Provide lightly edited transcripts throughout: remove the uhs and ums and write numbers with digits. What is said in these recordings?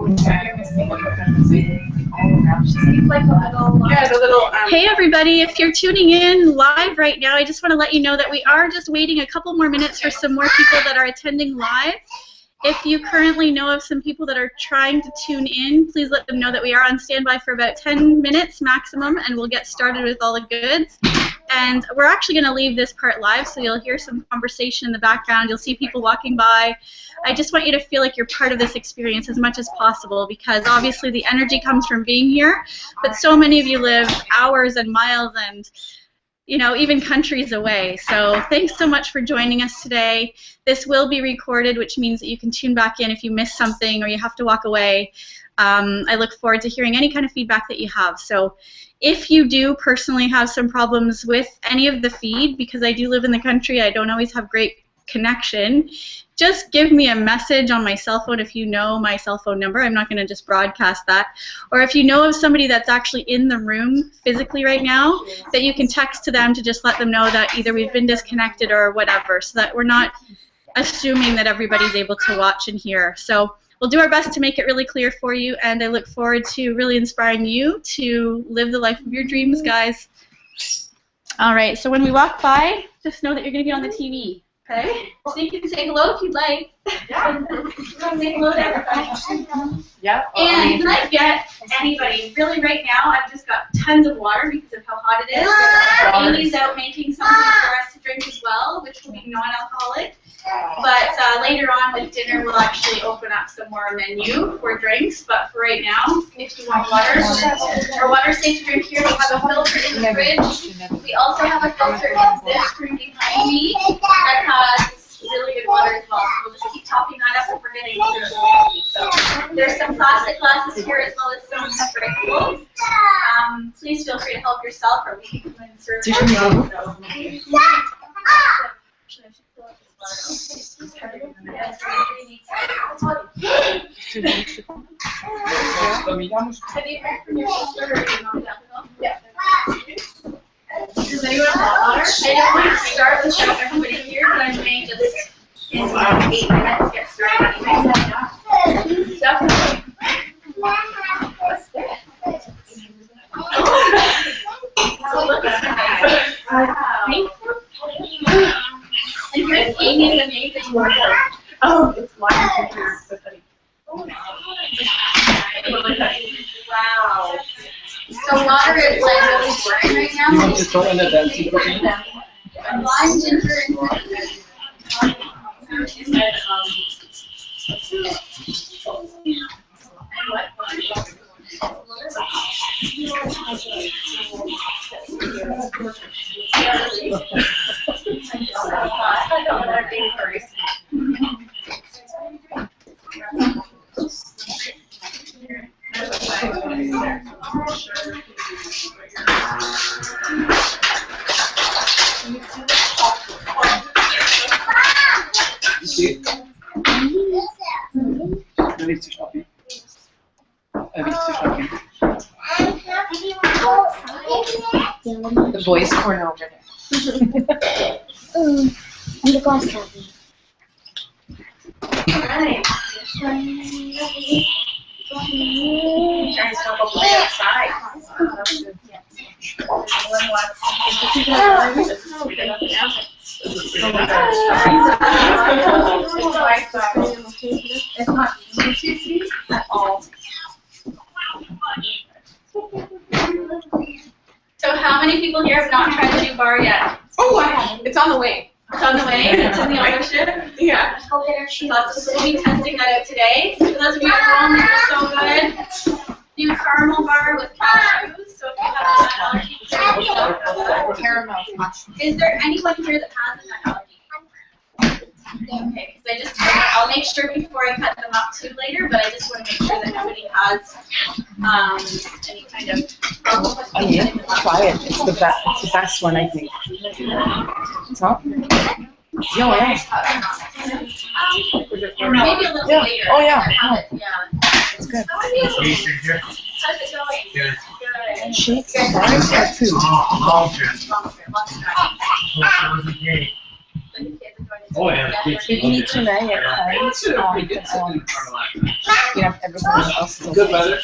Hey everybody, if you're tuning in live right now, I just want to let you know that we are just waiting a couple more minutes for some more people that are attending live. If you currently know of some people that are trying to tune in, please let them know that we are on standby for about 10 minutes maximum, and we'll get started with all the goods. And we're actually going to leave this part live, so you'll hear some conversation in the background. You'll see people walking by. I just want you to feel like you're part of this experience as much as possible, because obviously the energy comes from being here, but so many of you live hours and miles and, you know, even countries away. So thanks so much for joining us today. This will be recorded, which means that you can tune back in if you missed something or you have to walk away. I look forward to hearing any kind of feedback that you have. So if you do personally have some problems with any of the feed, because I do live in the country, I don't always have great connection, just give me a message on my cell phone if you know my cell phone number. I'm not going to just broadcast that. Or if you know of somebody that's actually in the room physically right now, that you can text to them to just let them know that either we've been disconnected or whatever, so that we're not assuming that everybody's able to watch and hear. So we'll do our best to make it really clear for you, and I look forward to really inspiring you to live the life of your dreams, guys. All right, so when we walk by, just know that you're going to be on the TV. Okay? So you can say hello if you'd like. Yeah. Say hello to everybody. Yeah. And can I get anybody, really right now, I've just got tons of water because of how hot it is. Amy's out making something for us to drink as well, which will be non-alcoholic. But later on with dinner, we'll actually open up some more menu for drinks. But for right now, if you want water, our water's safe to drink here. We have a filter in the fridge. We also have a filter in this room behind me that has really good water as well. So we'll just keep topping that up if we're getting through. So there's some plastic glasses here as well as some recyclables. Please feel free to help yourself, or we can come and serve you. Does anyone want water? I don't want to start with everybody here, but I may just in 8 minutes get started anyway. Definitely. What's that? So look at that. Thank you. And here's Amy's amazing work. Oh, it's wonderful. Wow. So water is like really burning right now. You want to throw in the dancing cookie? Lime, ginger, and she said, The boys' corner over there. And the glass coffee. Alright. Guys, don't go play outside. It's not easy at all. So how many people here have not tried the new bar yet? Oh, I haven't. It's on the way. It's on the way. It's in the auto ship. Yeah. So we'll be testing that out today. For those of you at home, these are so good. New caramel bar with cashews. So if you have a nut allergy, Caramel. is there anyone here that has a nut allergy? Okay, because I'll make sure before I cut them up too later, but I just want to make sure that nobody has any kind of problem with it. Yeah, try it. It's the best. It's the best one, I think. So? Yeah. Maybe a little later. Oh yeah. Yeah. It's good. How's it going? Good. Good. Shakes and bars are food. Oh, Long trip. Lots of driving. okay. So you kids enjoying it. Oh, yeah. We can eat tonight at times. You know, everyone else is Good okay. weather.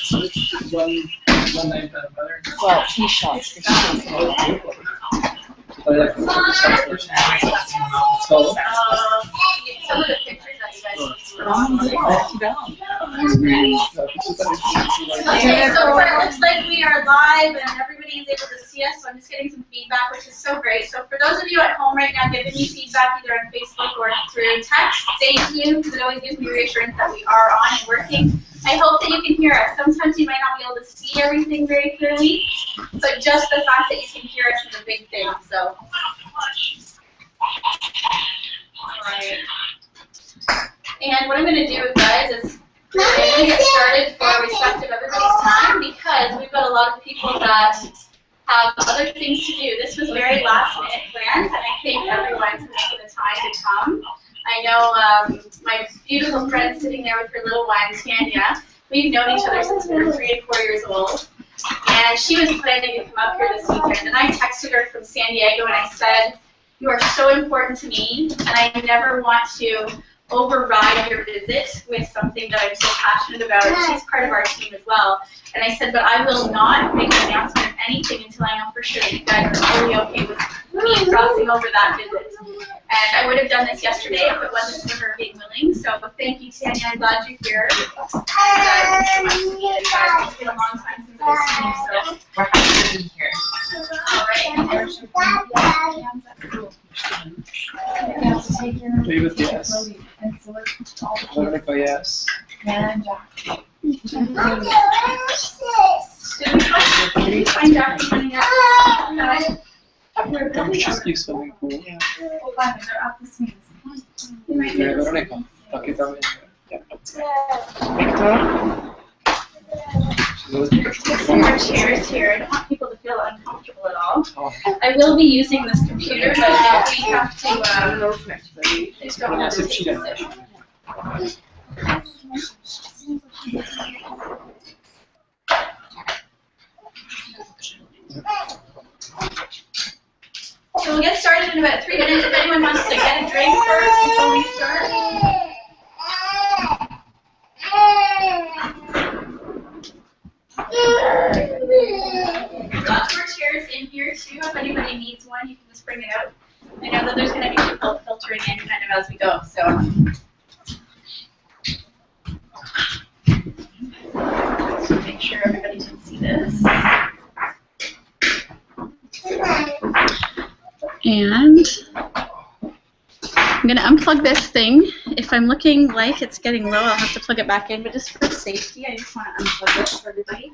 One night better weather. Well, tea shots for sure. But I like so, Some of the pictures that you guys Okay, so it looks like we are live and everybody is able to see us, so I'm just getting some feedback, which is so great. So for those of you at home right now giving me feedback either on Facebook or through text, thank you, because it always gives me reassurance that we are on and working. I hope that you can hear us. Sometimes you might not be able to see everything very clearly, but just the fact that you can hear us is a big thing, so. Alright. And what I'm going to do, guys, is I'm going to get started for respect of everybody's time because we've got a lot of people that have other things to do. This was very last minute planned, and I think everyone's making the time to come. I know my beautiful friend sitting there with her little one, Tanya. We've known each other since we were 3 and 4 years old. And she was planning to come up here this weekend. And I texted her from San Diego and I said, you are so important to me, and I never want to override your visit with something that I'm so passionate about. And she's part of our team as well. And I said, but I will not make an announcement of anything until I know for sure that you guys are totally okay with me crossing over that visit. And I would have done this yesterday if it wasn't for her being willing. So thank you, Tanya. I'm glad you're here. And it's been a long time since I've seen you, so We're happy to be here. all right. leave with yes. Vertical yes. Did we find Jackie running out? She speaks swimming pool. Yeah. Veronica. Aquí también. Some more chairs here. I don't want people to feel uncomfortable at all. I will be using this computer, but if we have to, please don't hesitate to sit. So we'll get started in about 3 minutes. If anyone wants to get a drink first before we start. Lots more chairs in here too. If anybody needs one, you can just bring it out. I know that there's going to be people filtering in kind of as we go, so. Make sure everybody can see this. And I'm going to unplug this thing. If I'm looking like it's getting low, I'll have to plug it back in, but just for safety, I just want to unplug this for everybody.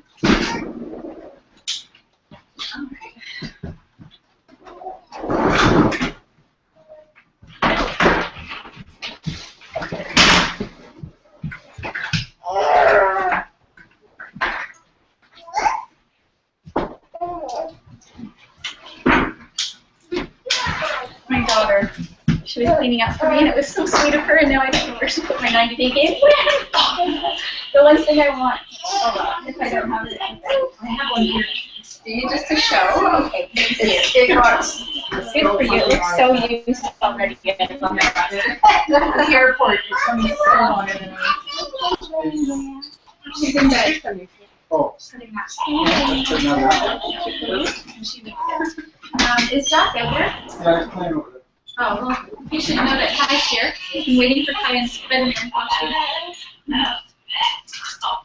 My daughter, she was cleaning up for me, and it was so sweet of her, and now I don't know where she put my 90-day game plan. The one thing I want. Oh, if I don't have it, I have one here. Do you just to show? Okay, it works. Good for you. It looks so used already. It's on my front. The airport is coming so longer than me. She's in bed. Oh. Is Jack out there? Yeah, it's playing over there. Oh, well, you should know that Kai's here. I'm waiting for Kai and Spin and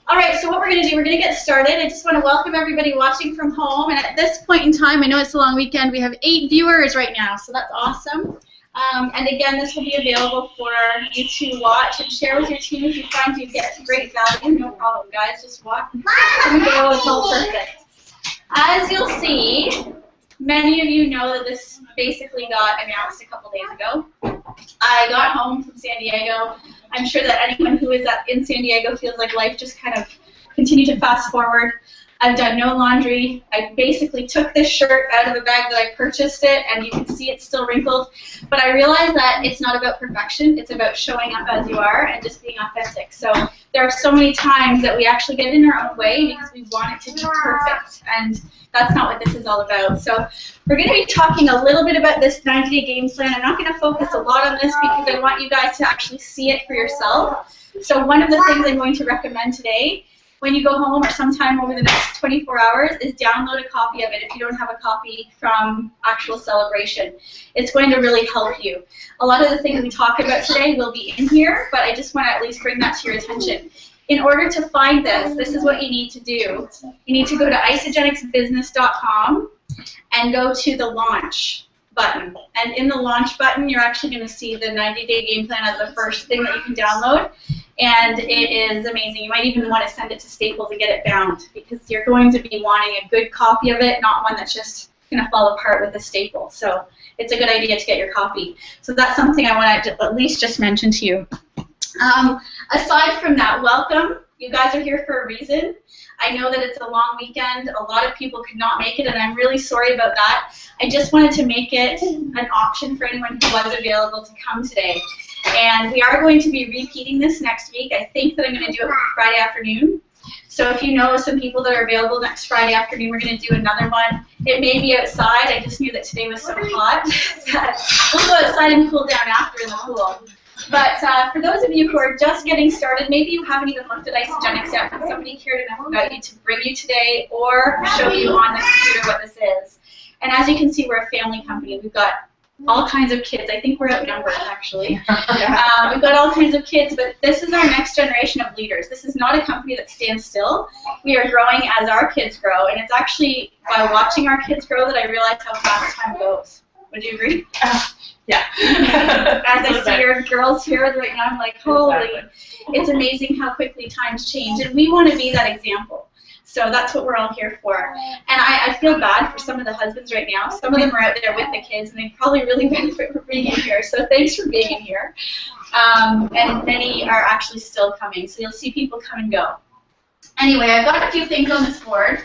All right, so what we're going to do, we're going to get started. I just want to welcome everybody watching from home. And at this point in time, I know it's a long weekend, we have 8 viewers right now, so that's awesome. And again, this will be available for you to watch and share with your team if you find you get great value. No problem, guys. Just watch and go. It's all perfect. As you'll see, many of you know that this basically got announced a couple days ago. I got home from San Diego. I'm sure that anyone who is in San Diego feels like life just kind of continued to fast forward. I've done no laundry. I basically took this shirt out of the bag that I purchased it, and you can see it's still wrinkled. But I realized that it's not about perfection. It's about showing up as you are and just being authentic. So there are so many times that we actually get in our own way because we want it to be perfect, and that's not what this is all about. So we're going to be talking a little bit about this 90-day game plan. I'm not going to focus a lot on this because I want you guys to actually see it for yourself. So one of the things I'm going to recommend today, when you go home or sometime over the next 24 hours, is download a copy of it if you don't have a copy from actual Celebration. It's going to really help you. A lot of the things we talk about today will be in here, but I just want to at least bring that to your attention. In order to find this is what you need to do. You need to go to isagenicsbusiness.com and go to the launch button. And in the launch button, you're actually going to see the 90-day game plan as the first thing that you can download. And it is amazing. You might even want to send it to Staples and get it bound because you're going to be wanting a good copy of it, not one that's just going to fall apart with a staple. So it's a good idea to get your copy. So that's something I want to at least just mention to you. Aside from that, welcome. You guys are here for a reason. I know that it's a long weekend. A lot of people could not make it, and I'm really sorry about that. I just wanted to make it an option for anyone who was available to come today. And we are going to be repeating this next week. I think that I'm going to do it Friday afternoon. So if you know some people that are available next Friday afternoon, we're going to do another one. It may be outside. I just knew that today was so hot that we'll go outside and cool down after in the pool. But for those of you who are just getting started, maybe you haven't even looked at Isagenics yet, but somebody cared enough about you to bring you today or show you on the computer what this is. And as you can see, we're a family company. We've got all kinds of kids. I think we're outnumbered, actually. We've got all kinds of kids, but this is our next generation of leaders. This is not a company that stands still. We are growing as our kids grow, and it's actually by watching our kids grow that I realize how fast time goes. Would you agree? Yeah. As I see your girls here right now, I'm like, holy, it's amazing how quickly times change, and we want to be that example. So that's what we're all here for. And I feel bad for some of the husbands right now. Some of them are out there with the kids, and they probably really benefit from being in here. So thanks for being in here. And many are actually still coming. So you'll see people come and go. Anyway, I've got a few things on this board.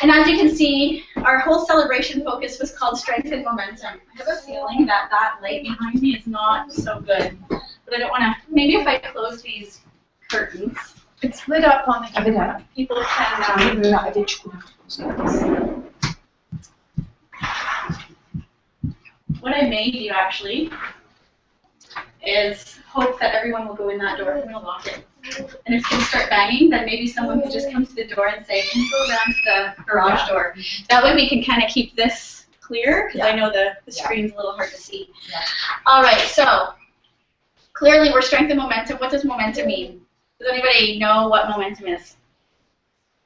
And as you can see, our whole celebration focus was called Strength and Momentum. I have a feeling that that light behind me is not so good. But I don't want to, maybe if I close these curtains. It's lit up on the camera. People can, what I may do actually is hope that everyone will go in that door. I'm going to lock it. And if kids start banging, then maybe someone could just come to the door and say, can you go down to the garage door? That way we can kind of keep this clear, because I know the screen's a little hard to see. All right, so clearly we're strength and momentum. What does momentum mean? Does anybody know what momentum is?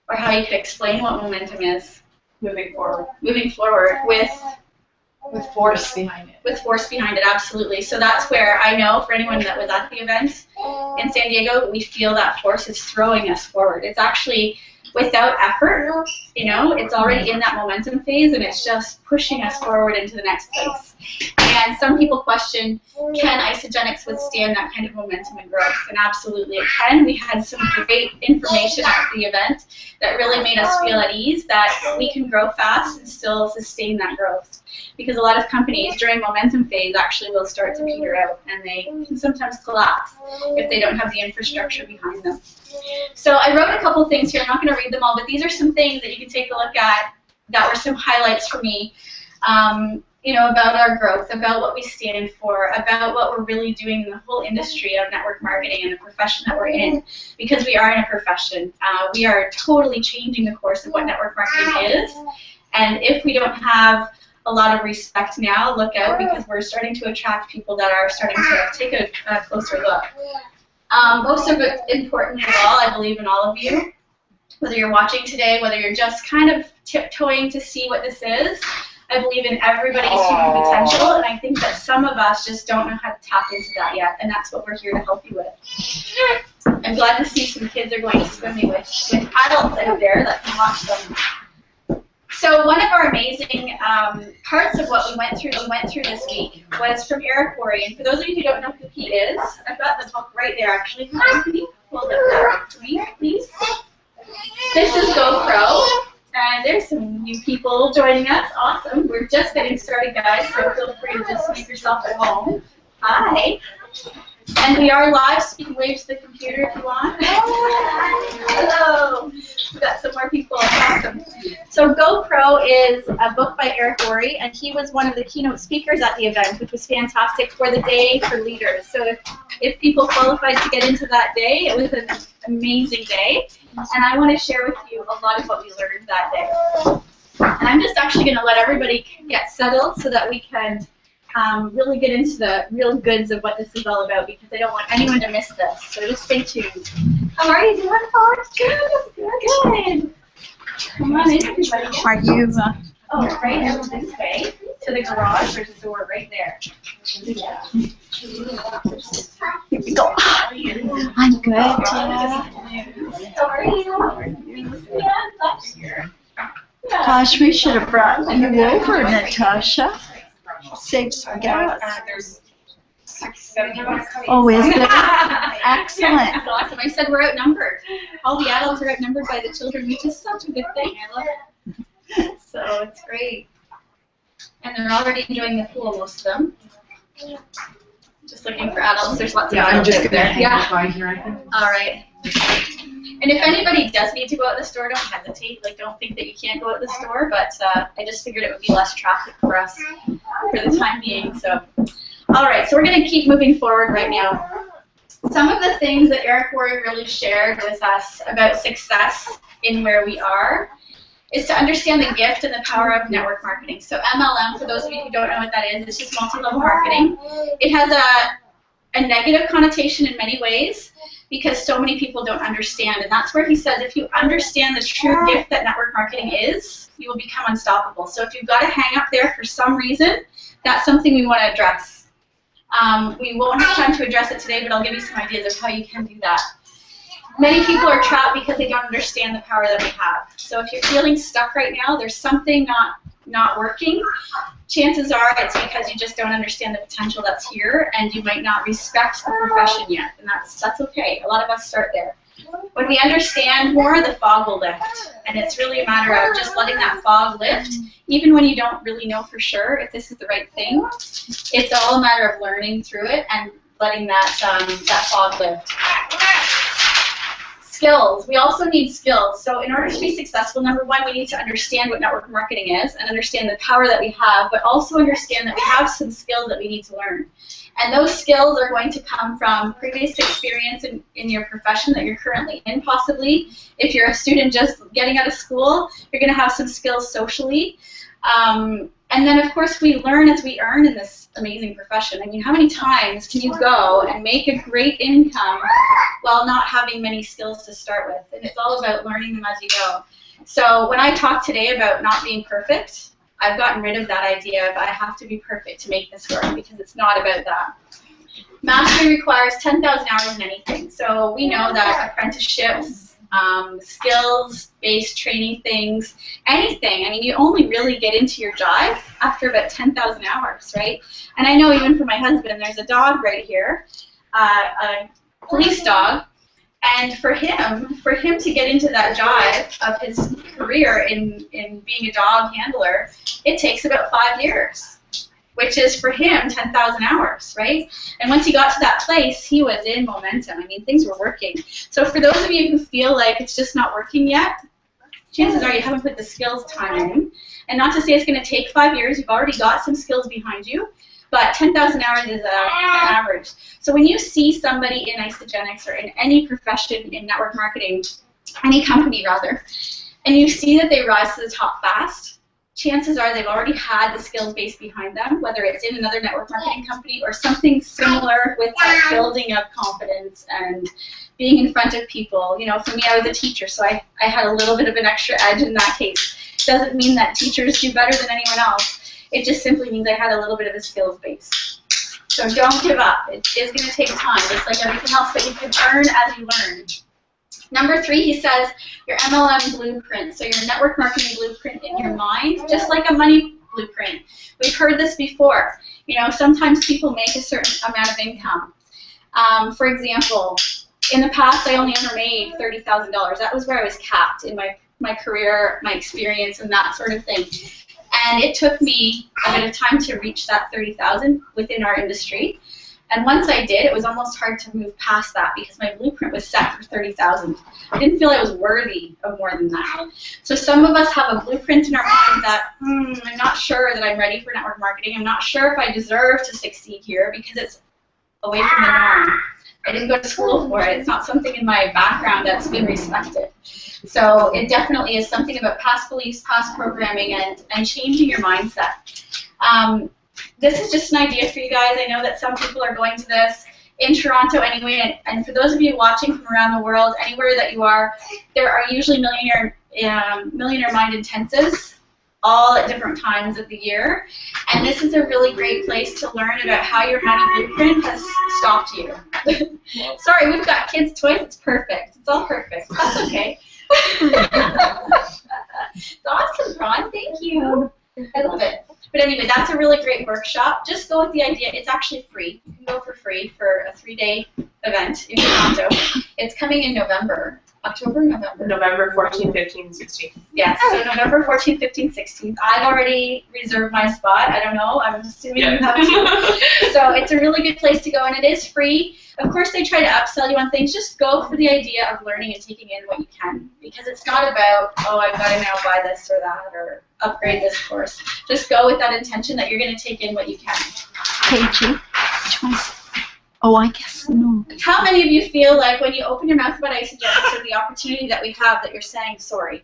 Or how you could explain what momentum is? Moving forward. Moving forward with force behind it. With force behind it, absolutely. So that's where I know for anyone that was at the event in San Diego, we feel that force is throwing us forward. It's actually without effort, you know, it's already in that momentum phase, and it's just pushing us forward into the next place. And some people question, can Isagenics withstand that kind of momentum and growth? And absolutely it can. We had some great information at the event that really made us feel at ease that we can grow fast and still sustain that growth. Because a lot of companies during momentum phase actually will start to peter out, and they can sometimes collapse if they don't have the infrastructure behind them. So I wrote a couple things here. I'm not going to read them all, but these are some things that you can take a look at that were some highlights for me. You know, about our growth, about what we stand for, about what we're really doing in the whole industry of network marketing and the profession that we're in, because we are in a profession. We are totally changing the course of what network marketing is, and if we don't have a lot of respect now, look out, because we're starting to attract people that are starting to take a closer look. Most of it, importantly of all, I believe in all of you, whether you're watching today, whether you're just kind of tiptoeing to see what this is. I believe in everybody's human potential, and I think that some of us just don't know how to tap into that yet, and that's what we're here to help you with. I'm glad to see some kids are going swimming with adults out there that can watch them. So one of our amazing parts of what we went through this week was from Eric Worre, and for those of you who don't know who he is, I've got the book right there actually. Can you hold up that for me, please? This is GoPro. some new people joining us. Awesome. We're just getting started, guys, so feel free to just make yourself at home. Hi. And we are live, so you can wave to the computer if you want. Hello. We've got some more people. Awesome. So GoPro is a book by Eric Worre, and he was one of the keynote speakers at the event, which was fantastic for the day for leaders. So if people qualified to get into that day, it was an amazing day. And I want to share with you a lot of what we learned that day. And I'm just actually going to let everybody get settled so that we can really get into the real goods of what this is all about, because I don't want anyone to miss this. So just stay tuned. How are you doing? Oh, it's good. Come on in, everybody. Are you? Oh, right out this way to the garage. There's a door right there. Yeah. Here we go. I'm good. How are you? Yeah. Gosh, we should have brought you over, Natasha. Save some gas. There's 6, 7 of us. Oh, is there? Excellent. Excellent. That's awesome. I said we're outnumbered. All the adults are outnumbered by the children, which is such a good thing. I love it. So it's great. And they're already enjoying the pool, most of them. Just looking for adults. There's lots of Yeah, I'm adults just out gonna there. hang Yeah. by here, I think. All right. And if anybody does need to go out the store, don't hesitate. Like, don't think that you can't go out the store. But I just figured it would be less traffic for us for the time being. So, all right. So we're going to keep moving forward right now. Some of the things that Eric Worre really shared with us about success in where we are is to understand the gift and the power of network marketing. So MLM, for those of you who don't know what that is, it's just multi-level marketing. It has a negative connotation in many ways, because so many people don't understand. And that's where he says if you understand the true gift that network marketing is, you will become unstoppable. So if you've got a hang up there for some reason, that's something we want to address. We won't have time to address it today, but I'll give you some ideas of how you can do that. Many people are trapped because they don't understand the power that we have. So if you're feeling stuck right now, there's something not working. Chances are it's because you just don't understand the potential that's here, and you might not respect the profession yet, and that's okay. A lot of us start there. When we understand more, the fog will lift, and it's really a matter of just letting that fog lift, even when you don't really know for sure if this is the right thing. It's all a matter of learning through it and letting that fog lift. Skills. We also need skills. So in order to be successful, number one, we need to understand what network marketing is and understand the power that we have, but also understand that we have some skills that we need to learn. And those skills are going to come from previous experience in your profession that you're currently in, possibly. If you're a student just getting out of school, you're going to have some skills socially. And then, of course, we learn as we earn in this amazing profession. I mean, how many times can you go and make a great income while not having many skills to start with? And it's all about learning them as you go. So when I talk today about not being perfect, I've gotten rid of that idea of I have to be perfect to make this work, because it's not about that. Mastery requires 10,000 hours in anything. So we know that apprenticeships, skills-based training things, anything. I mean, you only really get into your jive after about 10,000 hours, right? And I know even for my husband, there's a dog right here, a police dog, and for him to get into that jive of his career in being a dog handler, it takes about 5 years, which is for him 10,000 hours, right? And once he got to that place, he was in momentum. I mean, things were working. So for those of you who feel like it's just not working yet, chances are you haven't put the skills time in. And not to say it's going to take 5 years. You've already got some skills behind you. But 10,000 hours is an average. So when you see somebody in Isagenix or in any profession in network marketing, any company rather, and you see that they rise to the top fast, chances are they've already had the skills base behind them, whether it's in another network marketing company or something similar with that building of confidence and being in front of people. You know, for me, I was a teacher, so I had a little bit of an extra edge in that case. Doesn't mean that teachers do better than anyone else. It just simply means I had a little bit of a skills base. So don't give up. It is going to take time, just like everything else, but you can earn as you learn. Number 3, he says, your MLM blueprint. So your network marketing blueprint in your mind, just like a money blueprint. We've heard this before. You know, sometimes people make a certain amount of income. For example, in the past, I only ever made $30,000. That was where I was capped in my my career, my experience, and that sort of thing. And it took me a bit of time to reach that 30,000 within our industry. And once I did, it was almost hard to move past that because my blueprint was set for 30,000. I didn't feel I was worthy of more than that. So some of us have a blueprint in our mind that, I'm not sure that I'm ready for network marketing. I'm not sure if I deserve to succeed here because it's away from the norm. I didn't go to school for it. It's not something in my background that's been respected. So it definitely is something about past beliefs, past programming, and changing your mindset. This is just an idea for you guys. I know that some people are going to this in Toronto anyway, and for those of you watching from around the world, anywhere that you are, there are usually Millionaire Mind intensives, all at different times of the year. And this is a really great place to learn about how your money blueprint has stopped you. Sorry, we've got kids' toys. It's perfect. It's all perfect. That's okay. It's awesome, Ron. Thank you. I love it. But anyway, that's a really great workshop. Just go with the idea. It's actually free. You can go for free for a 3-day event in Toronto. It's coming in November. October, November? November 14th, 15th, 16th. Yes, so November 14th, 15th, 16th. I've already reserved my spot. I don't know. I'm assuming you have too. So it's a really good place to go, and it is free. Of course, they try to upsell you on things. Just go for the idea of learning and taking in what you can, because it's not about, oh, I've got to now buy this or that or upgrade this course. Just go with that intention that you're going to take in what you can. Paige, which one's? Oh, I guess no. How many of you feel like when you open your mouth about isogenics or the opportunity that we have that you're saying sorry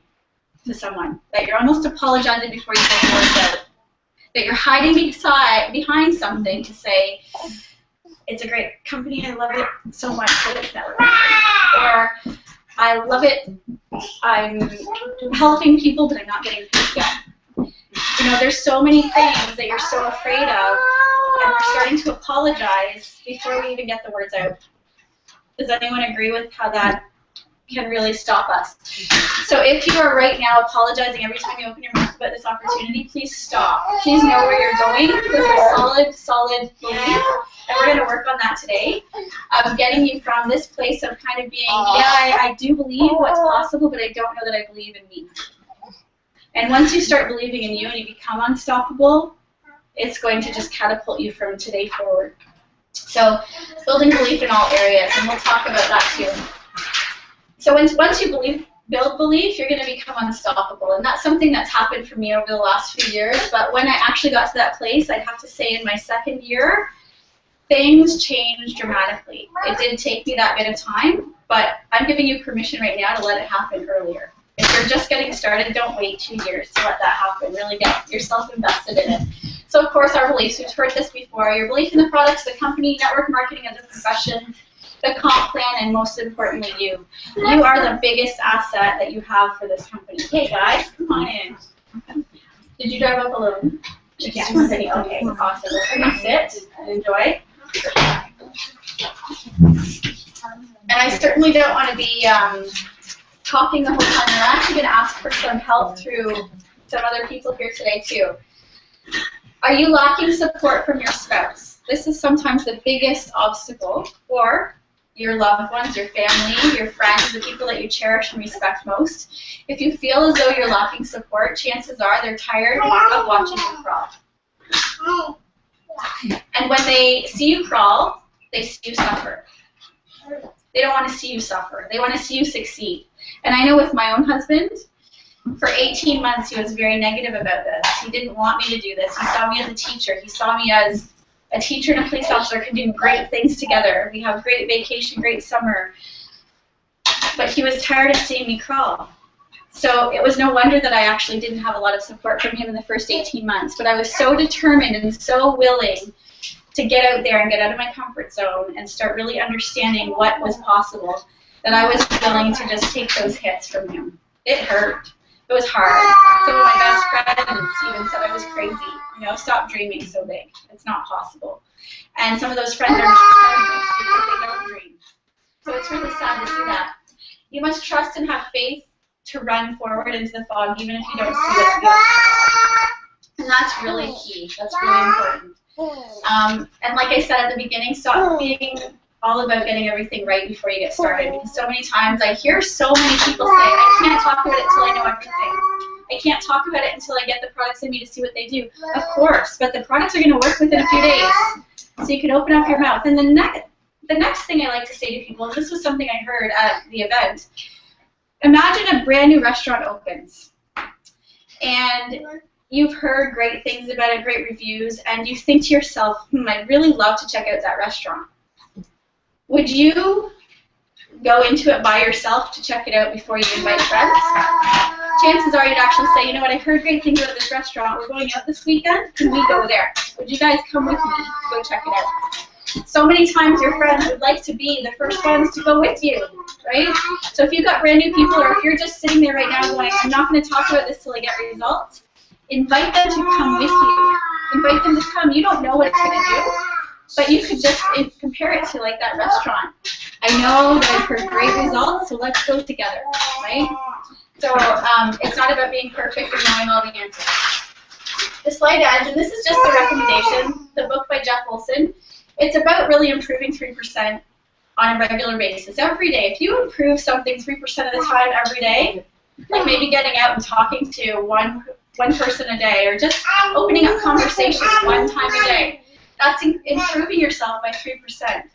to someone, that you're almost apologizing before you say the words out, that you're hiding behind something to say, it's a great company, I love it so much, but it's network marketing. Or, I love it, I'm helping people, but I'm not getting paid yet. You know, there's so many things that you're so afraid of, and we're starting to apologize before we even get the words out. Does anyone agree with how that can really stop us? So if you are right now apologizing every time you open your mouth about this opportunity, please stop. Please know where you're going. This is a solid belief, and we're going to work on that today, of getting you from this place of kind of being, yeah, I do believe what's possible, but I don't know that I believe in me. And once you start believing in you and you become unstoppable, it's going to just catapult you from today forward. So building belief in all areas, and we'll talk about that too. So once you build belief, you're going to become unstoppable. And that's something that's happened for me over the last few years. But when I actually got to that place, I'd have to say in my second year, things changed dramatically. It did take me that bit of time, but I'm giving you permission right now to let it happen earlier. If you're just getting started, don't wait 2 years to let that happen. Really get yourself invested in it. So, of course, our beliefs, we've heard this before, your belief in the products, the company, network marketing as a profession, the comp plan, and most importantly, you. You are the biggest asset that you have for this company. Hey, guys, come on in. Did you drive up alone? Yes. Okay, awesome. We're going to sit and enjoy. And I certainly don't want to be talking the whole time. I'm actually going to ask for some help through some other people here today, too. Are you lacking support from your spouse? This is sometimes the biggest obstacle, or your loved ones, your family, your friends, the people that you cherish and respect most. If you feel as though you're lacking support, chances are they're tired of watching you crawl. And when they see you crawl, they see you suffer. They don't want to see you suffer. They want to see you succeed. And I know with my own husband, for 18 months he was very negative about this. He didn't want me to do this. He saw me as a teacher. He saw me as a teacher and a police officer can do great things together. We have great vacation, great summer. But he was tired of seeing me crawl. So it was no wonder that I actually didn't have a lot of support from him in the first 18 months. But I was so determined and so willing to get out there and get out of my comfort zone and start really understanding what was possible that I was willing to just take those hits from him. It hurt. It was hard. Some of my best friends even said I was crazy. You know, stop dreaming so big. It's not possible. And some of those friends are just because they don't dream. So it's really sad to see that. You must trust and have faith to run forward into the fog, even if you don't see what's good. And that's really key. That's really important. And like I said at the beginning, stop being all about getting everything right before you get started. Because so many times I hear so many people say, I can't talk about it until I know everything. I can't talk about it until I get the products in me to see what they do. Of course, but the products are going to work within a few days. So you can open up your mouth. And the next thing I like to say to people, and this was something I heard at the event, imagine a brand new restaurant opens. And you've heard great things about it, great reviews, and you think to yourself, I'd really love to check out that restaurant. Would you go into it by yourself to check it out before you invite friends? Chances are you'd actually say, you know what, I heard great things about this restaurant. We're going out this weekend. Can we go there? Would you guys come with me to go check it out? So many times your friends would like to be the first ones to go with you, right? So if you've got brand new people, or if you're just sitting there right now going, I'm not going to talk about this till I get results, invite them to come with you. Invite them to come. You don't know what it's going to do, but you could just compare it to like that restaurant. I know that I've heard great results, so let's go together, right? So it's not about being perfect and knowing all the answers. The Slight Edge, and this is just a recommendation, the book by Jeff Olson. It's about really improving 3% on a regular basis every day. If you improve something 3% of the time every day, like maybe getting out and talking to one person a day, or just opening up conversations one time a day, that's improving yourself by 3%.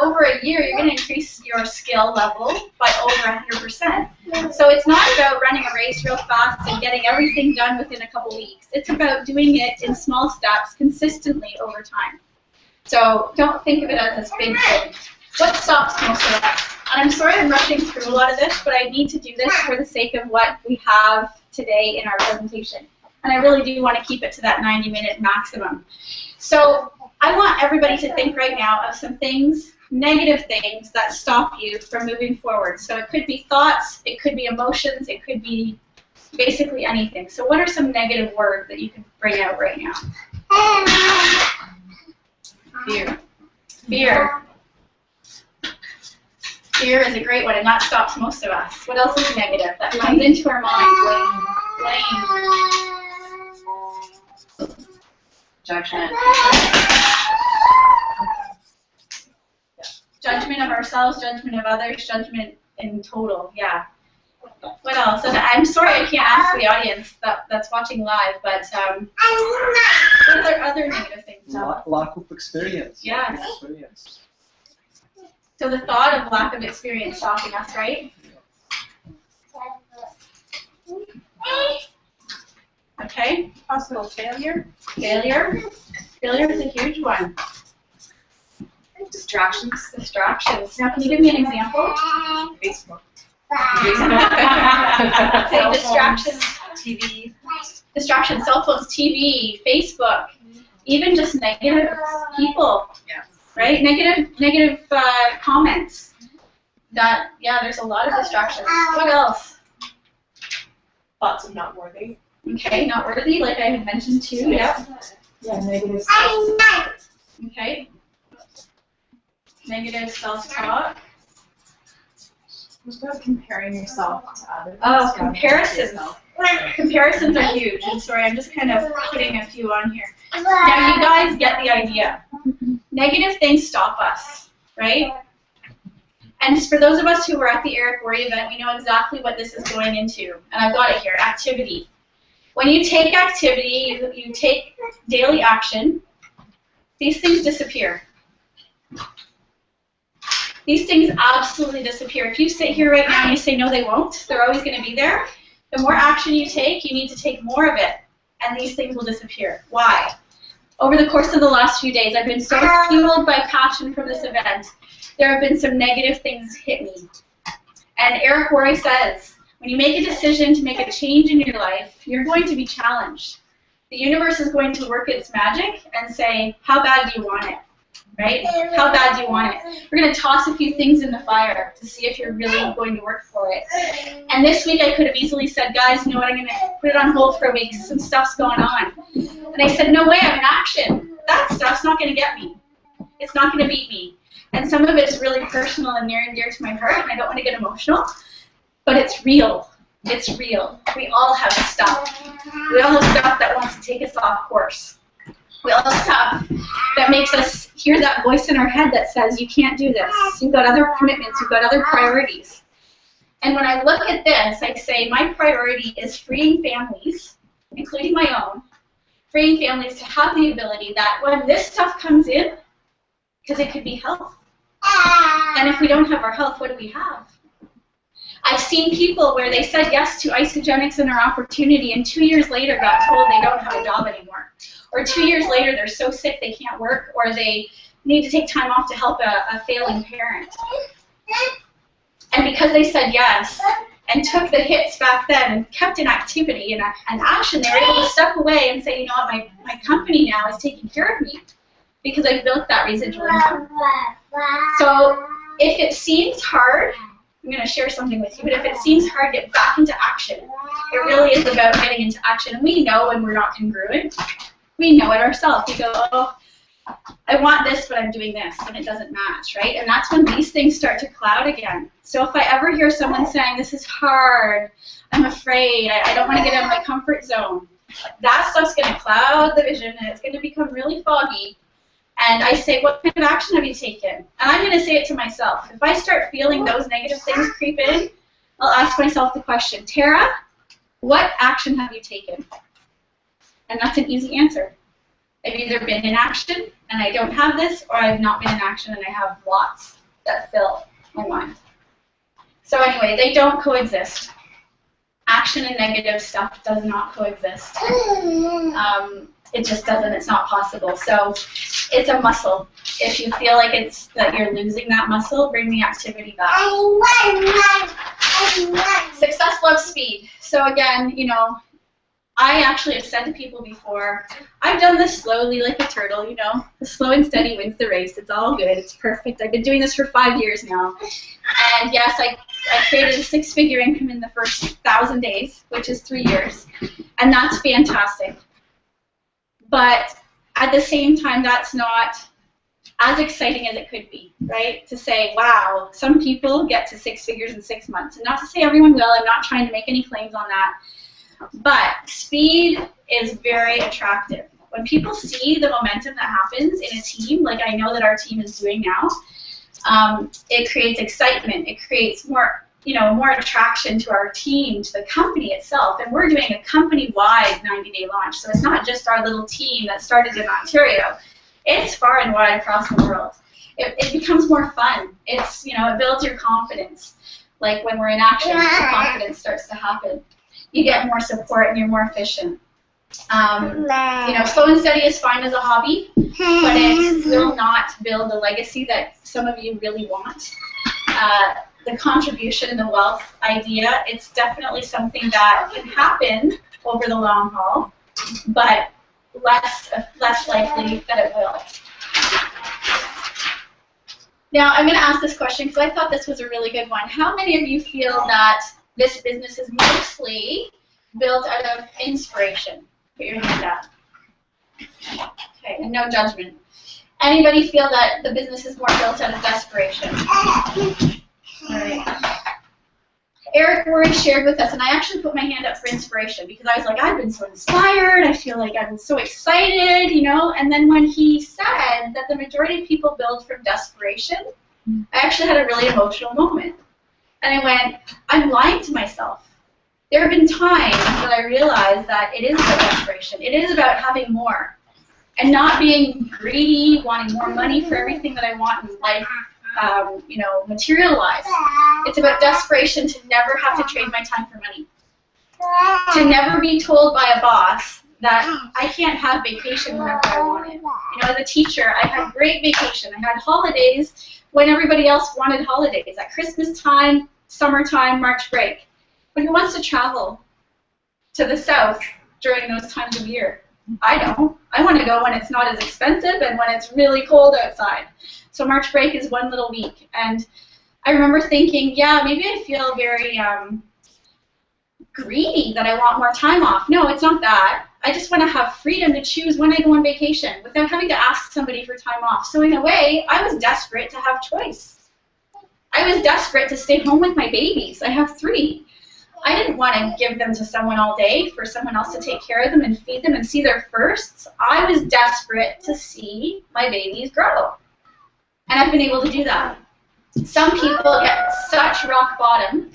Over a year, you're going to increase your skill level by over 100%. So it's not about running a race real fast and getting everything done within a couple weeks. It's about doing it in small steps consistently over time. So don't think of it as this big thing. What stops most of us? And I'm sorry I'm rushing through a lot of this, but I need to do this for the sake of what we have today in our presentation. And I really do want to keep it to that 90-minute maximum. So I want everybody to think right now of some things, negative things, that stop you from moving forward. So it could be thoughts, it could be emotions, it could be basically anything. So what are some negative words that you can bring out right now? Fear. Fear. Fear is a great one, and that stops most of us. What else is negative that comes into our mind? Blame. Judgment. Judgment of ourselves, judgment of others, judgment in total, yeah. What else? And I'm sorry I can't ask the audience that's watching live, but what are other negative things? Lack of experience. Yes. Experience. So the thought of lack of experience stopping us, right? Okay. Possible failure. Failure. Failure is a huge one. Distractions. Distractions. Now, can you give me an example? Facebook. Okay, distractions. TV. Distractions, cell phones, TV, Facebook, even just negative people, Yeah. right? Negative comments. That, yeah, there's a lot of distractions. What else? Thoughts of not worthy. Okay, not worthy, like I had mentioned too. Yep. Yeah, negative. Okay. Negative self-talk. What about comparing yourself to others? Oh, comparisons. Comparisons are huge. And sorry, I'm just kind of putting a few on here. Now, you guys get the idea. Negative things stop us, right? And for those of us who were at the Eric Worre event, we know exactly what this is going into. And I've got it here, activity. When you take activity, you take daily action, these things disappear. These things absolutely disappear. If you sit here right now and you say, no, they won't, they're always going to be there, the more action you take, you need to take more of it, and these things will disappear. Why? Over the course of the last few days, I've been so fueled by passion from this event. There have been some negative things hit me. And Eric Worre says, when you make a decision to make a change in your life, you're going to be challenged. The universe is going to work its magic and say, how bad do you want it? Right? How bad do you want it? We're going to toss a few things in the fire to see if you're really going to work for it. And this week I could have easily said, guys, you know what, I'm going to put it on hold for a week. Some stuff's going on. And I said, no way, I'm in action. That stuff's not going to get me. It's not going to beat me. And some of it is really personal and near and dear to my heart, and I don't want to get emotional. But it's real. It's real. We all have stuff. We all have stuff that wants to take us off course. We all have stuff that makes us hear that voice in our head that says, you can't do this. You've got other commitments. You've got other priorities. And when I look at this, I say my priority is freeing families, including my own, freeing families to have the ability that when this stuff comes in, because it could be health. And if we don't have our health, what do we have? I've seen people where they said yes to Isagenix and our opportunity, and 2 years later got told they don't have a job anymore. Or 2 years later they're so sick they can't work, or they need to take time off to help a failing parent. And because they said yes and took the hits back then and kept in activity and action, they were able to step away and say, you know what, my company now is taking care of me because I've built that residual income. So if it seems hard, I'm going to share something with you, but if it seems hard, get back into action. It really is about getting into action. And we know when we're not congruent. We know it ourselves. We go, oh, I want this, but I'm doing this, and it doesn't match, right? And that's when these things start to cloud again. So if I ever hear someone saying, this is hard, I'm afraid, I don't want to get out of my comfort zone, that stuff's going to cloud the vision, and it's going to become really foggy. And I say, what kind of action have you taken? And I'm going to say it to myself. If I start feeling those negative things creep in, I'll ask myself the question, Tara, what action have you taken? And that's an easy answer. I've either been in action and I don't have this, or I've not been in action and I have lots that fill my mind. So anyway, they don't coexist. Action and negative stuff does not coexist. It just doesn't. It's not possible. So it's a muscle. If you feel like that you're losing that muscle, bring the activity back. Success loves speed. So again, you know, I actually have said to people before, I've done this slowly like a turtle, you know. The slow and steady wins the race. It's all good. It's perfect. I've been doing this for 5 years now. And yes, I created a 6-figure income in the first 1,000 days, which is 3 years. And that's fantastic. But at the same time, that's not as exciting as it could be, right? To say, wow, some people get to 6 figures in 6 months. And not to say everyone will. I'm not trying to make any claims on that. But speed is very attractive. When people see the momentum that happens in a team, like I know that our team is doing now, it creates excitement. It creates more attraction to our team, to the company itself. And we're doing a company-wide 90-day launch. So it's not just our little team that started in Ontario. It's far and wide across the world. It becomes more fun. It's, you know, it builds your confidence. Like when we're in action, the confidence starts to happen. You get more support and you're more efficient. You know, slow and steady is fine as a hobby, but it will not build the legacy that some of you really want. The contribution and the wealth idea, it's definitely something that can happen over the long haul, but less likely that it will. Now, I'm going to ask this question because I thought this was a really good one. How many of you feel that this business is mostly built out of inspiration? Put your hand up. Okay, and no judgment. Anybody feel that the business is more built out of desperation? All right. Eric Worre shared with us, and I actually put my hand up for inspiration because I was like, I've been so inspired. I feel like I'm so excited, you know. And then when he said that the majority of people build from desperation, I actually had a really emotional moment. And I went, I'm lying to myself. There have been times that I realized that it is about desperation. It is about having more and not being greedy, wanting more money for everything that I want in life, you know, material-wise. It's about desperation to never have to trade my time for money. To never be told by a boss that I can't have vacation whenever I want it. You know, as a teacher, I had great vacation. I had holidays when everybody else wanted holidays. At Christmas time, summertime, March break. But who wants to travel to the south during those times of year? I don't. I want to go when it's not as expensive and when it's really cold outside. So March break is 1 little week. And I remember thinking, yeah, maybe I feel very greedy that I want more time off. No, it's not that. I just want to have freedom to choose when I go on vacation without having to ask somebody for time off. So in a way, I was desperate to have choice. I was desperate to stay home with my babies. I have 3. I didn't want to give them to someone all day for someone else to take care of them and feed them and see their firsts. I was desperate to see my babies grow. And I've been able to do that. Some people get such rock bottom,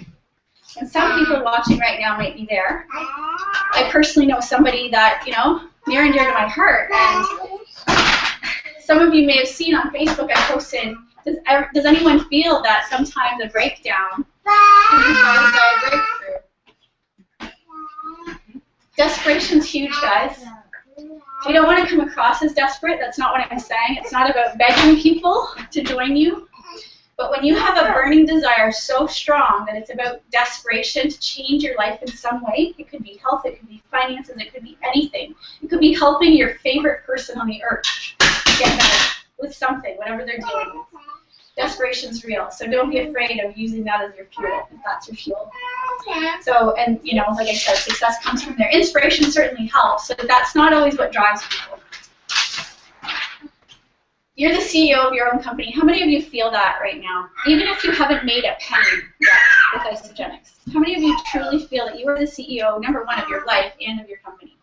and some people watching right now might be there. I personally know somebody that, you know, near and dear to my heart. And some of you may have seen on Facebook I posted, does anyone feel that sometimes a breakdown is followed by a breakthrough? Desperation's huge, guys. We don't want to come across as desperate. That's not what I'm saying. It's not about begging people to join you. But when you have a burning desire so strong that it's about desperation to change your life in some way, it could be health, it could be finances, it could be anything. It could be helping your favorite person on the earth get better with something, whatever they're dealing with. Desperation's real, so don't be afraid of using that as your fuel, if that's your fuel. So, and you know, like I said, success comes from there. Inspiration certainly helps, but that's not always what drives people. You're the CEO of your own company. How many of you feel that right now? Even if you haven't made a penny yet with Isagenix. How many of you truly feel that you are the CEO, number one, of your life and of your company?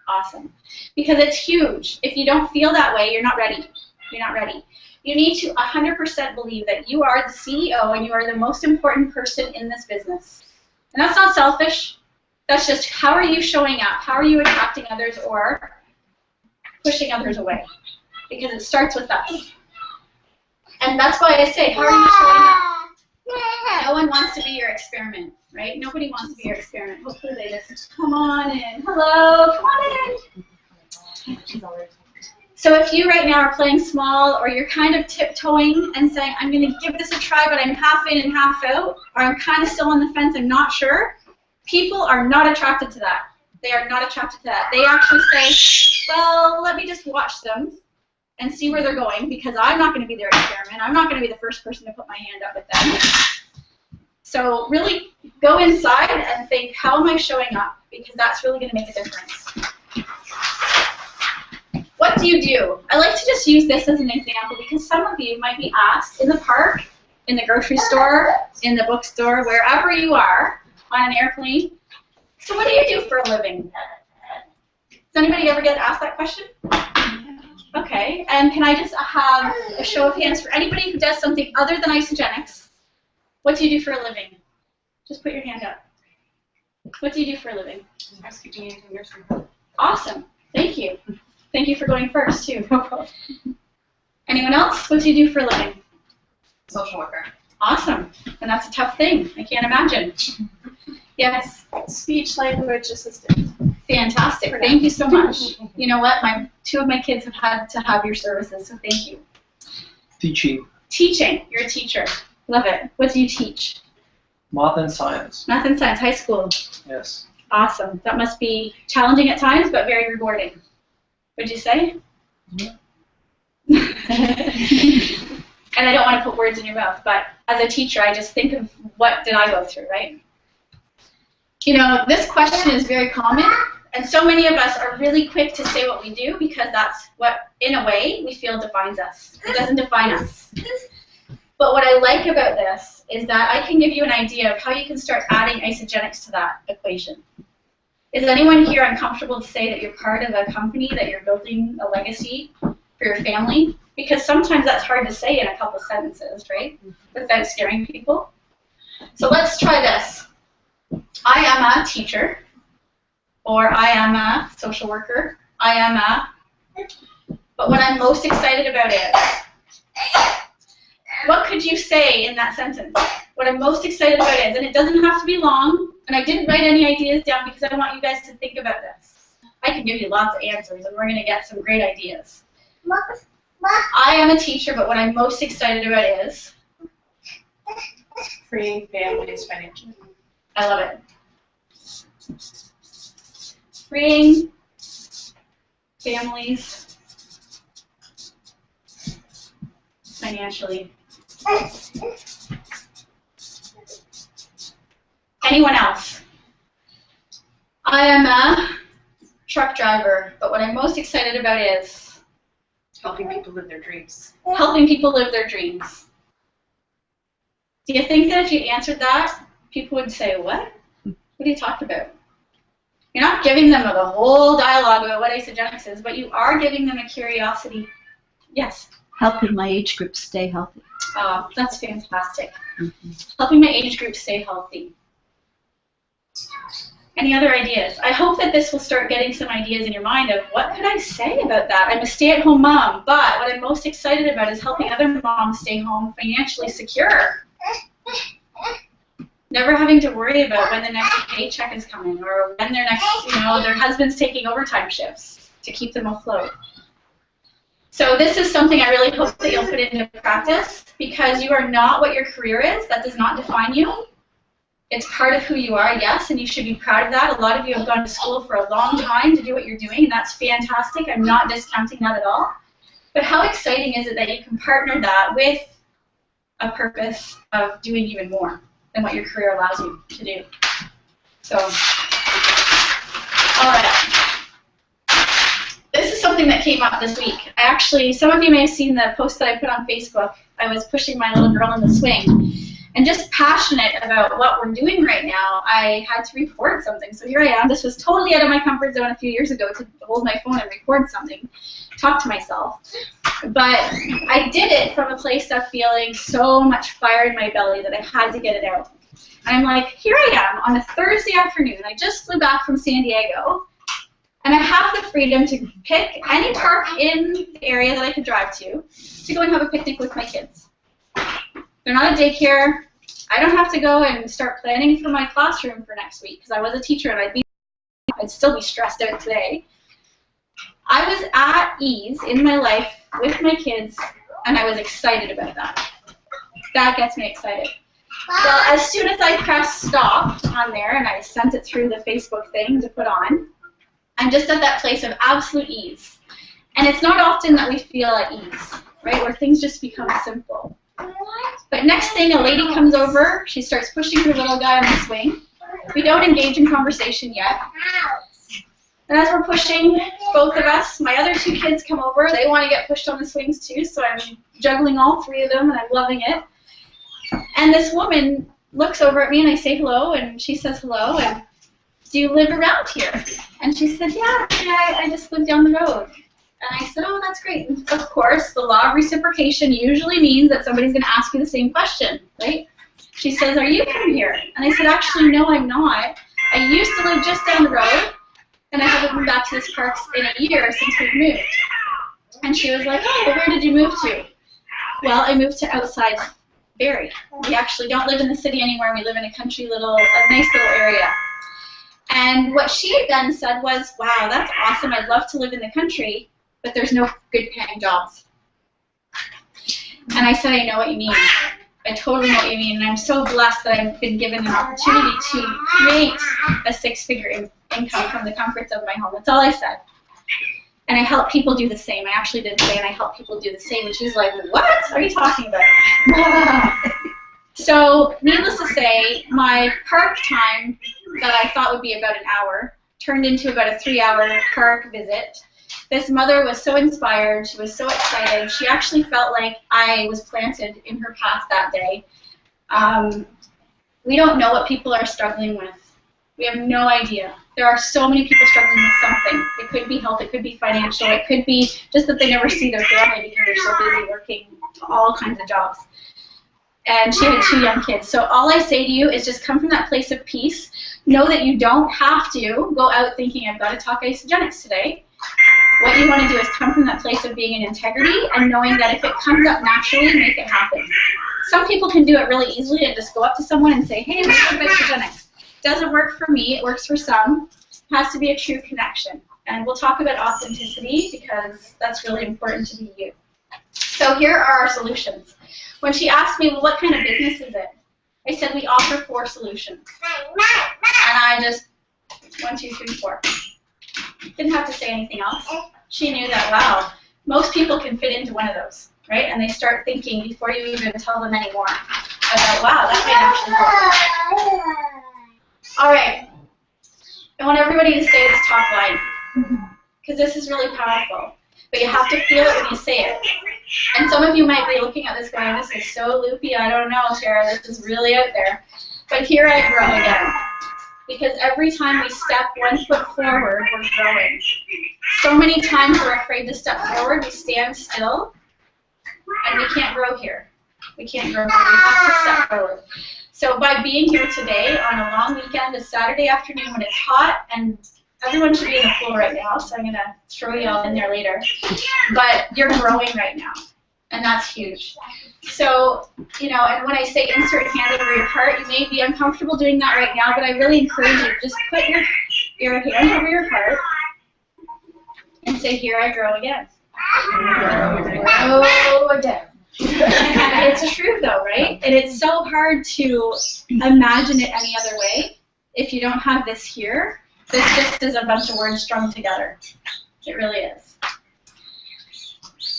Awesome. Because it's huge. If you don't feel that way, you're not ready. You're not ready. You need to 100% believe that you are the CEO and you are the most important person in this business. And that's not selfish. That's just how are you showing up? How are you attracting others or pushing others away? Because it starts with us. And that's why I say, how are you showing up? No one wants to be your experiment, right? Nobody wants to be your experiment. Hopefully they just come on in. Hello, come on in. So if you right now are playing small, or you're kind of tiptoeing and saying, I'm going to give this a try, but I'm half in and half out, or I'm kind of still on the fence, I'm not sure, people are not attracted to that. They are not attracted to that. They actually say, well, let me just watch them and see where they're going, because I'm not going to be their experiment. I'm not going to be the first person to put my hand up with them. So really go inside and think, how am I showing up? Because that's really going to make a difference. What do you do? I like to just use this as an example because some of you might be asked in the park, in the grocery store, in the bookstore, wherever you are, on an airplane, so what do you do for a living? Does anybody ever get asked that question? Okay, and can I just have a show of hands for anybody who does something other than Isagenix? What do you do for a living? Just put your hand up. What do you do for a living? Housekeeping and nursing home. Awesome. Thank you. Thank you for going first, too. Anyone else? What do you do for a living? Social worker. Awesome. And that's a tough thing. I can't imagine. Yes? Speech language assistant. Fantastic. Thank you so much. You know what? Two of my kids have had to have your services, so thank you. Teaching. Teaching. You're a teacher. Love it. What do you teach? Math and science. Math and science. High school. Yes. Awesome. That must be challenging at times, but very rewarding. What'd you say? Yeah. And I don't want to put words in your mouth, but as a teacher, I just think of what did I go through, right? You know, this question is very common, and so many of us are really quick to say what we do because that's what, in a way, we feel defines us. It doesn't define us. But what I like about this is that I can give you an idea of how you can start adding Isagenix to that equation. Is anyone here uncomfortable to say that you're part of a company, that you're building a legacy for your family? Because sometimes that's hard to say in a couple sentences, right? Without scaring people. So let's try this. I am a teacher, or I am a social worker, I am a, but what I'm most excited about is, what could you say in that sentence? What I'm most excited about is, and it doesn't have to be long, and I didn't write any ideas down because I want you guys to think about this. I can give you lots of answers, and we're going to get some great ideas. I am a teacher, but what I'm most excited about is? Freeing families financially. I love it. Freeing families financially. Anyone else? I am a truck driver, but what I'm most excited about is Helping people live their dreams. helping people live their dreams. Do you think that if you answered that, people would say, what? What do you talk about? You're not giving them the whole dialogue about what Isagenix is, but you are giving them a curiosity. Yes? Helping my age group stay healthy. Oh, that's fantastic. Helping my age group stay healthy. Any other ideas? I hope that this will start getting some ideas in your mind of what could I say about that? I'm a stay-at-home mom, but what I'm most excited about is helping other moms stay home financially secure. Never having to worry about when the next paycheck is coming or when their next, their husband's taking overtime shifts to keep them afloat. So this is something I really hope that you'll put into practice, because you are not what your career is. That does not define you. It's part of who you are, yes, and you should be proud of that. A lot of you have gone to school for a long time to do what you're doing, and that's fantastic. I'm not discounting that at all. But how exciting is it that you can partner that with a purpose of doing even more than what your career allows you to do? So, all right. This is something that came up this week. Some of you may have seen the post that I put on Facebook. I was pushing my little girl in the swing. And just passionate about what we're doing right now, I had to record something. So here I am. This was totally out of my comfort zone a few years ago, to hold my phone and record something, talk to myself. But I did it from a place of feeling so much fire in my belly that I had to get it out. And I'm like, here I am on a Thursday afternoon. I just flew back from San Diego. And I have the freedom to pick any park in the area that I could drive to go and have a picnic with my kids. They're not a daycare. I don't have to go and start planning for my classroom for next week, because I was a teacher and I'd still be stressed out today. I was at ease in my life with my kids, and I was excited about that. That gets me excited. Well, as soon as I pressed stop on there and I sent it through the Facebook thing to put on, I'm just at that place of absolute ease. And it's not often that we feel at ease, right, where things just become simple. But next thing, a lady comes over. She starts pushing her little guy on the swing. We don't engage in conversation yet. And as we're pushing, both of us, my other two kids come over. They want to get pushed on the swings too, so I'm juggling all three of them, and I'm loving it. And this woman looks over at me, and I say hello, and she says hello, and do you live around here? And she said, yeah, I just live down the road. And I said, oh, that's great. And of course, the law of reciprocation usually means that somebody's going to ask you the same question, right? She says, are you from here? And I said, actually, no, I'm not. I used to live just down the road, and I haven't been back to this park in a year since we've moved. And she was like, oh, well, where did you move to? Well, I moved to outside Barrie. We actually don't live in the city anymore. We live in a country a nice little area. And what she had then said was, wow, that's awesome. I'd love to live in the country, but there's no good paying jobs. And I said, I know what you mean. I totally know what you mean. And I'm so blessed that I've been given an opportunity to create a six-figure income from the comforts of my home. That's all I said. And I help people do the same. I actually did say, and I help people do the same. And she's like, what are you talking about? So, needless to say, my park time that I thought would be about an hour turned into about a 3-hour park visit. This mother was so inspired. She was so excited. She actually felt like I was planted in her path that day. We don't know what people are struggling with. We have no idea. There are so many people struggling with something. It could be health. It could be financial. It could be just that they never see their family because they're so busy working all kinds of jobs. And she had 2 young kids. So all I say to you is just come from that place of peace. Know that you don't have to go out thinking, I've got to talk Isagenix today. What you want to do is come from that place of being in integrity and knowing that if it comes up naturally, make it happen. Some people can do it really easily and just go up to someone and say, hey, what's up Isagenix? Doesn't work for me. It works for some. It has to be a true connection. And we'll talk about authenticity because that's really important to be you. So here are our solutions. When she asked me, well, what kind of business is it? I said, we offer 4 solutions. And I just, 1, 2, 3, 4. Didn't have to say anything else. She knew that, wow, most people can fit into one of those, right? And they start thinking before you even tell them anymore about, wow, that might actually help. All right. I want everybody to say this top line because this is really powerful. But you have to feel it when you say it. And some of you might be looking at this going, this is so loopy, I don't know, Tara, this is really out there. But here I grow again. Because every time we step 1 foot forward, we're growing. So many times we're afraid to step forward, we stand still, and we can't grow here. We can't grow here. We have to step forward. So by being here today on a long weekend, a Saturday afternoon when it's hot, and everyone should be in the pool right now, so I'm going to throw you all in there later. But you're growing right now, and that's huge. So, you know, and when I say insert hand over your heart, you may be uncomfortable doing that right now, but I really encourage you to just put your hand over your heart and say, here I grow again. Grow again. And it's true though, right? And it's so hard to imagine it any other way if you don't have this here. This just is a bunch of words strung together. It really is.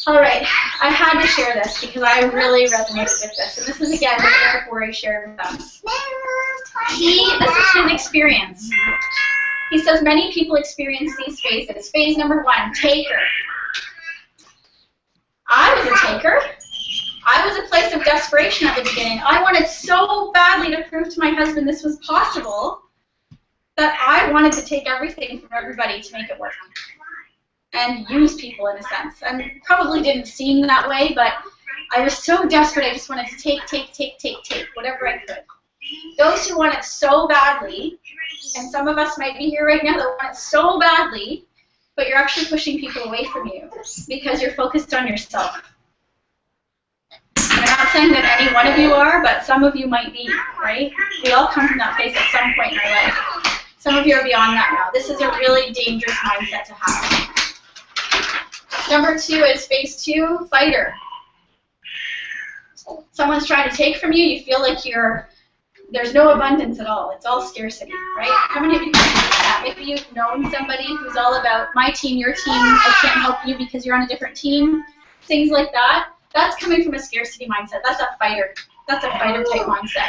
All right, I had to share this because I really resonated with this. And this is again what Eric Worre shared with us. This is his experience. He says many people experience these phases. Phase number 1, taker. I was a taker. I was a place of desperation at the beginning. I wanted so badly to prove to my husband this was possible that I wanted to take everything from everybody to make it work. And use people in a sense. And probably didn't seem that way, but I was so desperate I just wanted to take, whatever I could. Those who want it so badly, and some of us might be here right now that want it so badly, but you're actually pushing people away from you because you're focused on yourself. I'm not saying that any one of you are, but some of you might be, right? We all come from that place at some point in our life. Some of you are beyond that now. This is a really dangerous mindset to have. Number 2 is phase 2, fighter. Someone's trying to take from you, you feel like there's no abundance at all. It's all scarcity, right? How many of you can do that? Maybe you've known somebody who's all about my team, your team, I can't help you because you're on a different team. Things like that. That's coming from a scarcity mindset. That's a fighter. That's a fighter type mindset.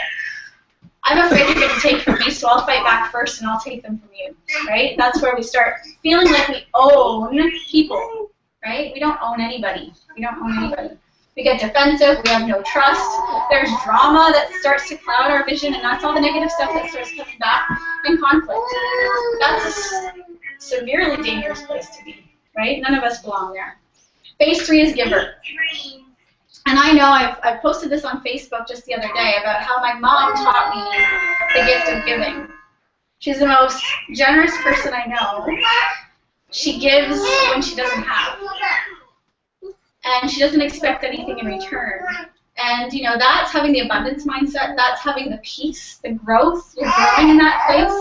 I'm afraid you're going to take from me, so I'll fight back first and I'll take them from you, right? That's where we start feeling like we own people, right? We don't own anybody. We don't own anybody. We get defensive. We have no trust. There's drama that starts to cloud our vision, and that's all the negative stuff that starts coming back in conflict. That's a severely dangerous place to be, right? None of us belong there. Phase 3 is giver. And I know I posted this on Facebook just the other day about how my mom taught me the gift of giving. She's the most generous person I know. She gives when she doesn't have. And she doesn't expect anything in return. And, you know, that's having the abundance mindset. That's having the peace, the growth. You're growing in that place.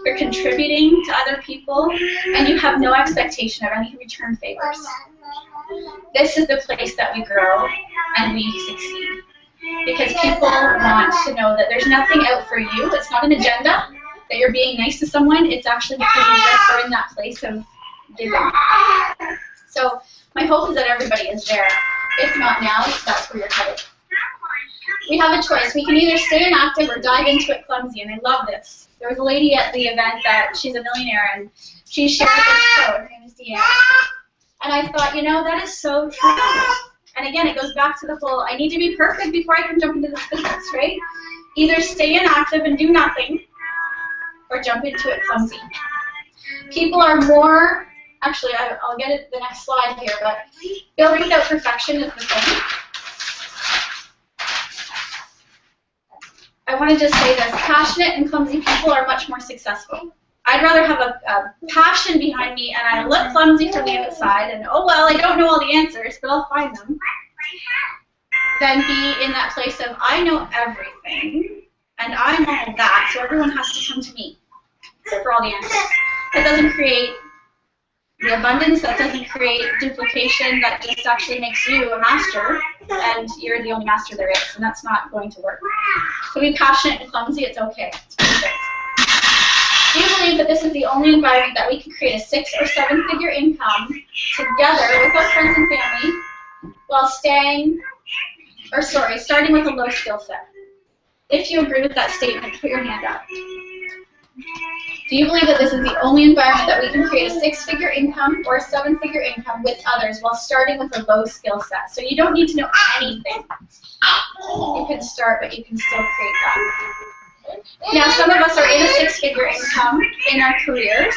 You're contributing to other people. And you have no expectation of any return favors. This is the place that we grow and we succeed. Because people want to know that there's nothing out for you. It's not an agenda that you're being nice to someone. It's actually because you just are in that place of giving. So my hope is that everybody is there. If not now, that's where you're headed. We have a choice. We can either stay inactive or dive into it clumsy, and I love this. There was a lady at the event that she's a millionaire, and she shared this quote. Her name is Deanne. And I thought, you know, that is so true. And again, it goes back to the whole, I need to be perfect before I can jump into this business, right? Either stay inactive and do nothing, or jump into it clumsy. People are more, actually, I'll get it the next slide here, but building without perfection is the thing. I want to just say this, passionate and clumsy people are much more successful. I'd rather have a passion behind me and I look clumsy from the outside and, oh, well, I don't know all the answers, but I'll find them, than be in that place of, I know everything and I'm all that, so everyone has to come to me for all the answers. That doesn't create the abundance, that doesn't create duplication, that just actually makes you a master and you're the only master there is, and that's not going to work. So be passionate and clumsy, it's okay. It's what it is. Do you believe that this is the only environment that we can create a 6- or 7-figure income together with our friends and family while starting with a low skill set? If you agree with that statement, put your hand up. Do you believe that this is the only environment that we can create a 6-figure income or a 7-figure income with others while starting with a low skill set? So you don't need to know anything. You can start, but you can still create that. Now, some of us are in a six-figure income in our careers.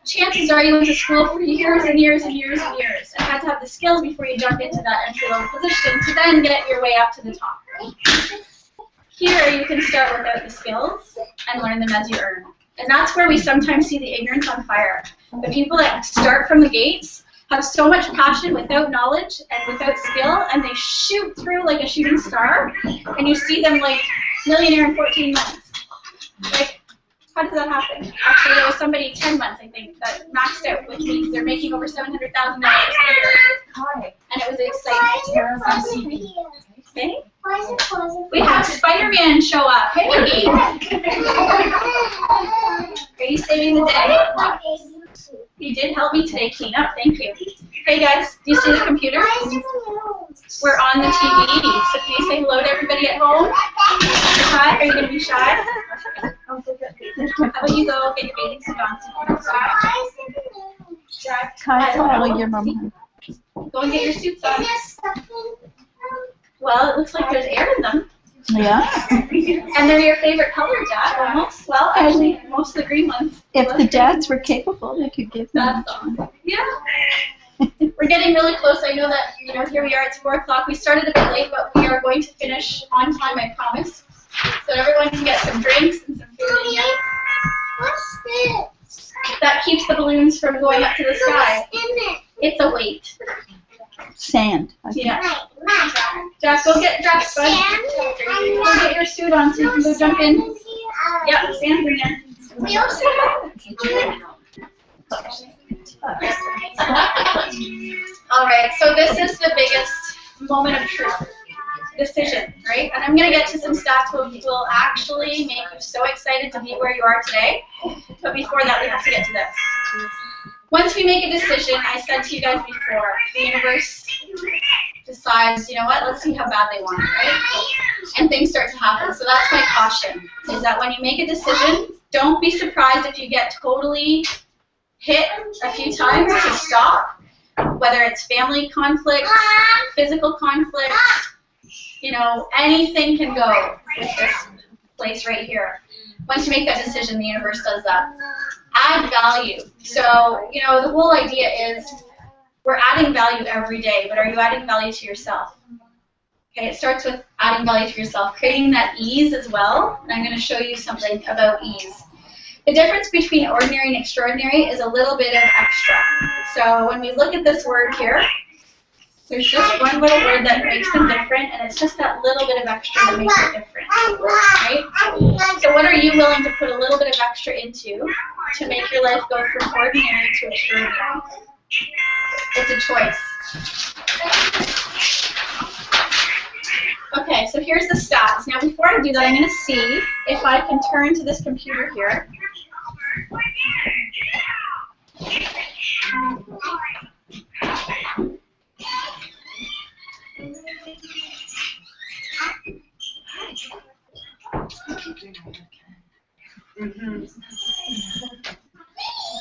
Chances are you went to school for years and years and years and years and had to have the skills before you jump into that entry-level position to then get your way up to the top. Here, you can start without the skills and learn them as you earn. And that's where we sometimes see the ignorance on fire. The people that start from the gates have so much passion without knowledge and without skill, and they shoot through like a shooting star, and you see them like millionaire in 14 months. Like, how does that happen? Actually, there was somebody 10 months, I think, that maxed out, which means they're making over $700,000 a year. And it was exciting. Okay? We have Spider-Man show up. Hey! Are you saving the day? You did help me today clean up. Thank you. Hey guys, do you see the computer? We're on the TV. So can you say hello to everybody at home? Hi. Are you going to be shy? How about you go get your bathing suit on? Kai, follow your mom. Go and get your suits on. Well, it looks like there's air in them. Yeah. And they're your favorite color, Dad, almost. Well, actually, most of the green ones. If the dads were capable, they could give them. Yeah. We're getting really close. I know that, here we are, it's 4 o'clock. We started a bit late, but we are going to finish on time, I promise. So everyone can get some drinks and some food and eat. What's this? That keeps the balloons from going up to the sky. What's in it? It's a weight. Sand. Yeah. Jack, go get dressed, bud. Go get your suit on so you can go jump in. Yep, sand's in there. We also All right, so this is the biggest moment of truth. Decision, right? And I'm going to get to some stats that will actually make you so excited to be where you are today. But before that, we have to get to this. Once we make a decision, I said to you guys before, the universe decides, you know what, let's see how bad they want it, right? And things start to happen. So that's my caution, is that when you make a decision, don't be surprised if you get totally hit a few times to stop, whether it's family conflicts, physical conflicts, anything can go with this place right here. Once you make that decision, the universe does that. Add value. So, the whole idea is we're adding value every day, but are you adding value to yourself? Okay, it starts with adding value to yourself, creating that ease as well. And I'm going to show you something about ease. The difference between ordinary and extraordinary is a little bit of extra. So when we look at this word here, there's just one little word that makes them different, and it's just that little bit of extra that makes it different, right? So what are you willing to put a little bit of extra into to make your life go from ordinary to extraordinary? It's a choice. Okay, so here's the stats. Now before I do that, I'm going to see if I can turn to this computer here.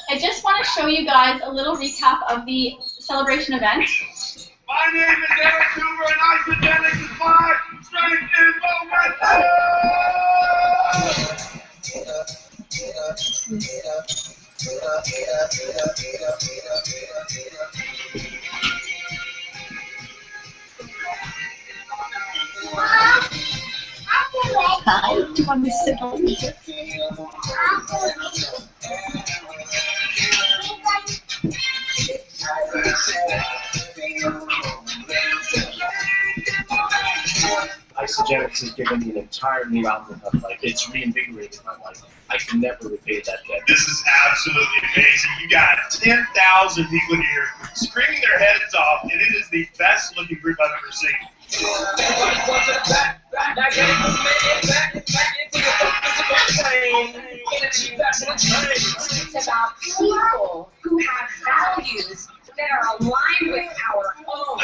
I just want to show you guys a little recap of the celebration event. My name is Eric Hoover, and Isogenics is my strength in momentum! Hi, do you want me to sit on you? Isogenics has given me an entire new outlook on life. It's reinvigorated my life. I can never repay that debt. This is absolutely amazing. You got 10,000 people here screaming their heads off, and it is the best looking group I've ever seen. It's about people who have values that are aligned with our own.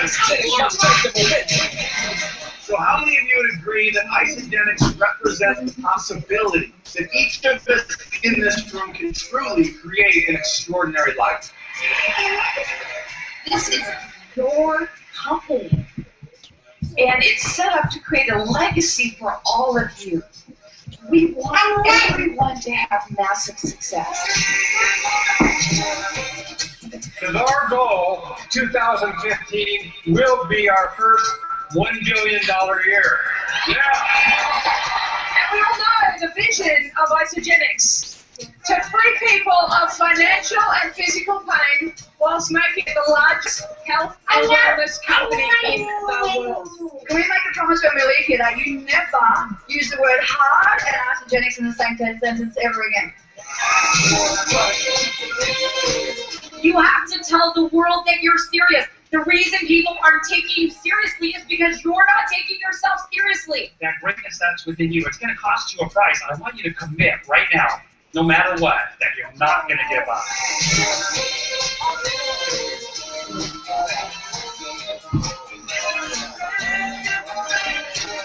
So how many of you would agree that Isogenics represents the possibility that each of us in this room can truly create an extraordinary life? This is your company, and it's set up to create a legacy for all of you. We want everyone to have massive success. Because our goal, 2015, will be our first $1 billion year. Yeah. And we all know the vision of Isogenics to free people of financial and physical pain whilst making it the largest health and wellness company in the world. Can we make a promise when we leave here that you never use the word hard and Isogenics in the same sentence ever again? You have to tell the world that you're serious. The reason people aren't taking you seriously is because you're not taking yourself seriously. That greatness that's within you, it's going to cost you a price. I want you to commit right now, no matter what, that you're not going to give up.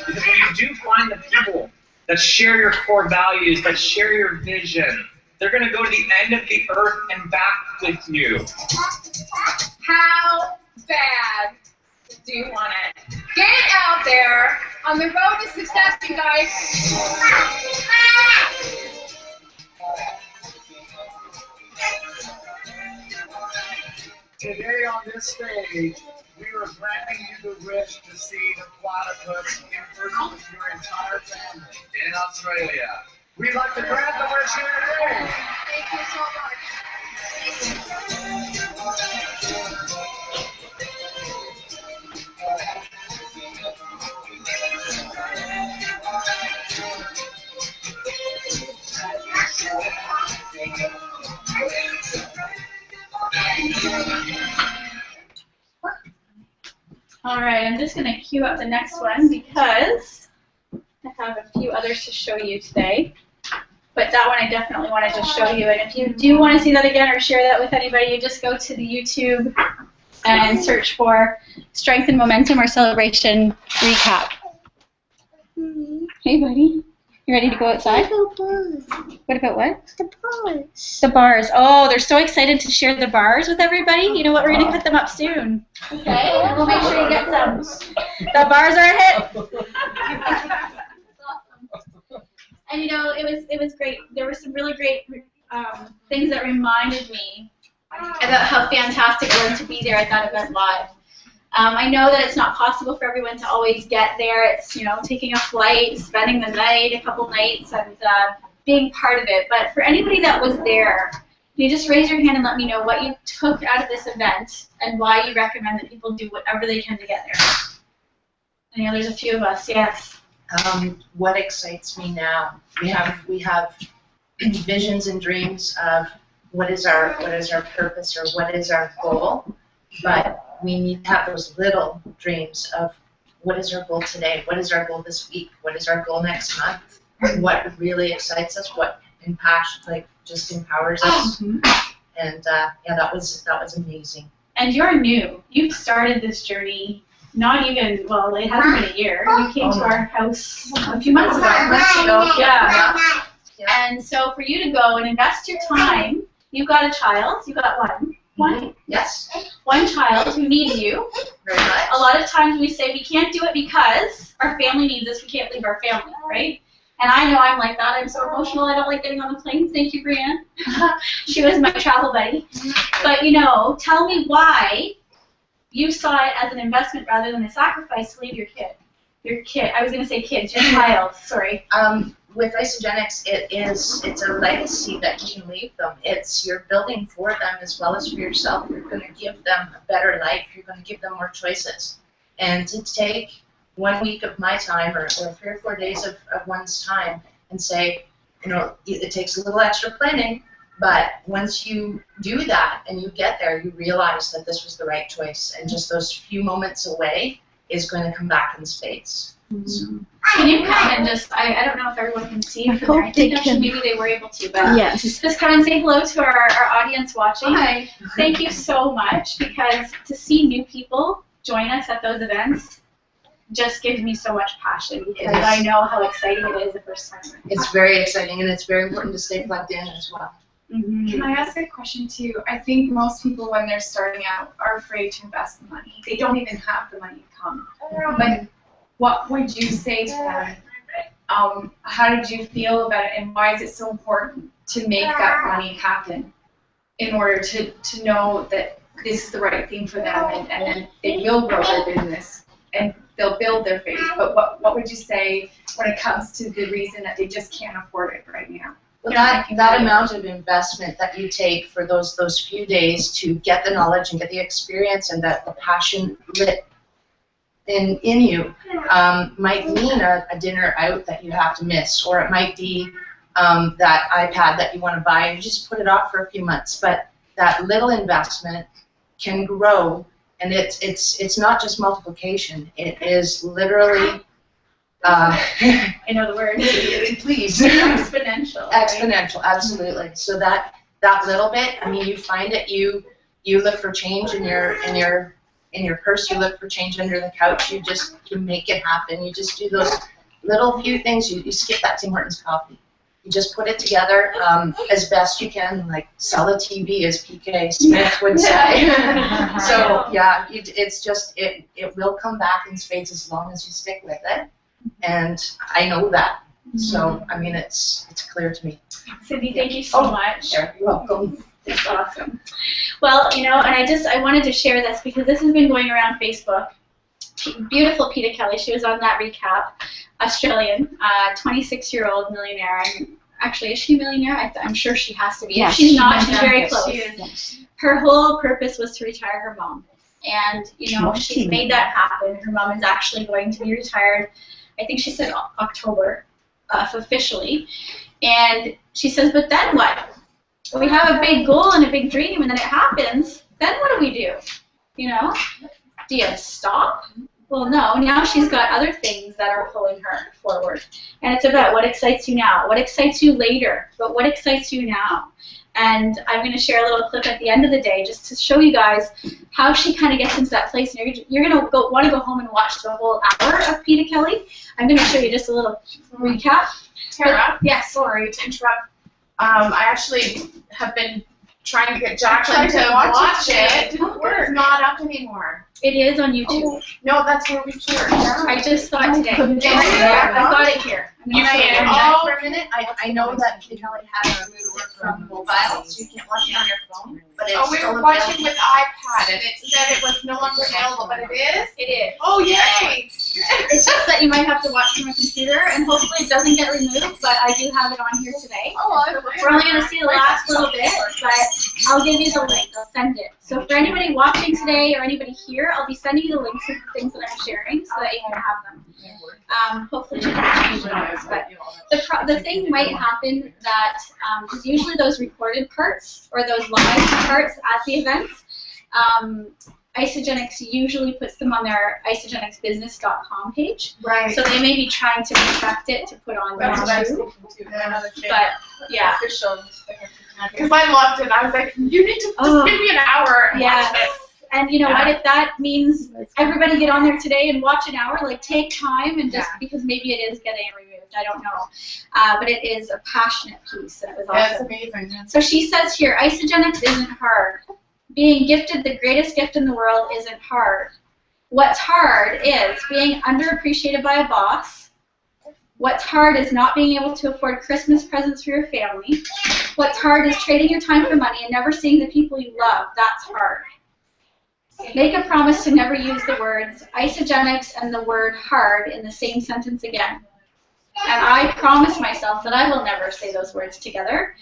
Because when you do find the people that share your core values, that share your vision, they're going to go to the end of the earth and back with you. How bad do you want it? Get out there on the road to success, you guys. Today on this stage, we are granting you the wish to see the platypus in person with your entire family in Australia. We'd like to grant the wish here today. Thank you so much. All right, I'm just going to queue up the next one because I have a few others to show you today. But that one I definitely wanted to show you. And if you do want to see that again or share that with anybody, you just go to the YouTube and search for Strength and Momentum or Celebration Recap. Hey, buddy. You ready to go outside? What about what? The bars. The bars. Oh, they're so excited to share the bars with everybody. You know what? We're going to put them up soon. Okay? And we'll make sure you get some. The bars are a hit. And you know, it was great. There were some really great things that reminded me about how fantastic it was to be there at that event live. I know that it's not possible for everyone to always get there. It's, you know, taking a flight, spending the night, a couple nights, and being part of it. But for anybody that was there, can you just raise your hand and let me know what you took out of this event and why you recommend that people do whatever they can to get there? I know there's a few of us. Yes. What excites me now? We have visions and dreams of what is our purpose or what is our goal, but we need to have those little dreams of what is our goal today, what is our goal this week, what is our goal next month, what really excites us, what just empowers us, and yeah, that was amazing. And you're new. You've started this journey. Not even, well, it hasn't been a year. You came to our house a few months ago. Yeah. And so for you to go and invest your time, you've got a child. You've got one. Yes. One child who needs you. Very nice. A lot of times we say we can't do it because our family needs us. We can't leave our family, right? And I know I'm like that. I'm so emotional. I don't like getting on the plane. Thank you, Brianne. She was my travel buddy. But, you know, tell me why you saw it as an investment rather than a sacrifice to leave your kid. Your kid. I was going to say kids. Your child. Sorry. With Isogenics, it's a legacy that you can leave them. You're building for them as well as for yourself. You're going to give them a better life. You're going to give them more choices. And to take 1 week of my time or 3 or 4 days of one's time and say, you know, it takes a little extra planning, but once you do that and you get there, you realize that this was the right choice. And just those few moments away is going to come back in spades. Mm-hmm. Can you come and just, I don't know if everyone can see you from there. I think maybe they were able to, but yes. Just come and say hello to our audience watching. Hi. Thank you so much, because to see new people join us at those events just gives me so much passion, because I know how exciting it is the first time. It's very exciting, and it's very important to stay plugged in as well. Mm-hmm. Can I ask a question too? I think most people, when they're starting out, are afraid to invest the money. They don't even have the money to come. But what would you say to them how did you feel about it, and why is it so important to make that money happen in order to know that this is the right thing for them, and then they will grow their business and they'll build their faith? But what would you say when it comes to the reason that they just can't afford it right now? Well, that amount of investment that you take for those few days to get the knowledge and get the experience and the passion lit in you might mean a dinner out that you have to miss, or it might be that iPad that you want to buy and you just put it off for a few months. But that little investment can grow, and it's not just multiplication. It is literally I know the word. Please. Exponential. Right? Exponential, absolutely. So that little bit, I mean, you find it. You look for change in your purse. You look for change under the couch. You make it happen. You just do those little few things. You skip that Tim Hortons coffee. You just put it together as best you can, like sell a TV, as PK Smith would say. So yeah, it's just it will come back in spades as long as you stick with it. And I know that. So, I mean, it's clear to me. Cindy, thank you so much. You're welcome. It's awesome. Well, and I wanted to share this because this has been going around Facebook. Beautiful Peta Kelly, she was on that recap. Australian, 26-year-old millionaire. And actually, is she a millionaire? I'm sure she has to be. Yes, if she's not, she's very close. She is. Yes. Her whole purpose was to retire her mom. And, she's made that happen. Her mom is actually going to be retired, I think she said October, officially. And she says, but then what? We have a big goal and a big dream, and then it happens. Then what do we do? Do you stop? Well, no. Now she's got other things that are pulling her forward. And it's about what excites you now, what excites you later, but what excites you now. And I'm going to share a little clip at the end of the day just to show you guys how she kind of gets into that place. And you're going to want to go home and watch the whole hour of Peta Kelly. I'm going to show you just a little recap. Tara? Yes. Sorry to interrupt. I actually have been trying to get Jacqueline to watch it. It's not up anymore. It is on YouTube. No, that's where we shared. I just saw it today. I've got it here. You may interject for a minute. I know that Peta Kelly had a work from mobile, so you can't watch it on your phone. But it's we still were watching available. with iPad, and it said it was no longer available, but it is? It is. Oh, yay! It's just that you might have to watch from a computer, and hopefully it doesn't get removed, but I do have it on here today. We're only going to see the last little bit, but I'll give you the link. I'll send it. So for anybody watching today or anybody here, I'll be sending you the links of the things that I'm sharing so that you can have them. Hopefully you can change those. But the thing might happen that is usually those recorded parts or those live parts at the events. Isagenix usually puts them on their isagenixbusiness.com page. Right. So they may be trying to retract it to put on YouTube. But yeah. Because I loved it. I was like, you need to just give me an hour and watch it. And you know what, if that means everybody get on there today and watch an hour, like take time and just because maybe it is getting removed, I don't know. But it is a passionate piece and it was awesome. Yeah, it's amazing. So she says here, Isagenix isn't hard. Being gifted the greatest gift in the world isn't hard. What's hard is being underappreciated by a boss. What's hard is not being able to afford Christmas presents for your family. What's hard is trading your time for money and never seeing the people you love. That's hard. Make a promise to never use the words Isagenix and the word hard in the same sentence again. And I promise myself that I will never say those words together.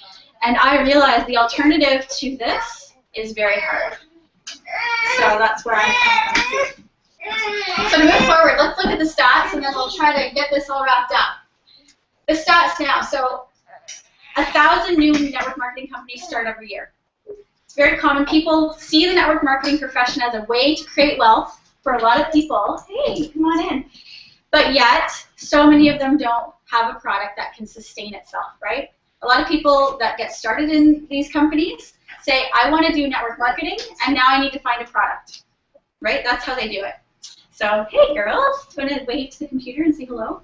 And I realize the alternative to this is very hard. So that's where I'm coming from. So to move forward, let's look at the stats and then we'll try to get this all wrapped up. The stats now. So 1,000 new network marketing companies start every year. It's very common. People see the network marketing profession as a way to create wealth for a lot of people. Hey, come on in. But yet, so many of them don't have a product that can sustain itself, right? A lot of people that get started in these companies say, I want to do network marketing, and now I need to find a product, right? That's how they do it. So, hey, girls, do you want to wave to the computer and say hello?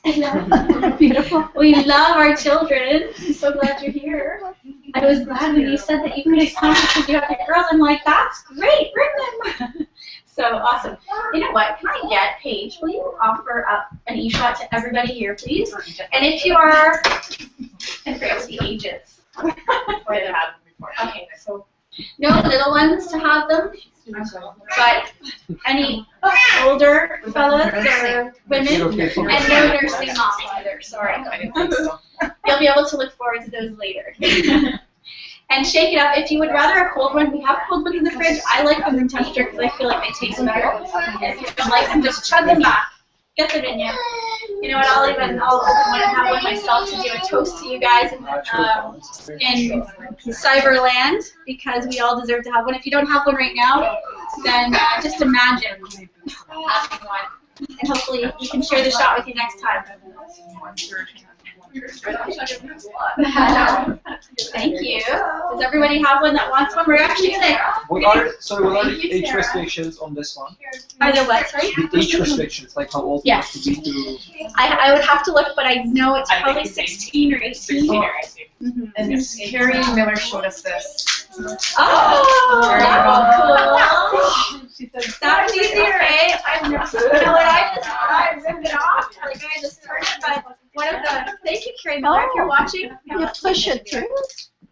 Hello. Beautiful. We love our children. I'm so glad you're here. I was glad when you said that you couldn't come because you have your girls. I'm like, that's great, bring them. So awesome. You know what? Can I get Paige? Will you offer up an e-shot to everybody here, please? And if you are, I forget what the age is. Okay, so no little ones to have them, but any older fellas or women, and no nursing moms either. Sorry. You'll be able to look forward to those later. And shake it up. If you would rather a cold one, we have cold ones in the fridge. I like them room temperature because I feel like they taste better. If you don't like them, just chug them back. Get them in you. You know what? I'll open one and have one myself to do a toast to you guys in Cyberland, because we all deserve to have one. If you don't have one right now, then just imagine having one, and hopefully we can share the shot with you next time. Thank you. Does everybody have one that wants one? We're actually gonna. What are the age restrictions on this one? Are there what? Sorry? The age restrictions, like how old you have to be to. I would have to look, but I know it's probably 16 or 18. Mm-hmm. And Carrie Miller showed us this. Oh, cool. She said, that was easier, eh? You know what? I ripped it off. Like I just turned it, but one of the. Thank you, Carrie Miller, if you're watching. You push it through.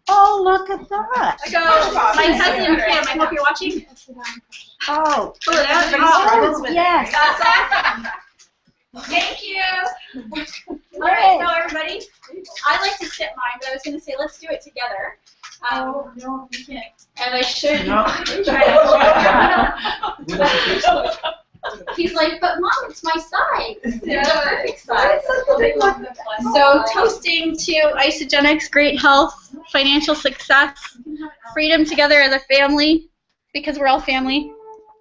Oh, look at that. So, my cousin Kim, I hope you're watching. Oh. Pull it out. Oh, yes. That's awesome. Thank you. All right, so everybody, I like to sip mine, but I was going to say let's do it together. No, you can't. And I should. No. He's like, but Mom, it's my size. It's the perfect size. So toasting to Isagenix, great health, financial success, freedom together as a family, because we're all family.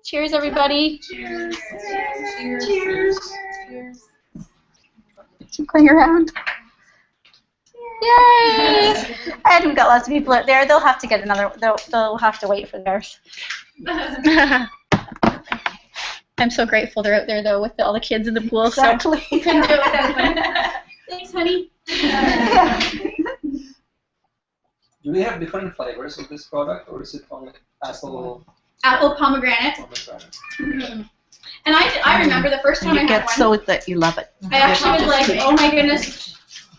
Cheers, everybody. Cheers. Cheers. Cheers. Cheers. Keep going around. Yay! And we've got lots of people out there. They'll have to get another. They'll have to wait for theirs. I'm so grateful they're out there though with all the kids in the pool. Exactly. So we couldn't do it without them. Thanks, honey. Do we have different flavors of this product, or is it only apple Pomegranate. Mm-hmm. And I remember the first time I had one. You get so that you love it. I actually was like, oh my goodness.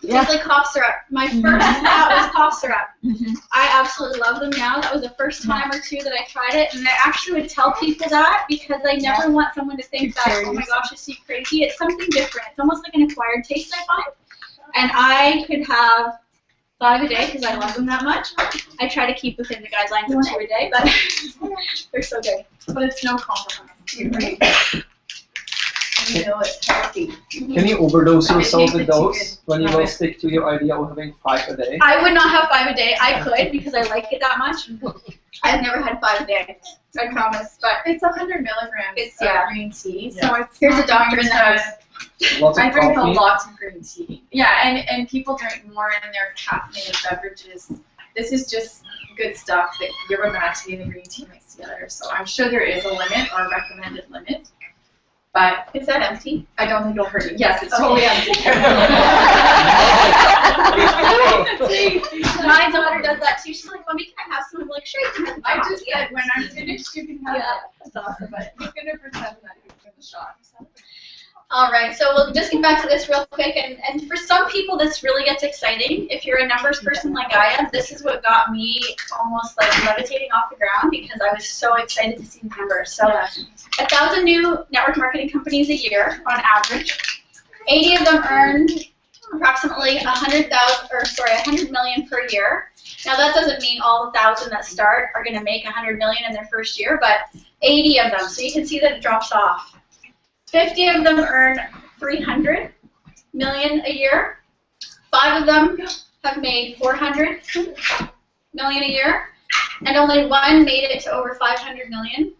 Yeah. It's like cough syrup. My first thought was cough syrup. I absolutely love them now. That was the first time or two that I tried it, and I actually would tell people that because I never want someone to think that, oh my gosh, is she crazy? It's something different. It's almost like an acquired taste, I find. And I could have 5 a day because I love them that much. I try to keep within the guidelines of 2 a day, but they're so good. But it's no compromise. Right? Can you overdose yourself with those when you will stick to your idea of having 5 a day? I would not have 5 a day. I could because I like it that much. I've never had 5 a day. I promise. But it's 100 milligrams of green tea. So it's here's a doctor in the house. I drink a lot of green tea. Yeah, and people drink more in their caffeinated beverages. This is just good stuff that yerba mate and the green tea mixed together. So I'm sure there is a limit or a recommended limit. But is that empty? I don't think it'll hurt you. Yes, it's totally empty. My daughter does that too. She's like, Mommy, can I have some? I'm like, sure, you can. I just said when I'm finished, you can have it. That's awesome. But he's going to pretend that he's going to shot. All right, so we'll just get back to this real quick. And for some people, this really gets exciting. If you're a numbers person like I am, this is what got me almost like levitating off the ground because I was so excited to see the numbers. So 1,000 new network marketing companies a year on average. 80 of them earn approximately 100 million per year. Now that doesn't mean all 1,000 that start are going to make 100 million in their first year, but 80 of them. So you can see that it drops off. 50 of them earn 300 million a year. 5 of them have made 400 million a year, and only 1 made it to over 500 million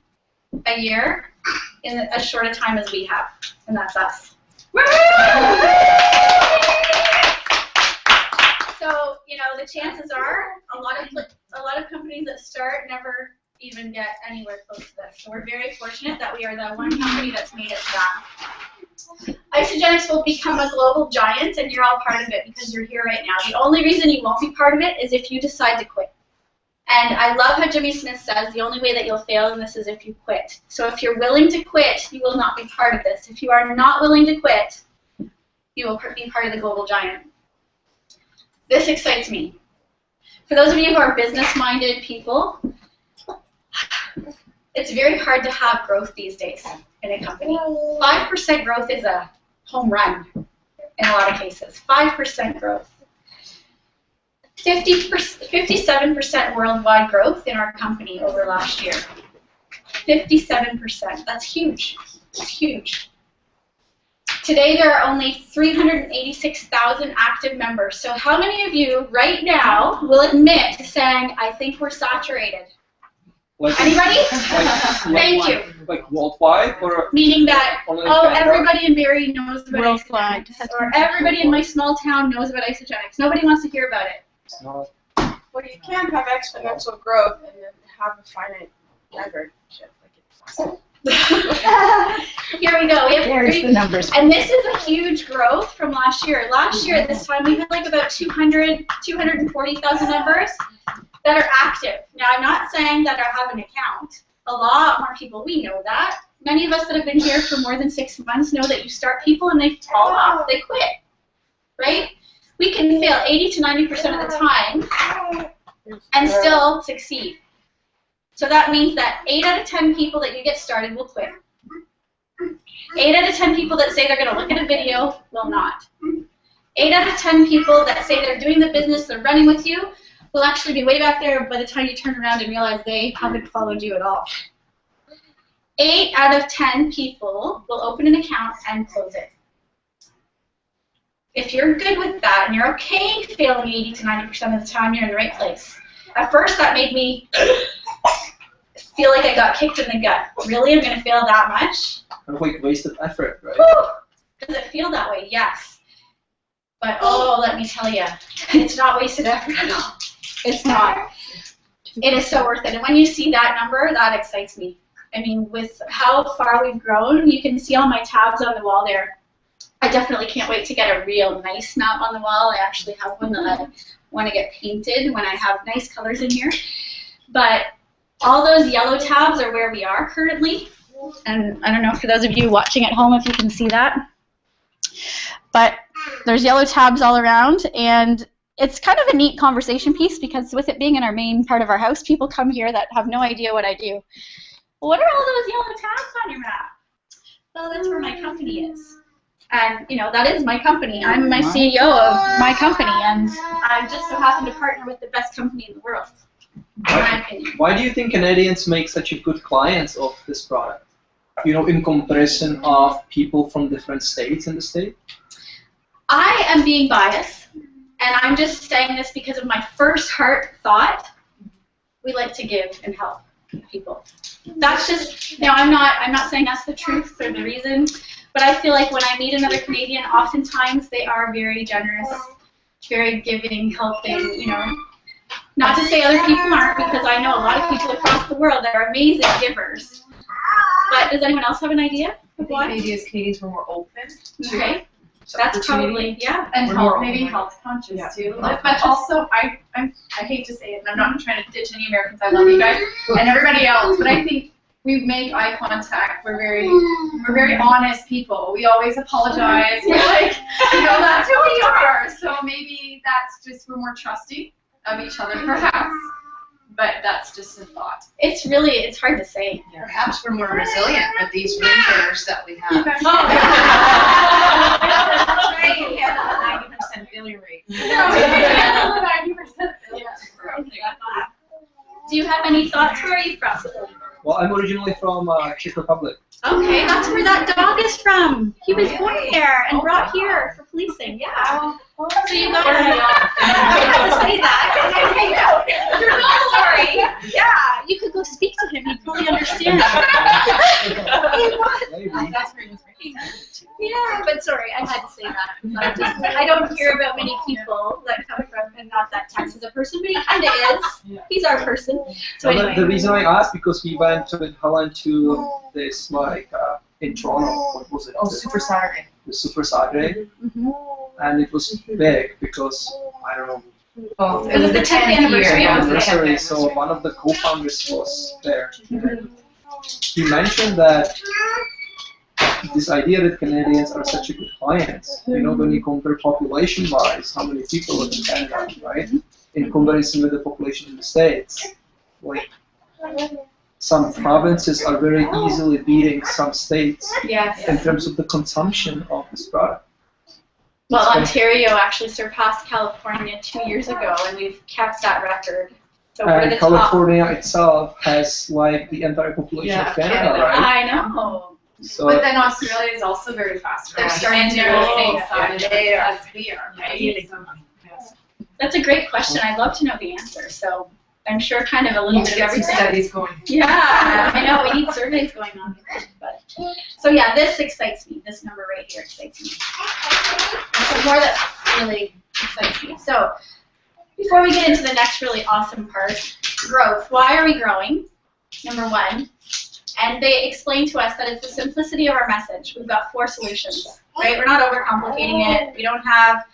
a year in as short a time as we have, and that's us. So you know the chances are a lot of companies that start never even get anywhere close to this. So we're very fortunate that we are the one company that's made it to that. Isagenix will become a global giant, and you're all part of it because you're here right now. The only reason you won't be part of it is if you decide to quit. And I love how Jimmy Smith says the only way that you'll fail in this is if you quit. So if you're willing to quit, you will not be part of this. If you are not willing to quit, you will be part of the global giant. This excites me. For those of you who are business-minded people, it's very hard to have growth these days in a company. 5% growth is a home run in a lot of cases. 5% growth. 57% worldwide growth in our company over last year. 57%. That's huge. It's huge. Today there are only 386,000 active members. So how many of you right now will admit to saying, I think we're saturated? Like, Anybody? Thank you. Like worldwide, or meaning that, only oh, Canada? everybody in Barrie knows about Worldwide. Isogenics, or everybody in my small town knows about Isogenics. Nobody wants to hear about it. It's not. Well, you can't have exponential growth and then have a finite membership. Here we go. We have There's the numbers. and this is a huge growth from last year. Last year at this time we had like about 240,000 members that are active. Now I'm not saying that I have an account. A lot more people, we know that. Many of us that have been here for more than 6 months know that you start people and they fall off, they quit, right? We can fail 80 to 90% of the time and still succeed. So that means that 8 out of 10 people that you get started will quit. 8 out of 10 people that say they're going to look at a video will not. 8 out of 10 people that say they're doing the business, they're running with you, will actually be way back there by the time you turn around and realize they haven't followed you at all. 8 out of 10 people will open an account and close it. If you're good with that and you're okay failing 80 to 90% of the time, you're in the right place. At first, that made me feel like I got kicked in the gut. Really? I'm going to fail that much? Kind of like wasted effort, right? Whew. Does it feel that way? Yes. But oh, let me tell you, it's not wasted effort at all. It's not. It is so worth it. And when you see that number, that excites me. I mean, with how far we've grown, you can see all my tabs on the wall there. I definitely can't wait to get a real nice map on the wall. I actually have one that I want to get painted when I have nice colors in here. But all those yellow tabs are where we are currently. And I don't know for those of you watching at home if you can see that. But there's yellow tabs all around, and it's kind of a neat conversation piece because with it being in our main part of our house, people come here that have no idea what I do. Well, what are all those yellow tabs on your map? Well, that's where my company is. And, you know, that is my company. I'm my CEO of my company, and I just so happen to partner with the best company in the world, in my opinion. Why do you think Canadians make such a good clients of this product? You know, in comparison of people from different states in the state? I am being biased, and I'm just saying this because of my first heart thought. We like to give and help people. That's just, you know, I'm not saying that's the truth or the reason, but I feel like when I meet another Canadian, oftentimes they are very generous, very giving, helping, you know. Not to say other people aren't, because I know a lot of people across the world that are amazing givers. But does anyone else have an idea of why? Maybe as Canadians we're more open. Okay. That's probably, yeah. And We're health, more maybe open. health conscious Yeah. too. Health But also, I hate to say it, and I'm not trying to ditch any Americans. I love you guys and everybody else, but I think we make eye contact. We're very honest people. We always apologize. We're like, you know, that's who we are. So maybe that's just we're more trusting of each other, perhaps. But that's just a thought. It's hard to say. Perhaps we're more resilient with these winters that we have. Oh. Right, you have a 90% failure rate. Do you have any thoughts? Where are you from? Well, I'm originally from Czech Republic. Okay, that's where that dog is from. He was born there and brought here for policing. Yeah. So you got to say that. You're not sorry. Yeah, you could go speak to him. He'd probably understand. Yeah, but sorry, I had to say that. I don't hear about many people that come from and not that Tex is a person, but he kind of is. He's our person. So Well, anyway. the reason I asked because we went with Helen to this in Toronto. What was it? Oh, Super Saturday. The Super Saturday, Mm-hmm. and it was big because I don't know, Oh, It was the 10th anniversary. Anniversary. So one of the co-founders was there. He mentioned that this idea that Canadians are such a good client, you know, when you compare population-wise, how many people live in Canada, right? In comparison with the population in the States, like some provinces are very easily beating some states in terms of the consumption of this product. Well, Ontario actually surpassed California 2 years ago, and we've kept that record. So we're And the California itself has like the entire population of Canada, right? I know. So But then Australia is also very fast. They're starting to do go the same side they are. as we are, right? That's a great question. I'd love to know the answer. So I'm sure kind of a little bit of everything. Studies going. Yeah, I know. We need surveys going on. But so yeah, this excites me. This number right here excites me. There's some more that really excites me. So before we get into the next really awesome part, growth. Why are we growing? Number one. And they explain to us that it's the simplicity of our message. We've got 4 solutions, right? We're not overcomplicating it. We don't have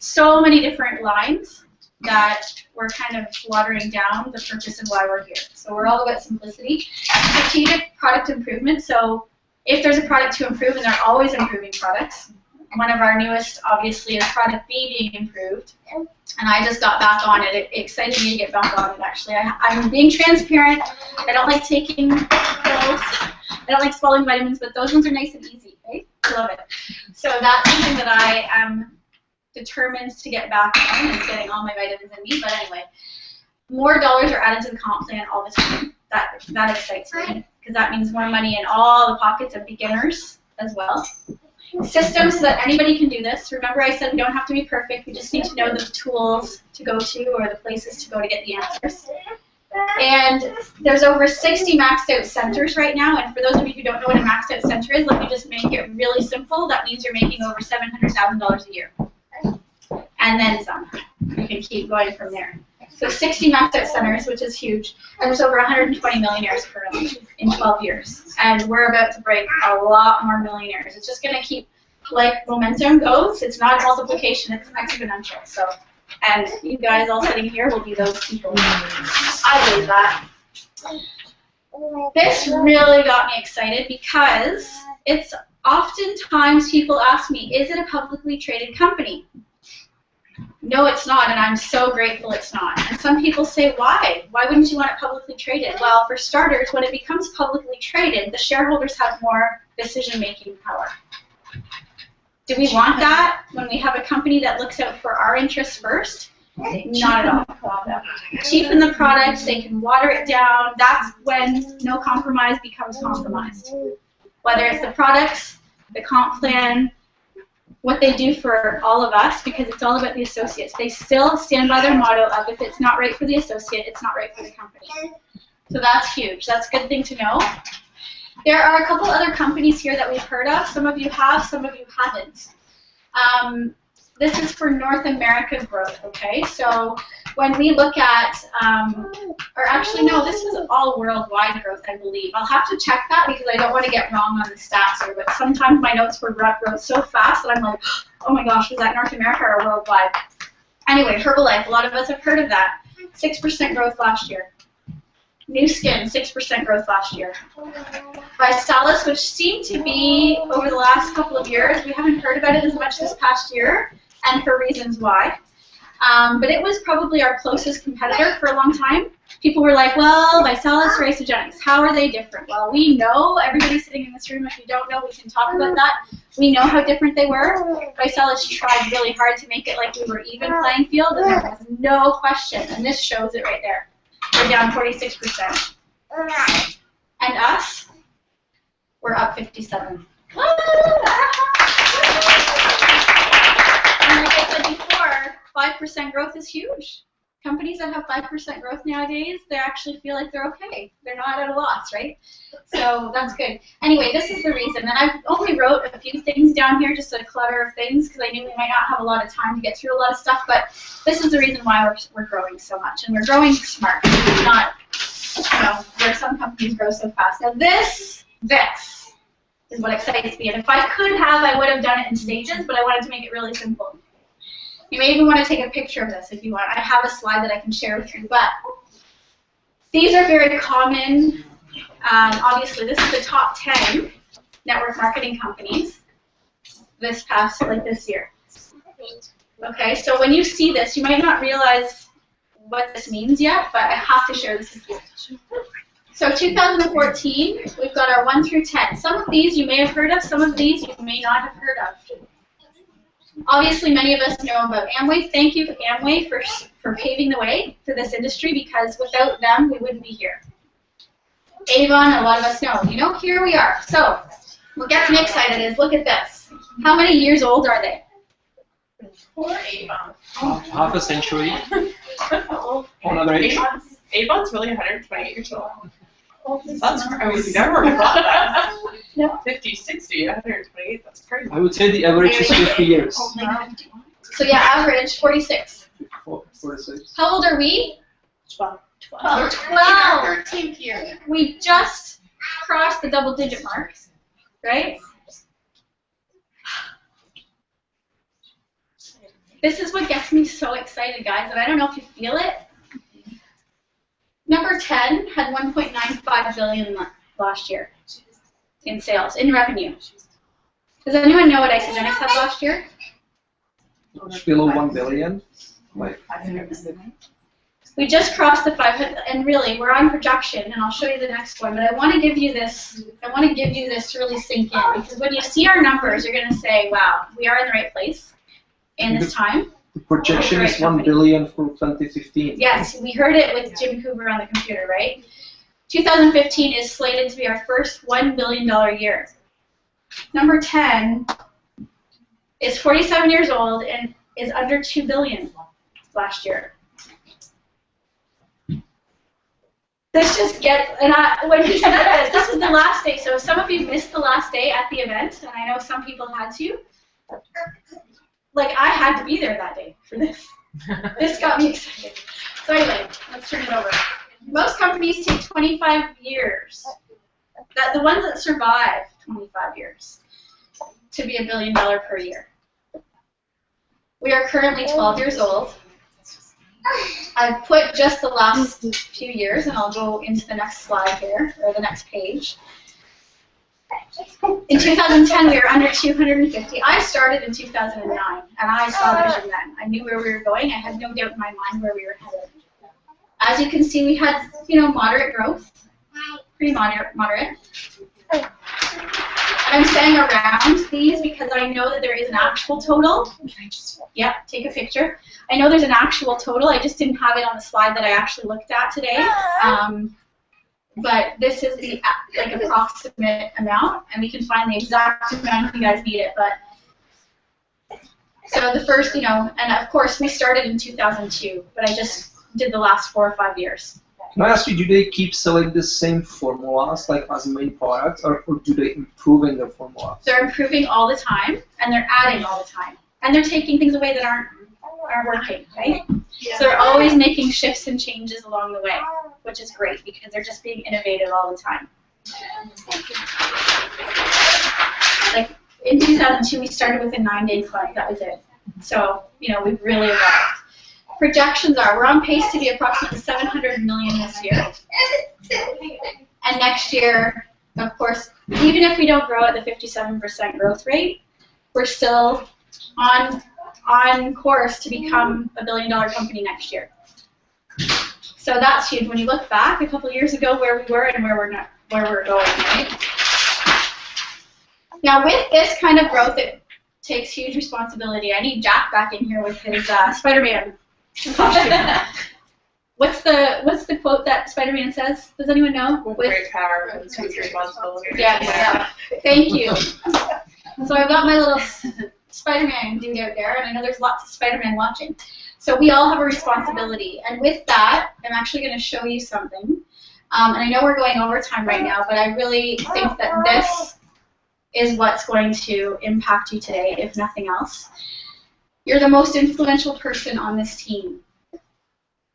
so many different lines that we're kind of watering down the purpose of why we're here. So we're all about simplicity. Strategic product improvement. So if there's a product to improve, and they're always improving products. One of our newest, obviously, is product B being improved. And I just got back on it. It excited me to get back on it, actually. I'm being transparent. I don't like taking pills. I don't like swallowing vitamins, but those ones are nice and easy, right? I love it. So that's something that I am determined to get back on, is getting all my vitamins in me. But anyway, more dollars are added to the comp plan all the time. That excites me, because that means more money in all the pockets of beginners as well. Systems so that anybody can do this. Remember, I said we don't have to be perfect. We just need to know the tools to go to or the places to go to get the answers. And there's over 60 maxed out centers right now. And for those of you who don't know what a maxed out center is, let me just make it really simple. That means you're making over $700,000 a year. And then some. You can keep going from there. So 60 maxed out centers, which is huge. And there's over 120 millionaires currently in 12 years. And we're about to break a lot more millionaires. It's just going to keep, like momentum goes, it's not multiplication, it's exponential. So, and you guys all sitting here will be those people. I believe that. This really got me excited because it's oftentimes people ask me, is it a publicly traded company? No, it's not, and I'm so grateful it's not. And some people say, why? Why wouldn't you want it publicly traded? Well, for starters, when it becomes publicly traded, the shareholders have more decision-making power. Do we want that when we have a company that looks out for our interests first? Not at all. Cheapen the product, they can water it down. That's when no compromise becomes compromised. Whether it's the products, the comp plan, what they do for all of us, because it's all about the associates. They still stand by their motto of, if it's not right for the associate, it's not right for the company. So that's huge. That's a good thing to know. There are a couple other companies here that we've heard of. Some of you have, some of you haven't. This is for North America growth, okay? So when we look at, or actually no, this is all worldwide growth, I believe. I'll have to check that because I don't want to get wrong on the stats here, but sometimes my notes were wrote so fast that I'm like, oh my gosh, was that North America or worldwide? Anyway, Herbalife, a lot of us have heard of that. 6% growth last year. New Skin, 6% growth last year. ViSalus, which seemed to be, over the last couple of years, we haven't heard about it as much this past year, and for reasons why. But it was probably our closest competitor for a long time. People were like, well, ViSalus or Isagenix, how are they different? Well, we know, everybody sitting in this room, if you don't know, we can talk about that. We know how different they were. ViSalus tried really hard to make it like we were even playing field, and there was no question, and this shows it right there. We're down 46%. And us, we're up 57. And like I said before, 5% growth is huge. Companies that have 5% growth nowadays, they actually feel like they're okay. They're not at a loss, right? So that's good. Anyway, this is the reason. And I only wrote a few things down here, just a clutter of things, because I knew we might not have a lot of time to get through a lot of stuff. But this is the reason why we're growing so much. And we're growing smart. Not, where some companies grow so fast. Now this is what excites me. And if I could have, I would have done it in stages, but I wanted to make it really simple. You may even want to take a picture of this if you want. I have a slide that I can share with you, but these are very common. Obviously, this is the top 10 network marketing companies this year. Okay, so when you see this, you might not realize what this means yet, but I have to share this with you. So 2014, we've got our 1 through 10. Some of these you may have heard of, some of these you may not have heard of. Obviously, many of us know about Amway. Thank you, Amway, for paving the way for this industry, because without them, we wouldn't be here. Avon, a lot of us know. You know, here we are. So what gets me excited is, look at this. How many years old are they? Poor Avon. Half a century. On average. Avon's really 128 years old. That's crazy. I mean, never would have thought that. No. 50, 60, 128, that's crazy. I would say the average is 50 years. So yeah, average 46. 46. How old are we? 12. 12. 13th year. We just crossed the double-digit mark, right? This is what gets me so excited, guys, and I don't know if you feel it. Number 10 had 1.95 billion last year in sales, in revenue. Does anyone know what Isagenix had last year? Below 1 billion. Like, we just crossed the 500, and really, we're on projection, and I'll show you the next one, but I want to give you this, to really sink in, because when you see our numbers, you're going to say, wow, we are in the right place in this time. the projection is 1 billion for 2015. Yes, we heard it with Jim Cooper on the computer, right? 2015 is slated to be our first $1 billion year. Number 10 is 47 years old and is under $2 billion last year. This just gets, and when he said this was the last day, so some of you missed the last day at the event, and I know some people had to. Like, I had to be there that day for this. This got me excited. So anyway, let's turn it over. Most companies take 25 years. The ones that survive 25 years to be $1 billion per year. We are currently 12 years old. I've put just the last few years, and I'll go into the next slide here, or the next page. In 2010, we were under 250. I started in 2009, and I saw the vision then. I knew where we were going. I had no doubt in my mind where we were headed. As you can see, we had, moderate growth, pretty moderate. I'm saying around these because I know that there is an actual total. Yeah, take a picture. I know there's an actual total. I just didn't have it on the slide that I actually looked at today. But this is the approximate amount, and we can find the exact amount if you guys need it. But so the first, and of course we started in 2002, but I just did the last 4 or 5 years. Can I ask you, do they keep selling the same formulas like as main products, or do they improve in their formulas? They're improving all the time, and they're adding all the time, and they're taking things away that aren't working, right? Yeah. So they're always making shifts and changes along the way, which is great because they're just being innovative all the time. Like in 2002, we started with a 9-day flight. That was it. So we've really evolved. Projections are we're on pace to be approximately 700 million this year, and next year, of course, even if we don't grow at the 57% growth rate, we're still on course to become a $1 billion company next year. So that's huge. When you look back a couple years ago, where we were and where we're going, right? Now, with this kind of growth, it takes huge responsibility. I need Jack back in here with his Spider-Man costume. What's the quote that Spider-Man says? Does anyone know? With great power comes huge responsibility. Yeah. Thank you. So I've got my little Spider-Man dude out there, and I know there's lots of Spider-Man watching. So we all have a responsibility, and with that, I'm actually going to show you something. And I know we're going over time right now, but I really think that this is what's going to impact you today, if nothing else. You're the most influential person on this team.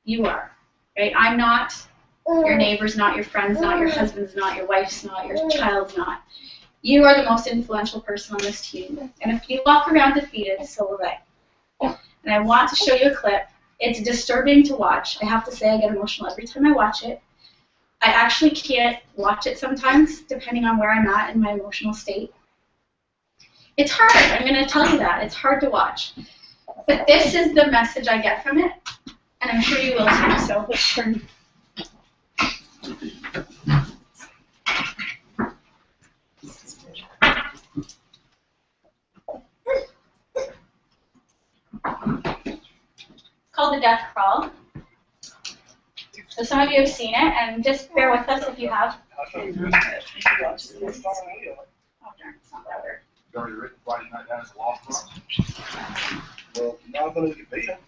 You are, right? I'm not. Your neighbor's not. Your friend's not. Your husband's not. Your wife's not. Your child's not. You are the most influential person on this team. And if you walk around defeated, so will they. and I want to show you a clip. It's disturbing to watch. I have to say I get emotional every time I watch it. I actually can't watch it sometimes, depending on where I'm at in my emotional state. It's hard. I'm going to tell you that. It's hard to watch. But this is the message I get from it, and I'm sure you will too. So let's turn. Called The Death Crawl. So some of you have seen it, and just bear with us if you have. Oh darn, it's not louder.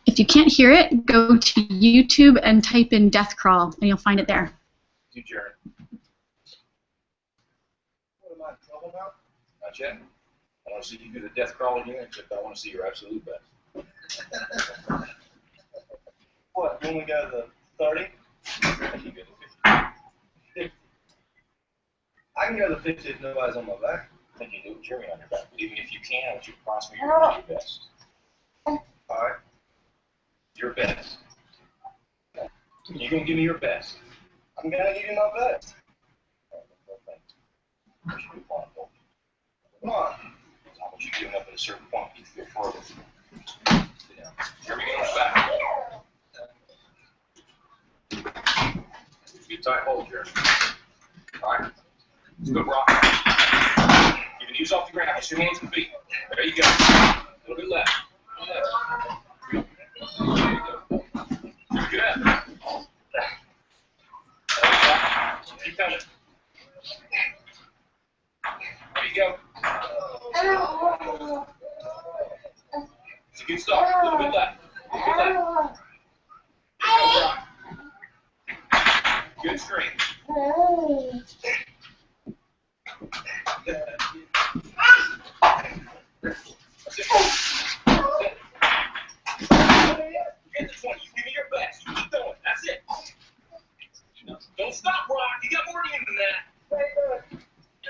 If you can't hear it, go to YouTube and type in Death Crawl, and you'll find it there. You, Jared. What am I in trouble about? Not yet. I want to see you do the death crawl again, except I want to see your absolute best. What, when we go to the 30? I think you go to 50. I can go to the 50 if nobody's on my back. I think you do with Jerry on your back. But even if you can, I want you to promise me you're going to do your best. Alright. Your best. You're going to give me your best. I'm going to give you my best. What you do, Paul? Come on. I want you getting up at a certain point. You feel forward. Sit down. Jeremy, get on his back. Get tight hold, Jeremy. All right. Let's go, Brock. Keep your knees off the ground. Use your hands and feet. There you go. A little bit left. There you go. Good. Keep coming. There you go. It's a good start. A little bit left. A little bit left. There you go, Brock. Good strength. That's it. Get the 20. You give me your best. You keep going. That's it. Don't stop, Brock. You got more in than that. You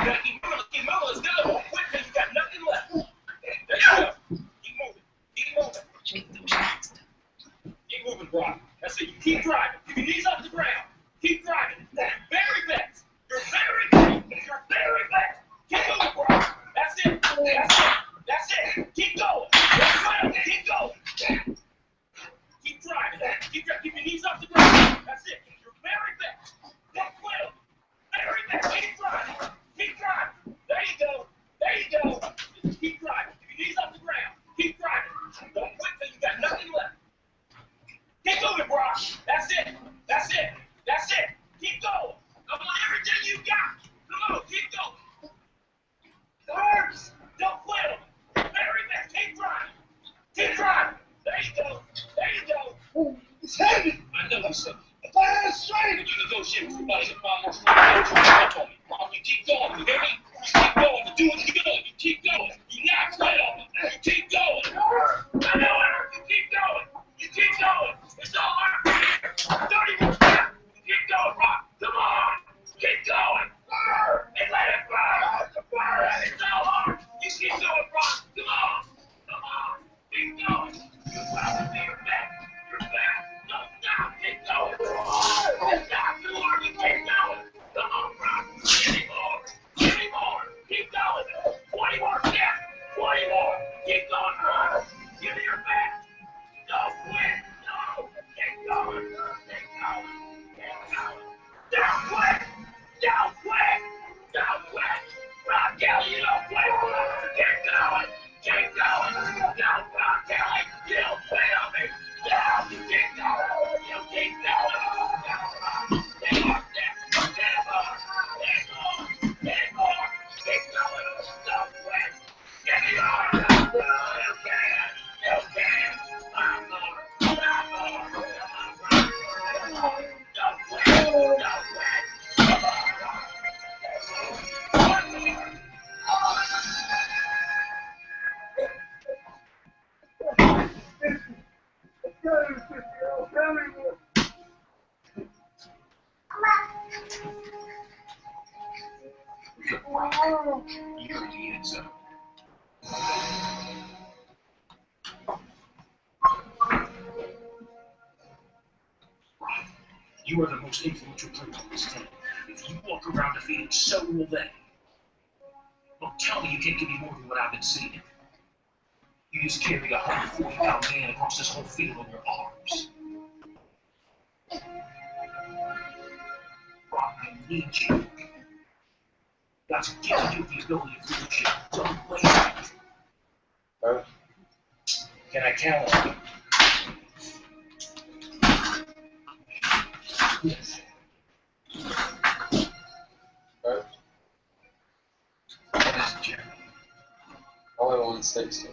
gotta keep moving. Keep moving. Let's go. Quick, you got nothing left. There you go. Keep moving. Keep moving. Keep moving, Brock. That's it. You keep driving. Keep your knees off the ground. Keep driving. Your very best. Your very best. Your very best. Keep moving, Brock. That's it. That's it. That's it. Keep going. That's right. Keep going. Keep driving. Keep your knees off the ground. That's it. Your very best. That's well. Very best. Keep driving. Keep driving. There you go. There you go. Keep driving. Keep your knees off the ground. Keep driving. Don't quit till you got nothing left. Keep moving, Brock. That's it. That's it. That's it. Keep going. I want everything you got. Come on, keep going. Nerves. Don't quit. Very best. Keep driving. Keep driving. There you go. There you go. It's heavy. I know you said. If I had a strength. You negotiate with somebody to find more strength. On me. You keep going. You hear me? You keep going. You do what you're doing. You keep going. You not quit on me. You keep going. I know it. You keep going. You keep going. It's all hard. 30 more steps. Keep going, Rock. Come on. Keep going. And let it burn. It's so hard. You keep going, Rock. Come on. Come on. Keep going. You gotta be your best. Your best. Don't stop. Keep going. It's not too hard. You keep going. Come on, Rock. Give me more. Give me more. Keep going. 20 more steps. 20 more. Keep going, Rock. Give me your best. Don't quit. No. Keep going. Keep going. Don't quit! Don't quit! Don't quit! Rock Kelly, you don't quit! Keep going! Keep going! Don't Rock Kelly! You don't quit on me! No! You keep going! You keep going! Keep more! Keep more! Keep more! Keep going! Don't quit! Give me more! You can! You can! One more! One more! Don't quit! Don't quit! You already did so. You are the most influential player on this team. If you walk around defeated, so will they. Don't tell me you can't give me more than what I've been seeing. You just carried a 140-pound man across this whole field in your arms. Brock, I need you. Got some kids to do the ability of leadership. Don't waste it. Can I count on you? Yes. What is it, Jeremy? All I want is steak still.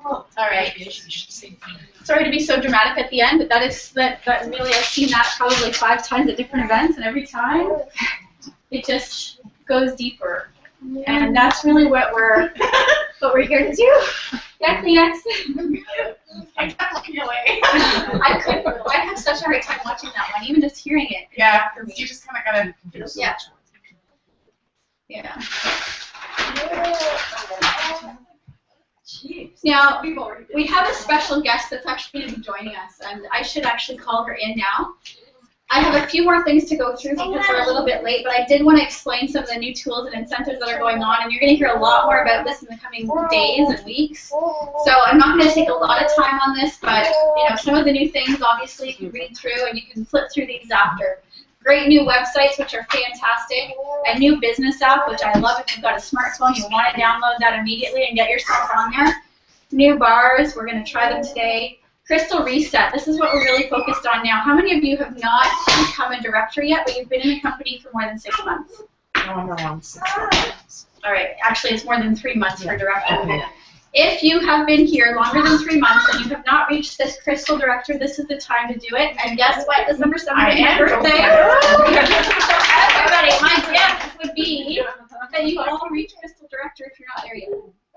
All right. Sorry to be so dramatic at the end, but that really, I've seen that probably 5 times at different events, and every time it just goes deeper. And that's really what we're here to do. Yeah, Kleenex. I kept looking away. I have such a hard time watching that one, even just hearing it. Yeah, because you just kind of gotta. Yeah. Yeah. Now, we have a special guest that's actually going to be joining us, and I should actually call her in now. I have a few more things to go through because we're a little bit late, but I did want to explain some of the new tools and incentives that are going on, and you're going to hear a lot more about this in the coming days and weeks. So I'm not going to take a lot of time on this, but some of the new things, obviously, you can read through, and you can flip through these after. Great new websites, which are fantastic. A new business app, which I love. If you've got a smartphone, you want to download that immediately and get yourself on there. New bars, we're going to try them today. Crystal Reset, this is what we're really focused on now. How many of you have not become a director yet, but you've been in the company for more than 6 months? Around 6 months. All right, actually it's more than 3 months for director. Okay. If you have been here longer than 3 months and you have not reached this Crystal Director, this is the time to do it. And guess what? December 7th is my birthday. Everybody, my gift would be that you all reach Crystal Director if you're not there yet.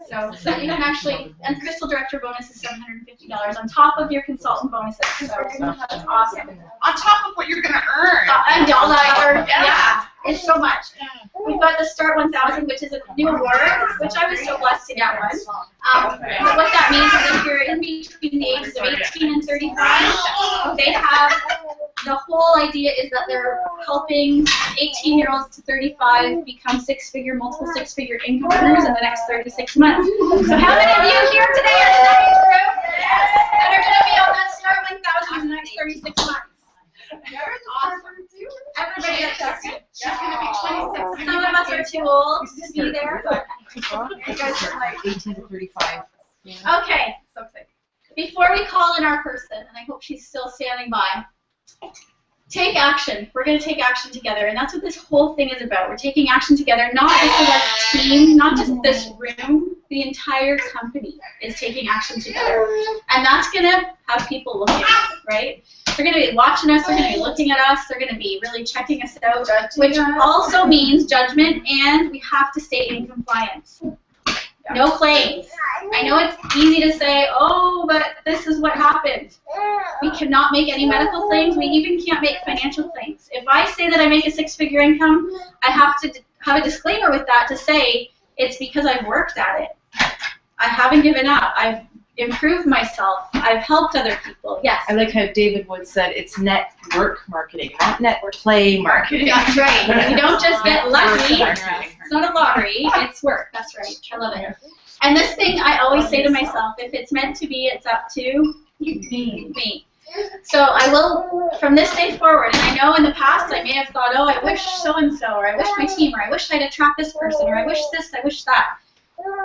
So you can actually, and Crystal Director bonus is $750 on top of your consultant bonuses. So that's awesome. On top of what you're going to earn. $1, yeah, it's so much. We've got the Start 1000, which is a new award, which I was so blessed to get one. What that means is if you're in between the ages of 18 and 35, they have, the whole idea is that they're helping 18-year-olds to 35 become multiple six-figure income earners in the next 36 months. So how many of you here today are in that age group that are going to be on that Start 1000 in the next 36 months? Awesome. Everybody that's there. She's going to be 26. Some of us are too old to be there, but you guys are like 18 to 35. Yeah. Okay, so excited. Before we call in our person, and I hope she's still standing by, take action. We're going to take action together, and that's what this whole thing is about. We're taking action together, not just as a team, not just this room, the entire company is taking action together. And that's going to have people looking at us, right? They're going to be watching us, they're going to be looking at us, they're going to be really checking us out, which also means judgment, and we have to stay in compliance. No claims. I know it's easy to say, oh, but this is what happened. We cannot make any medical claims. We even can't make financial claims. If I say that I make a 6-figure income, I have to have a disclaimer with that to say it's because I've worked at it. I haven't given up. I've improved myself. I've helped other people. Yes. I like how David Wood said it's network marketing, not network play marketing. That's right. You don't just get lucky. It's not a lottery. It's work. That's right. I love it. And this thing, I always say to myself, if it's meant to be, it's up to me. So I will, from this day forward, and I know in the past I may have thought, oh, I wish so-and-so, or I wish my team, or I wish I'd attract this person, or I wish this, I wish that.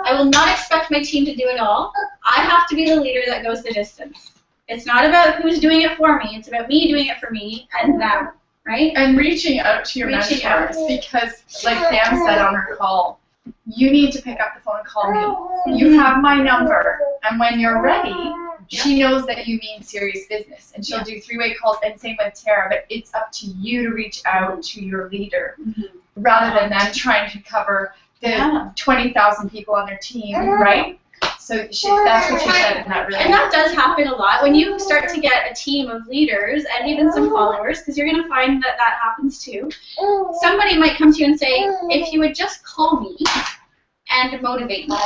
I will not expect my team to do it all. I have to be the leader that goes the distance. It's not about who's doing it for me. It's about me doing it for me and them, right? And reaching out to your mentors, because like Pam said on her call, you need to pick up the phone and call me. You have my number, and when you're ready, she knows that you mean serious business, and she'll do three-way calls, and same with Tara, but it's up to you to reach out to your leader, rather than them trying to cover the 20,000 people on their team, right? So that's what she said in that really. And that does happen a lot when you start to get a team of leaders and even some followers, because you're going to find that that happens too. Somebody might come to you and say, if you would just call me and motivate me,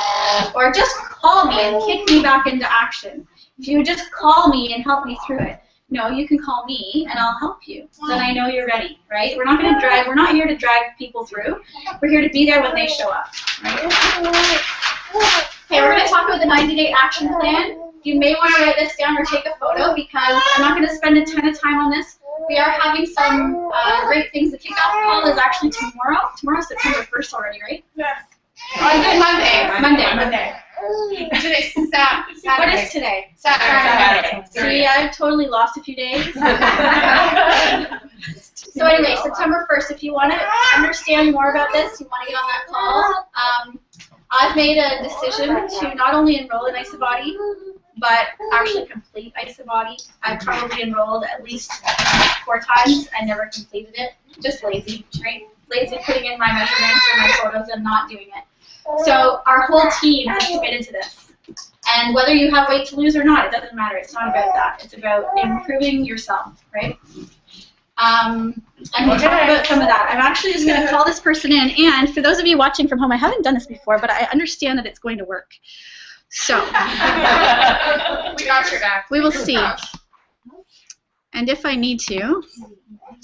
or just call me and kick me back into action. If you would just call me and help me through it. No, you can call me and I'll help you. Then I know you're ready, right? We're not going to drag. We're not here to drag people through. We're here to be there when they show up, right? Okay, we're going to talk about the 90-day action plan. You may want to write this down or take a photo because I'm not going to spend a ton of time on this. We are having some great things. The kickoff call is actually tomorrow. Tomorrow's September 1st already, right? Yes. Monday. Today's Saturday. What is today? Saturday. See, I've totally lost a few days. So anyway, September 1st, if you want to understand more about this, you want to get on that call, I've made a decision to not only enroll in Isabody, but actually complete Isabody. I've probably enrolled at least 4 times and never completed it. Just lazy, right? Lazy putting in my measurements or my photos and not doing it. So our whole team has committed to this. And whether you have weight to lose or not, it doesn't matter. It's not about that. It's about improving yourself, right? And we'll talk about some of that. I'm actually just going to call this person in. And for those of you watching from home, I haven't done this before, but I understand that it's going to work. So We got your back. we will see. And if I need to,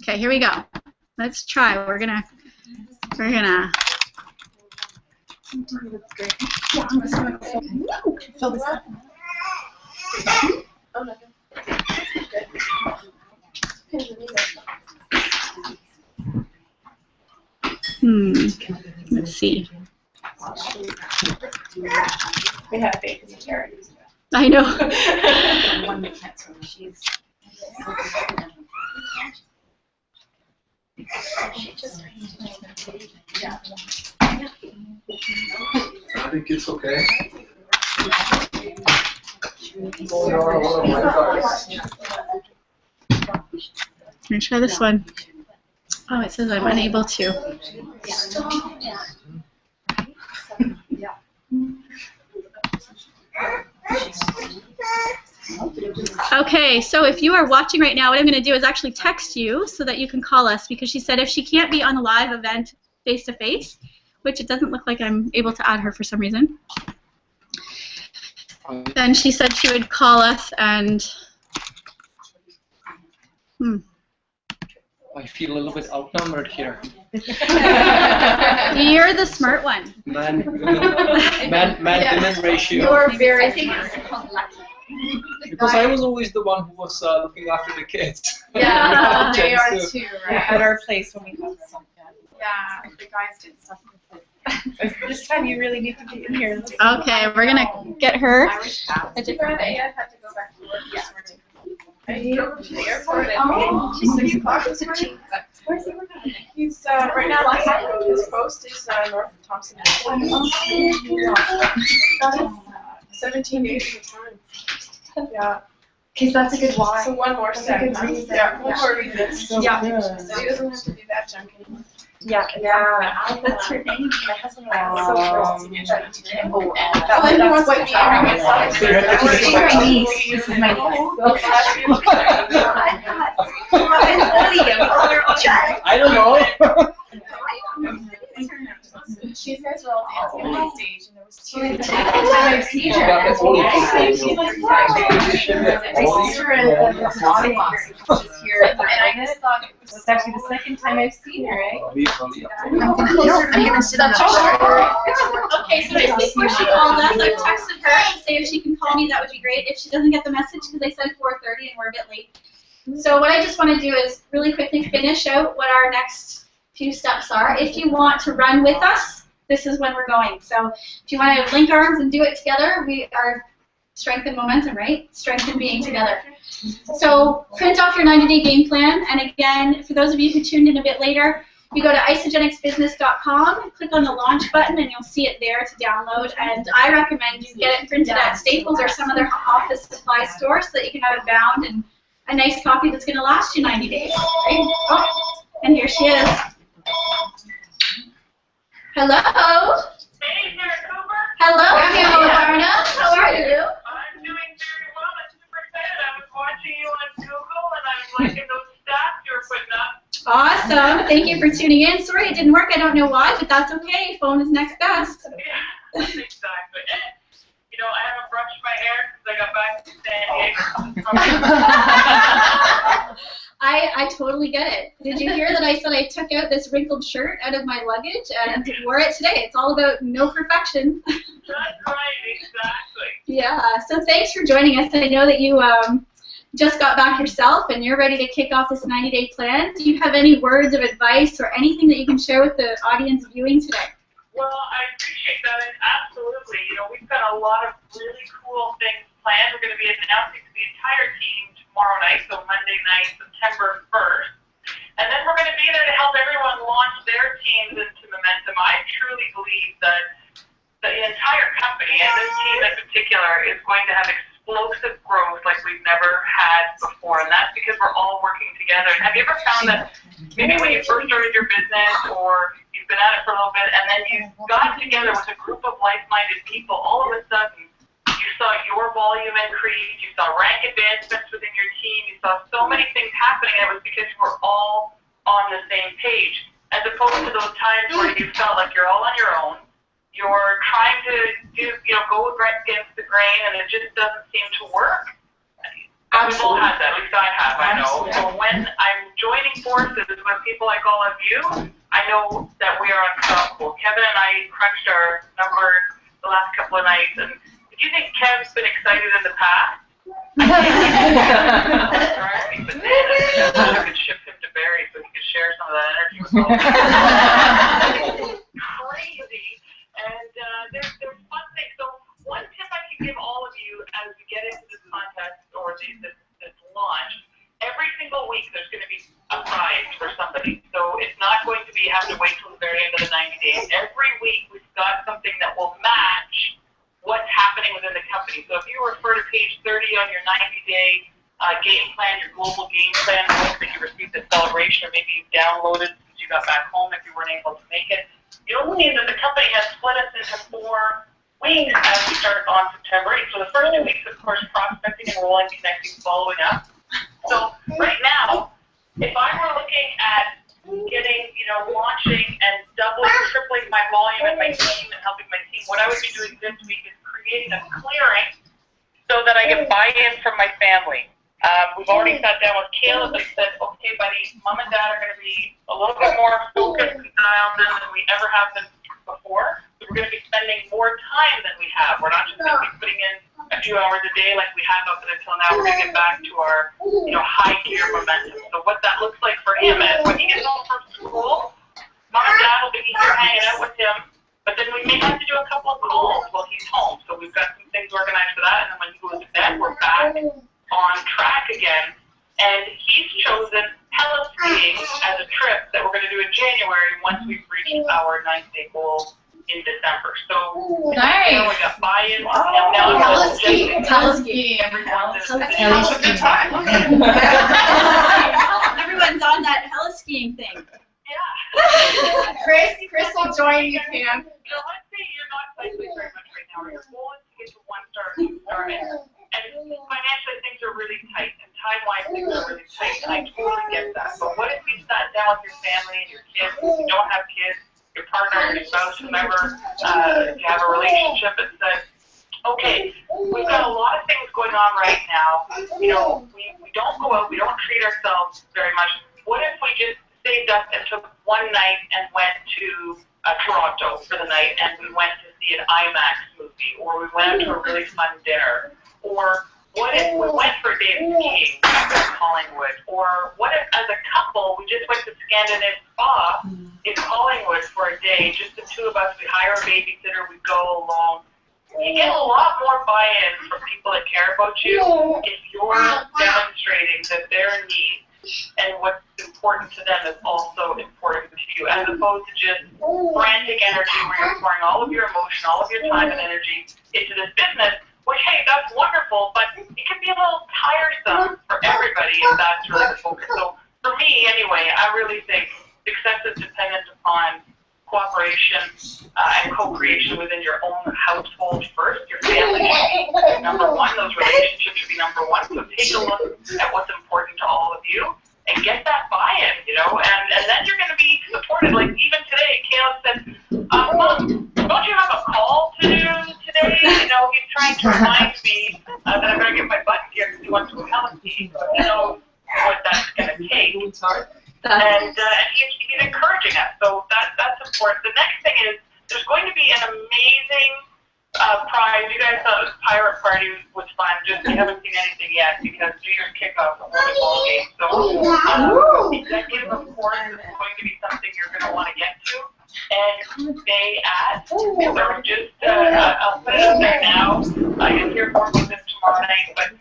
okay, here we go. Let's try. We're gonna. Fill this up. Let's see. We have faith in the charities. I know. I think it's okay. Let me try this one. Oh, it says I'm unable to. Okay, so if you are watching right now, what I'm going to do is actually text you so that you can call us, because she said if she can't be on a live event face-to-face, which it doesn't look like I'm able to add her for some reason, then she said she would call us and... I feel a little bit outnumbered here. You're the smart one. Man-to-man ratio. You're very I think smart. it's called lucky. Because I was always the one who was looking after the kids. Yeah, they are too, right? At our place when we have some. Yeah, the guys did stuff. This time you really need to be in here. Okay, we're going to get her. A different day. I had to go back to work this morning. I drove to the airport Oh. at 6 o'clock. Where's he working? He's right now. His post is north of Thompson. 17 days at a time. Yeah. Because that's a good why. So one more step. Yeah, one more reason. So Yeah. he doesn't have to do that junk anymore. Yeah. That's her name. My husband and I were so close to get that to him. Oh, That's what me and my son. This is my niece. This is my I don't know. She guys were all dancing on stage, and there was two. Every time I've seen her, Yeah, that's Oli. she's like, I see her in the body box. She's here, and I just thought it was actually the second time I've seen her, right? I'm gonna sit on that. Okay, so just before she called us, I've texted her to say if she can call me, that would be great. If she doesn't get the message, because I said 4:30 and we're a bit late. So what I just want to do is really quickly finish out what our next few steps are. If you want to run with us, this is when we're going. So if you want to link arms and do it together, we are strength and momentum, right? Strength and being together. So print off your 90-day game plan. And again, for those of you who tuned in a bit later, You go to isagenixbusiness.com, click on the launch button, and you'll see it there to download. And I recommend you get it printed at Staples or some other office supply store so that you can have it bound and a nice copy that's going to last you 90 days. Right? Oh, and here she is. Hello. Hey, Sarah Cooper. Hello, Pamela Varna. How are you? I'm doing very well. I'm super excited. I was watching you on Google, and I was liking those stats you were putting up. Awesome. Thank you for tuning in. Sorry it didn't work. I don't know why, but that's okay. Phone is next best. Yeah, exactly. You know, I haven't brushed my hair since I got back to San Diego. I totally get it. Did you hear that I said I took out this wrinkled shirt out of my luggage and wore it today? It's all about no perfection. That's right, exactly. Yeah, so thanks for joining us. I know that you just got back yourself and you're ready to kick off this 90-day plan. Do you have any words of advice or anything that you can share with the audience viewing today? Well, I appreciate that, and absolutely. You know, we've got a lot of really cool things planned. We're going to be announcing to the entire team tomorrow night, so Monday night, September 1st. And then we're going to be there to help everyone launch their teams into momentum. I truly believe that the entire company, and this team in particular, is going to have explosive growth like we've never had before, and that's because we're all working together. And have you ever found that maybe when you first started your business or you've been at it for a little bit and then you got together with a group of like-minded people, all of a sudden you saw your volume increase, you saw rank advancements within your team, you saw so many things happening, and it was because you were all on the same page, as opposed to those times where you felt like you're all on your own, you're trying to go against the grain, and it just doesn't seem to work. We've all had that, at least I have, I know. So when I'm joining forces with people like all of you, I know that we are unstoppable. Kevin and I crunched our numbers the last couple of nights, and do you think Kev's been excited in the past? I could ship him to Barrie so he could share some of that energy with all of us. Crazy. And there's fun things. So one tip I can give all of you as we get into this contest or this launch, every single week there's going to be a prize for somebody. So it's not going to be having to wait till the very end of the 90 days. Every week we've got something that will match what's happening within the company. So if you refer to page 30 on your 90-day game plan, your global game plan book that you received at Celebration, or maybe you downloaded since you got back home if you weren't able to make it, you'll see that the company has split us into 4 weeks as we start on September 8th. So the first 2 weeks, of course, prospecting, enrolling, connecting, following up. So right now, if I were looking at getting, launching and doubling, tripling my volume and my team and helping my team, what I would be doing this week is creating a clearing so that I get buy-in from my family. We've already sat down with Caleb and said, okay, buddy, Mom and Dad are going to be a little bit more focused and dialed in than we ever have been before. So we're going to be spending more time than we have. We're not just going to be putting in a few hours a day like we have up until now. We're going to get back to our, high gear momentum. So what that looks like for him is when he gets home from school, Mom and Dad will be here hanging out with him, but then we may have to do a couple of calls while he's home. So we've got some things organized for that, and then when he goes to bed, we're back on track again. And he's chosen heli skiing as a trip that we're going to do in January once we've reached our 9-day goal in December. So nice. We got buy-in. Wow. Heli skiing everyone. That's a good time. Everyone's on that heli skiing thing. Yeah. Chris will join you, Pam. Let's say you're not cycling very much right now, or your goal is to get to 1 star and 2 star, and financially things are really tight, and time-wise things are really tight, and I totally get that. But what if you sat down with your family and your kids, if you don't have kids, your partner, your spouse, whomever, if you have a relationship, and said, okay, we've got a lot of things going on right now. We don't go out, we don't treat ourselves very much. What if we just saved up and took one night and went to Toronto for the night, and we went to see an IMAX movie, or we went to a really fun dinner, or what if we went for a day of skiing in Collingwood, or what if as a couple we just went to Scandinavian Spa in Collingwood for a day, just the 2 of us, we hire a babysitter, we go alone. You get a lot more buy-in from people that care about you if you're demonstrating that their needs and what's important to them is also important to you, as opposed to just frantic energy where you're pouring all of your emotion, all of your time and energy into this business, which, hey, that's wonderful, but it can be a little tiresome for everybody if that's really the focus. So for me, anyway, I really think success is dependent upon cooperation and co-creation within your own household first. Your family should be number one. Those relationships should be number one. So take a look at what's important to all of you and get that buy-in, you know, and then you're going to be supported. Like even today, Caleb said, Mom, don't you have a call to do today? You know, he's trying to remind me that I better get my butt here because he wants to go Helice. So he knows what that's going to take. And he's encouraging us, so that's important. The next thing is there's going to be an amazing prize. You guys thought the pirate party was fun. Just you haven't seen anything yet because New Year's kickoff is a volleyball game. So executive, of course, is going to be something you're going to want to get to and stay at. So just I'll put it up there now. You'll hear more about this tomorrow night, but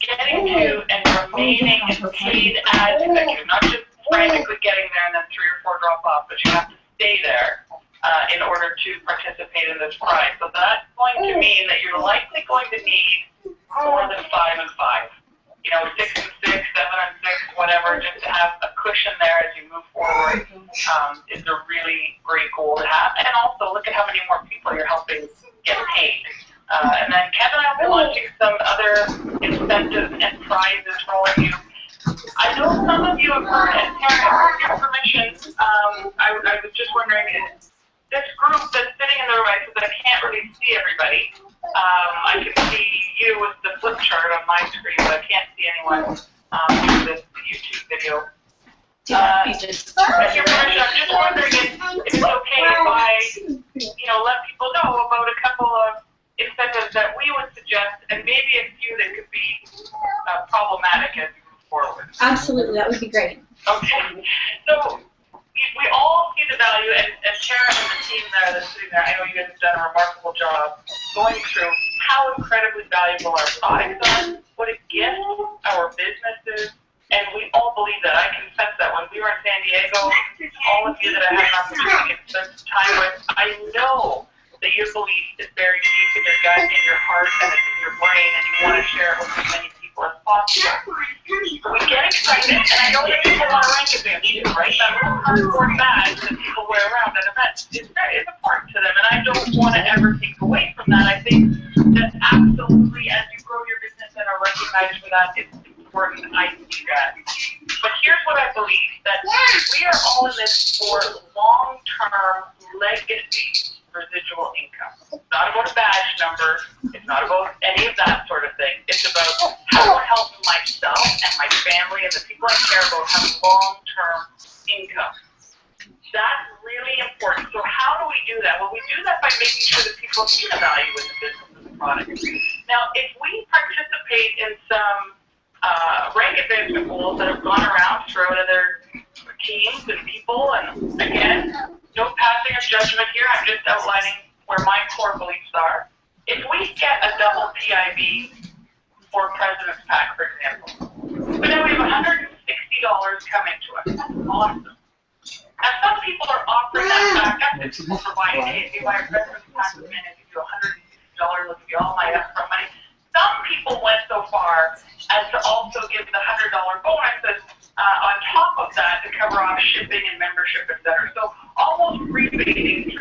getting to and remaining paid as executive, not just frantically getting there and then 3 or 4 drop off, but you have to stay there in order to participate in this prize. So that's going to mean that you're likely going to need more than 5 and 5. You know, 6 and 6, 7 and 6, whatever, just to have a cushion there as you move forward is a really great goal to have. And also look at how many more people you're helping get paid. And then Kevin and I will be launching some other incentives and prizes for all of you. I know some of you have heard, and Tara, with your permission, I was just wondering, this group that's sitting in the room, I said that I can't really see everybody. I can see you with the flip chart on my screen, but I can't see anyone through this YouTube video. With your permission, I'm just wondering if it's okay if I, you know, let people know about a couple of incentives that we would suggest, and maybe a few that could be problematic as we move forward. Absolutely, that would be great. Okay, so we all see the value, and Tara and the team there that's sitting there, I know you guys have done a remarkable job going through how incredibly valuable our products are, what a gift our business is, and we all believe that. I confess that when we were in San Diego, all of you that I had an opportunity to spend time with, I know that your belief is very deep in your gut, in your heart, and it's in your brain, and you want to share it with as many people as possible. We get excited, and I know that people want to rank advance too, right? That little cardboard badge that people wear around at events is important to them, and I don't want to ever take away from that. I think that absolutely, as you grow your business and are recognized for that, it's important. I see that. But here's what I believe, that we are all in this for long-term legacy residual income. It's not about a badge number. It's not about any of that sort of thing. It's about how to help myself and my family and the people I care about have long-term income. That's really important. So how do we do that? Well, we do that by making sure that people see the value in the business and the product. Now, if we participate in some rank advancement goals that have gone around throughout other teams and people, and again, no passing of judgment here, I'm just outlining where my core beliefs are. If we get a double PIB for President's Pack, for example, but then we have $160 coming to us. Awesome. Now some people are offering that back up to people providing, hey, if you buy a President's Pack with me, I give you $160, I'll give you all my upfront money. Some people went so far as to also give the $100 bonuses on top of that to cover off shipping and membership, etc. So almost rebating $300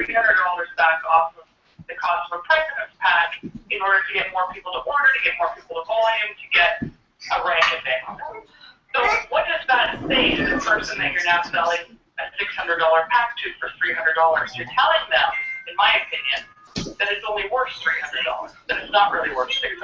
back off of the cost of a President's Pack in order to get more people to order, to get more people to volume, to get a rank advance. So what does that say to the person that you're now selling a $600 pack to for $300? You're telling them, in my opinion, that it's only worth $300, that it's not really worth $600.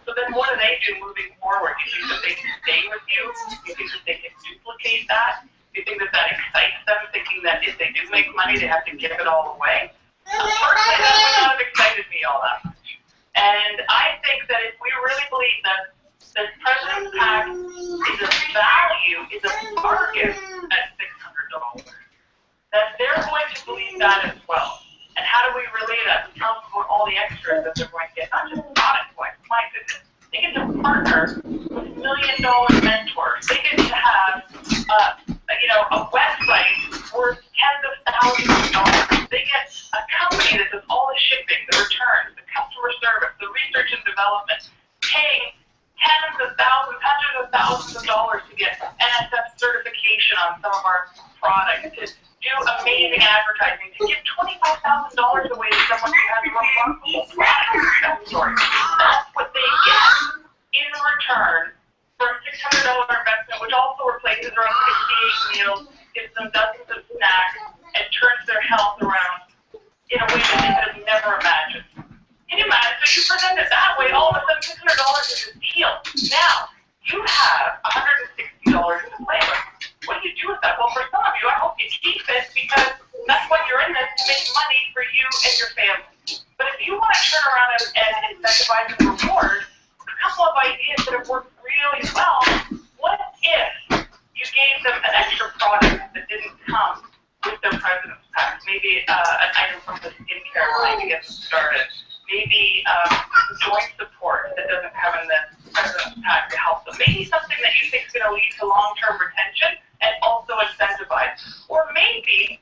So then what do they do moving forward? You think that they can stay with you? You think that they can duplicate that? You think that that excites them, thinking that if they do make money, they have to give it all away? Personally, that would not have excited me all that much. And I think that if we really believe that the President's Pack is a value, is a bargain at $600, that they're going to believe that as well. And how do we relay that? We tell them about all the extras that they're going to get, not just product-wise. My goodness, they get to partner with $1 million mentors they get to have, a website worth tens of thousands of dollars. They get a company that does all the shipping, the returns, the customer service, the research and development, paying tens of thousands, hundreds of thousands of dollars to get NSF certification on some of our products, to do amazing advertising, to give $25,000 away to someone who has a remarkable product story. That's what they get in return for a $600 investment, which also replaces around 68 meals, gives them dozens of snacks, and turns their health around in a way that they could have never imagined. Can you imagine? So you present it that way, all of a sudden $600 is a deal. Now, you have $160 to play with. What do you do with that? Well, for some of you, I hope you keep it because that's what you're in this to make money for you and your family. But if you want to turn around and incentivize and reward, a couple of ideas that have worked really well. What if you gave them an extra product that didn't come with their president's pack? Maybe an item from the skincare line to get them started. Maybe joint support that doesn't come in the president's pack to help them. Maybe something that you think is going to lead to long-term retention and also incentivize. Or maybe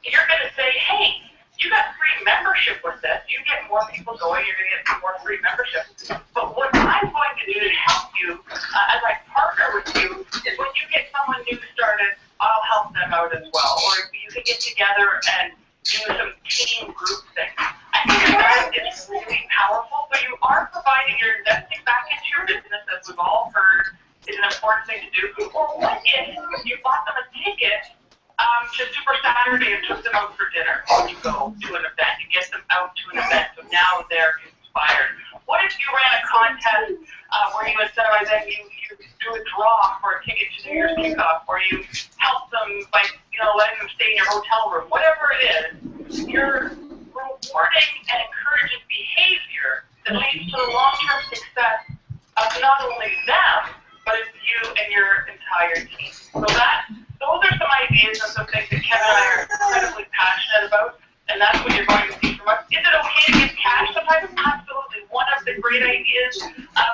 you're going to say, hey, you got free membership with this. You get more people going, you're going to get some more free membership. But what I'm going to do to help you, as I partner with you, is when you get someone new started, I'll help them out as well. Or you can get together and do some team group things. I think that is really powerful. So you are providing, you're investing back into your business, as we've all heard, is an important thing to do. Or what if you bought them a ticket to Super Saturday and took them out for dinner when you go to an event? You get them out to an event, so now they're inspired. What if you ran a contest where you incentivize them, you do a draw for a ticket to New Year's kickoff, or you help them by letting them stay in your hotel room? Whatever it is, you're rewarding and encouraging behavior that leads to the long-term success of not only them, but of you and your entire team. So those are some ideas and some things that Kevin and I are incredibly passionate about, and that's what you're going to see from us. Is it okay to give cash sometimes? Absolutely. One of the great ideas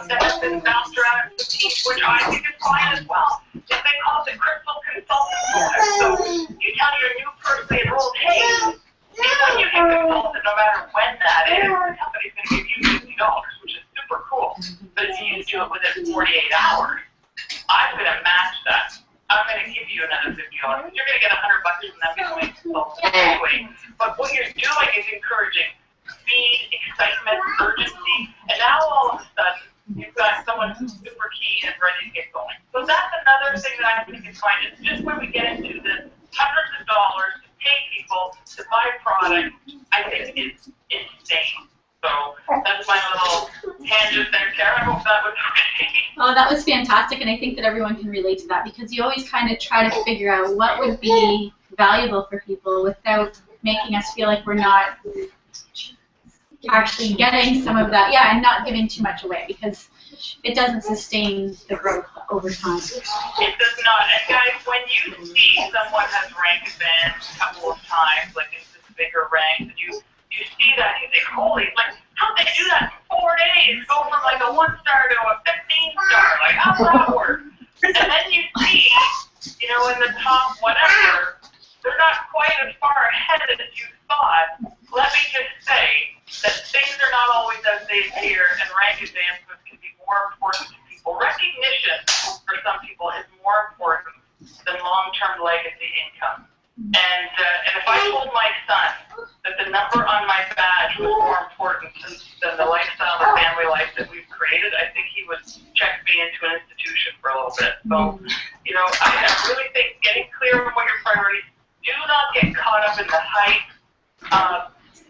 that has been bounced around in the team, which I think is fine as well, is they call it the Crystal Consultant Bonus. So you tell your new person enrolled, hey, when you get consulted, no matter when that is, the company's going to give you $50, which is super cool. But if you do it within 48 hours, I'm going to match that. I'm going to give you another $50. You're going to get $100 from them between consultants anyway. But what you're doing is encouraging speed, excitement, urgency, and now all of a sudden you've got someone who's super keen and ready to get going. So that's another thing that I think is fine. It's just when we get into the hundreds of dollars to pay people to buy product, I think it's insane. So that's my little tangent there, Karen. I hope that was okay. Oh, that was fantastic, and I think that everyone can relate to that because you always kind of try to figure out what would be valuable for people without making us feel like we're not actually getting some of that, and not giving too much away because it doesn't sustain the growth over time. It does not. And guys, when you see someone has rank advanced a couple of times, like into this bigger rank, and you see that, you think, holy, like, how'd they do that in 4 days? Go from like a 1-star to a 15-star, like, how's that work? And then you see, in the top whatever, they're not quite as far ahead as you thought. Let me just say that things are not always as they appear, and rank advancements can be more important to people. Recognition for some people is more important than long-term legacy income. And if I told my son that the number on my badge was more important than the lifestyle and family life that we've created, I think he would check me into an institution for a little bit. So, I really think getting clear on what your priorities, do not get caught up in the hype,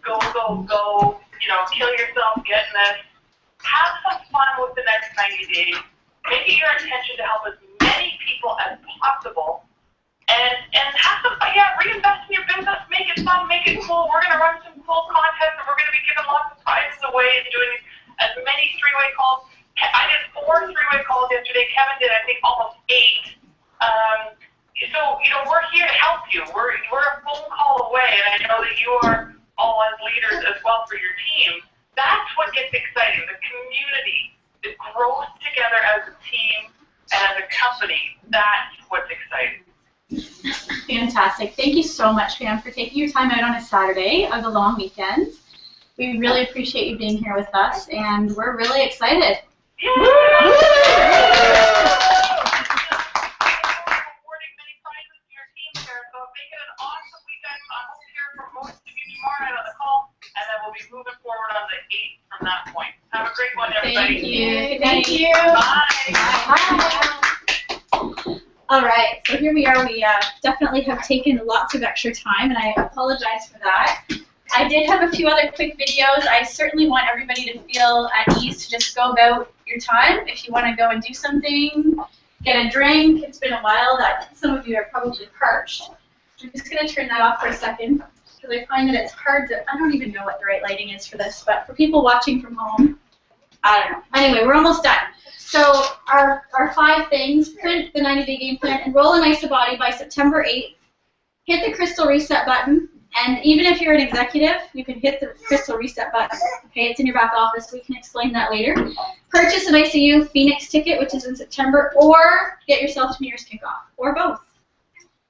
go, kill yourself, getting this. Have some fun with the next 90 days. Make it your intention to help as many people as possible. And have some fun, reinvest in your business, make it fun, make it cool. We're going to run some cool contests, and we're going to be giving lots of prizes away and doing as many three-way calls. I did 4 three-way calls yesterday. Kevin did, I think, almost 8. So, we're here to help you. We're a phone call away, and I know that you are all as leaders as well for your team. That's what gets exciting, the community, the growth together as a team, And as a company, that's what's exciting. Fantastic. Thank you so much, Pam, for taking your time out on a Saturday of the long weekend. We really appreciate you being here with us, and we're really excited. And then we'll be moving forward on the 8th from that point. Have a great one, everybody. Thank you. Bye. All right, so here we are. We definitely have taken lots of extra time, and I apologize for that. I did have a few other quick videos. I certainly want everybody to feel at ease to just go about your time. If you want to go and do something, get a drink. It's been a while that some of you are probably parched. I'm just going to turn that off for a second, because I find that it's hard to, I don't even know what the right lighting is for this, but for people watching from home, I don't know. Anyway, we're almost done. So our 5 things: print the 90-day game plan, enroll in IsaBody by September 8th, hit the crystal reset button, and even if you're an executive, you can hit the crystal reset button. Okay, it's in your back office. We can explain that later. Purchase an ICU Phoenix ticket, which is in September, or get yourself to New Year's kickoff, or both,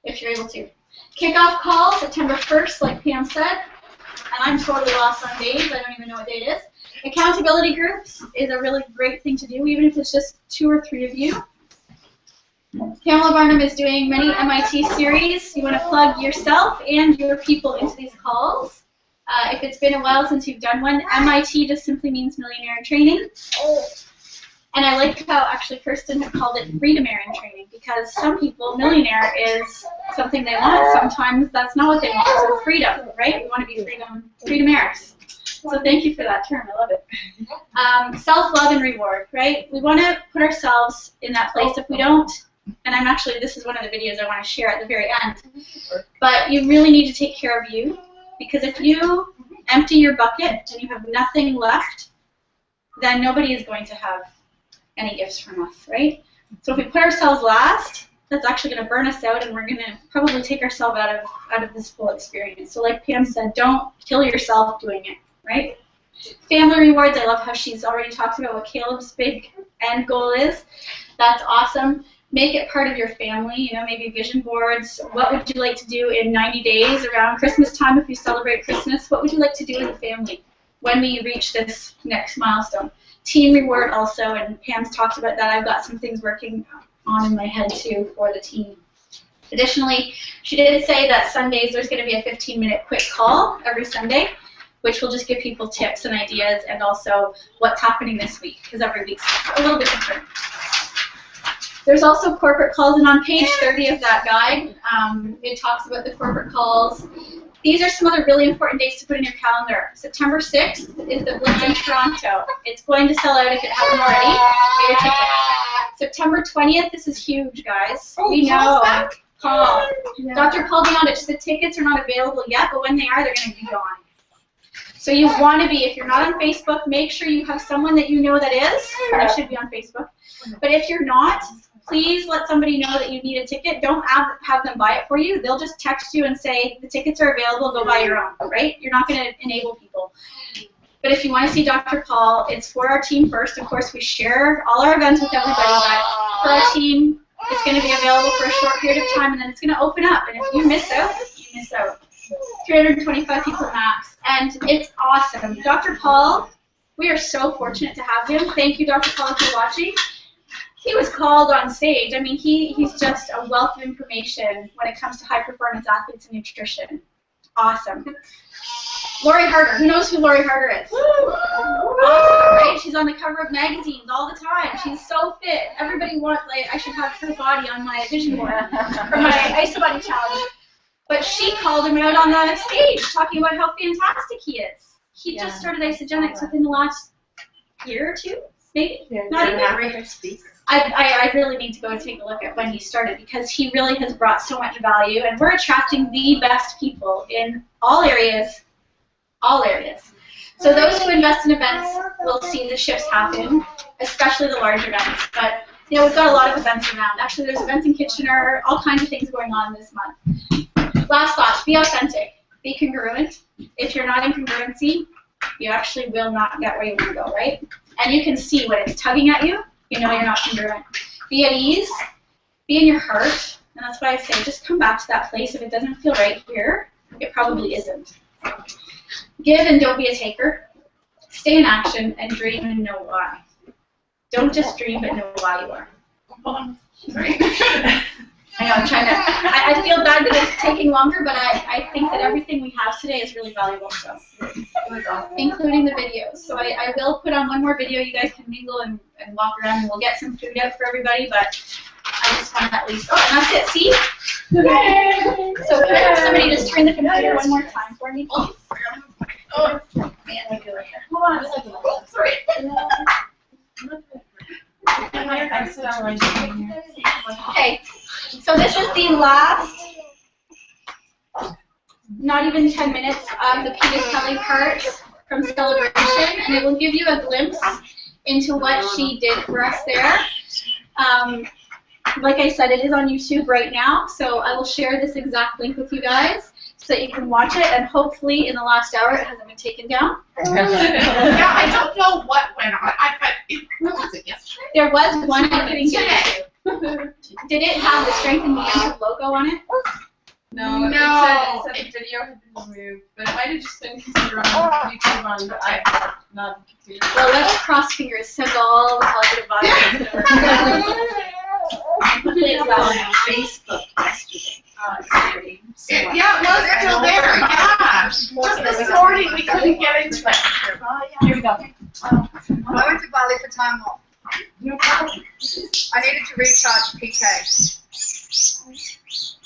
if you're able to. Kickoff call, September 1st, like Pam said, and I'm totally lost on days. I don't even know what date it is. Accountability groups is a really great thing to do, even if it's just 2 or 3 of you. Pamela Barnum is doing many MIT series. You want to plug yourself and your people into these calls. If it's been a while since you've done one, MIT just simply means Millionaire in Training. And I like how actually Kirsten had called it Freedomaire in Training, because some people, millionaire is something they want. Sometimes that's not what they want. So freedom, right? We want to be freedomaires. So thank you for that term. I love it. Self-love and reward, right? We want to put ourselves in that place. If we don't, and I'm actually, this is one of the videos I want to share at the very end, but you really need to take care of you, because if you empty your bucket and you have nothing left, then nobody is going to have any gifts from us, right? So if we put ourselves last, that's actually going to burn us out, and we're going to probably take ourselves out of this full experience. So like Pam said, don't kill yourself doing it, right? Family rewards, I love how she's already talked about what Caleb's big end goal is. That's awesome. Make it part of your family, you know, maybe vision boards. What would you like to do in 90 days around Christmas time if you celebrate Christmas? What would you like to do as a family when we reach this next milestone? Team reward also, and Pam's talked about that. I've got some things working on in my head too for the team. Additionally, she did say that Sundays there's going to be a 15-minute quick call every Sunday, which will just give people tips and ideas, and also what's happening this week, because every week's a little bit different. There's also corporate calls, and on page 30 of that guide, it talks about the corporate calls. These are some other really important dates to put in your calendar. September 6th is the Blitz in Toronto. It's going to sell out if it hasn't already. Get your ticket. September 20th, this is huge, guys. We know. Paul. Yeah. Dr. Paul Beyondich, the tickets are not available yet, but when they are, they're going to be gone. So you want to be, if you're not on Facebook, make sure you have someone that you know that is. They should be on Facebook. But if you're not, please let somebody know that you need a ticket. Don't have them buy it for you. They'll just text you and say, the tickets are available, go buy your own, right? You're not going to enable people. But if you want to see Dr. Paul, it's for our team first. Of course, we share all our events with everybody, but for our team, it's going to be available for a short period of time, and then it's going to open up. And if you miss out, you miss out. 325 people max. And it's awesome. Dr. Paul, we are so fortunate to have him. Thank you, Dr. Paul, if you're watching. He was called on stage. I mean, he's just a wealth of information when it comes to high-performance athletes and nutrition. Awesome. Lori Harder. Who knows who Lori Harder is? Awesome, right? She's on the cover of magazines all the time. She's so fit. Everybody wants, like, I should have her body on my vision board for my IsaBody challenge. But she called him out on the stage talking about how fantastic he is. He just started Isagenics within the last year or two, maybe? Not even. I really need to go and take a look at when he started, because he really has brought so much value, and we're attracting the best people in all areas. All areas. So those who invest in events will see the shifts happen, especially the large events. But you know, we've got a lot of events around. Actually, there's events in Kitchener, all kinds of things going on this month. Last thought, be authentic, be congruent. If you're not in congruency, you actually will not get where you want to go, right? And you can see when it's tugging at you, you know you're not congruent. be at ease, be in your heart, and that's why I say just come back to that place. If it doesn't feel right here, it probably isn't. Give and don't be a taker. Stay in action and dream and know why. Don't just dream, but know why you are. Sorry. I know, I'm trying to, I feel bad that it's taking longer, but I think that everything we have today is really valuable to us, including the videos. So I will put on one more video. You guys can mingle and walk around, and we'll get some food out for everybody, but I just want to at least, oh, and that's it, see? So can I have somebody just turn the computer one more time for me? Oh, man, I feel like that. Hold on. Sorry. Okay, so this is the last, not even 10 minutes of the Peter Kelly part from Celebration, and it will give you a glimpse into what she did for us there. Like I said, it is on YouTube right now, so I will share this exact link with you guys so that you can watch it, and hopefully in the last hour it hasn't been taken down. Yeah, I don't know what went on. What was it yesterday? There was one I couldn't get to. Did it have the Strength and Momentum logo on it? No, it said the video had been removed, but it might have just been because you're on YouTube on the iPad, not the computer. Well, let's cross fingers, send all the positive vibes. Hopefully it's out on Facebook yesterday. Yeah, it was still there, yeah. Just this morning we couldn't get into it. Here we go. I went to Bali for time off. I needed to recharge PK.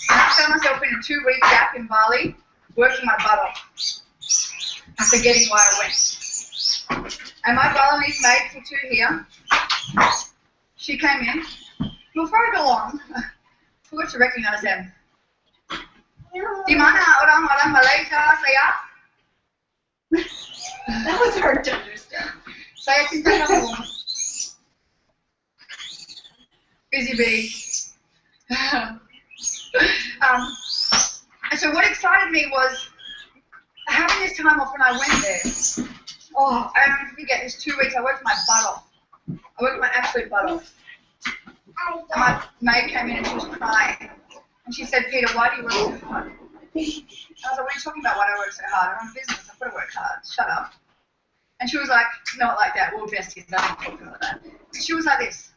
And I found myself in a 2-week gap in Bali, working my butt off and forgetting why I went. And my Balinese mate, Putu here, she came in. Before I go on, I forgot to recognize them. Di mana orang-orang Malaysia saya? That was hard to understand. Saya cinta kamu. Busy bee. And so what excited me was having this time off when I went there. Oh, I don't forget, this 2 weeks I worked my butt off. I worked my absolute butt off. And my maid came in and she was crying. And she said, Peter, why do you work so hard? I was like, what are you talking about, why do I work so hard? I'm in business, I've got to work hard. Shut up. And she was like, not like that, we're besties, I don't talk about that. And she was like this.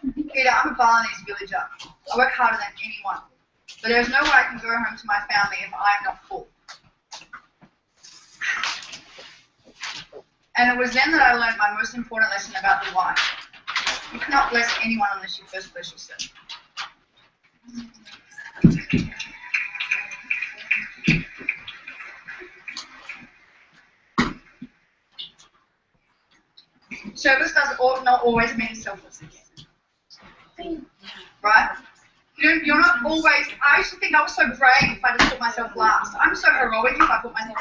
Peter, I'm a Balinese villager. I work harder than anyone. But there's no way I can go home to my family if I am not full. And it was then that I learned my most important lesson about the why. You cannot bless anyone unless you first bless yourself. Service does not always mean selflessness. Right? You're not always, I used to think I was so brave if I just put myself last. I'm so heroic if I put myself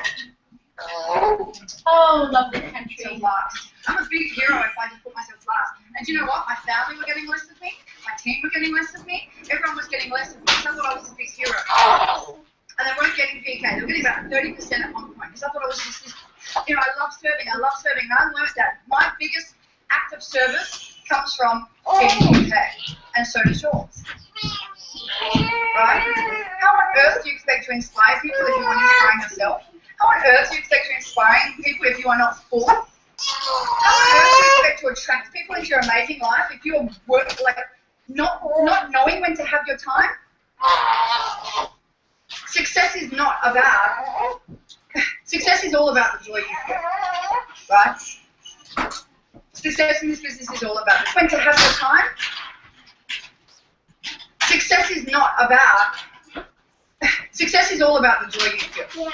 Oh, lovely country. last. I'm a big hero if I just put myself last. And do you know what? My family were getting less of me. My team were getting less of me. Everyone was getting less of me. So I thought I was a big hero. And they weren't getting PK. They were getting about 30% at one point. Because I thought I was just this, you know, I love serving. And I learned that my biggest act of service comes from getting PK. And so does yours. Right? How on earth do you expect to inspire people if you're not inspiring yourself? How on earth do you expect to inspire people if you are not full? How on earth do you expect to attract people into your amazing life if you are not knowing when to have your time? Success is not about. Success is all about the joy you feel, right? Success in this business is all about when to have your time. Success is not about. Success is all about the joy you feel.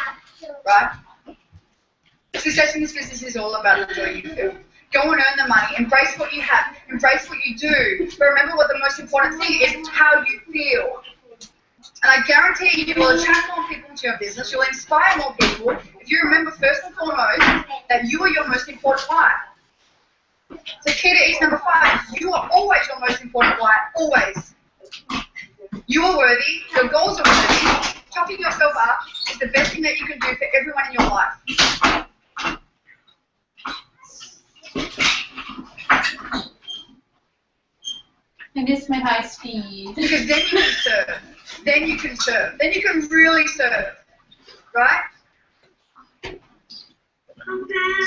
Right? Success in this business is all about the joy you feel. Go and earn the money. Embrace what you have. Embrace what you do. But remember what the most important thing is, how you feel. And I guarantee you will attract more people into your business. You'll inspire more people if you remember first and foremost that you are your most important why. So key to each number 5, you are always your most important why. Always. You are worthy. Your goals are worthy. Chopping yourself up is the best thing that you can do for everyone in your life. miss my high speed. Because then you can serve. Then you can serve. Then you can really serve. Right?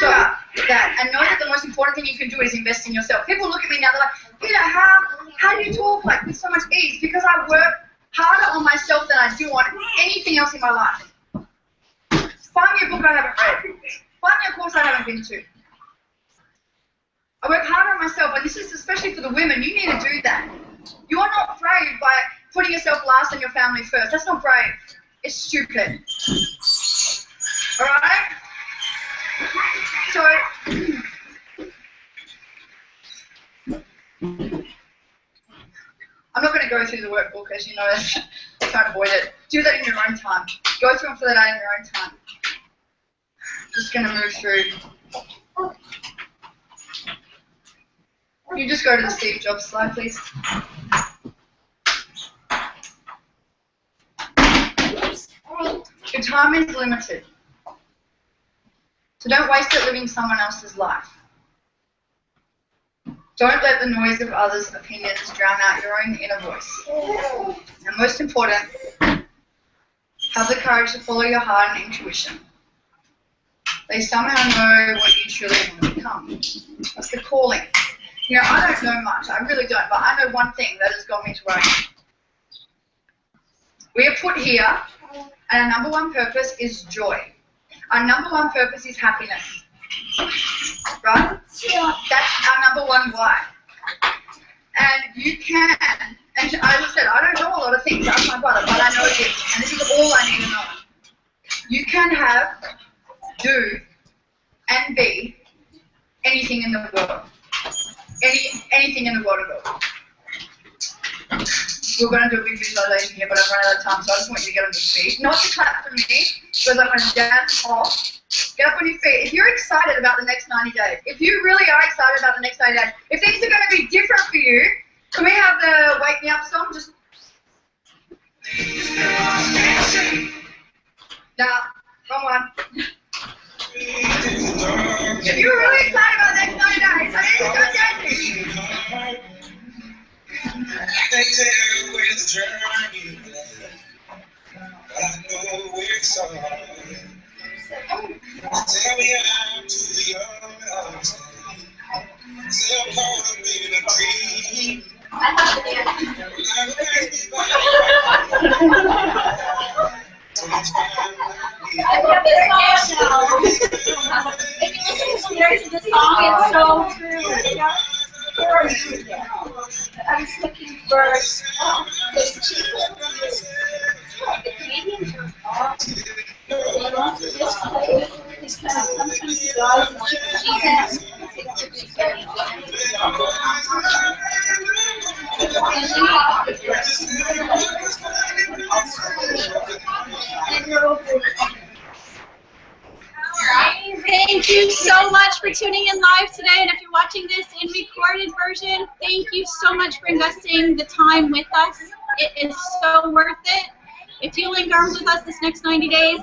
So that, and know that the most important thing you can do is invest in yourself. People look at me now, they're like, Peter, how do you talk like with so much ease? Because I work harder on myself than I do on anything else in my life. Find me a book I haven't read. Find me a course I haven't been to. I work harder on myself, and this is especially for the women. You need to do that. You are not brave by putting yourself last and your family first. That's not brave. It's stupid. All right? So, I'm not going to go through the workbook, as you know, I'm trying to avoid it. Do that in your own time. Go through it for the day in your own time. Just going to move through. You just go to the Steve Jobs slide, please. Your time is limited. So don't waste it living someone else's life. Don't let the noise of others' opinions drown out your own inner voice. And most important, have the courage to follow your heart and intuition. They somehow know what you truly want to become. That's the calling. You know, I don't know much, I really don't, but I know one thing that has got me to where I am. We are put here, and our number one purpose is joy. Our number one purpose is happiness. Right? That's our number one why. And you can, and as I said, I don't know a lot of things, ask my brother, but I know this, and this is all I need to know. You can have, do, and be anything in the world. Anything in the world at all. We're going to do a big visualization here, but I've run out of time, so I just want you to get on your feet. Not to clap for me, because I'm going to dance off. Get up on your feet. If you're excited about the next 90 days, if you really are excited about the next 90 days, if things are going to be different for you, can we have the Wake Me Up song? Just. Nah, wrong one. If you're really excited about the next 90 days, I need you to go dancing. They tell you where the journey led, but I know where it started. Tell me I'm too young to understand. Say I'm caught up in a dream. This song is so true. I was looking for the Canadians are awesome. They want this play because sometimes the guys want to be very Thank you so much for tuning in live today, and if you're watching this in recorded version, thank you so much for investing the time with us. It is so worth it. If you link arms with us this next 90 days,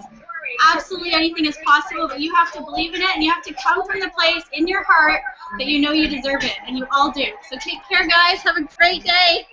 absolutely anything is possible, but you have to believe in it, and you have to come from the place in your heart that you know you deserve it, and you all do. So take care, guys. Have a great day.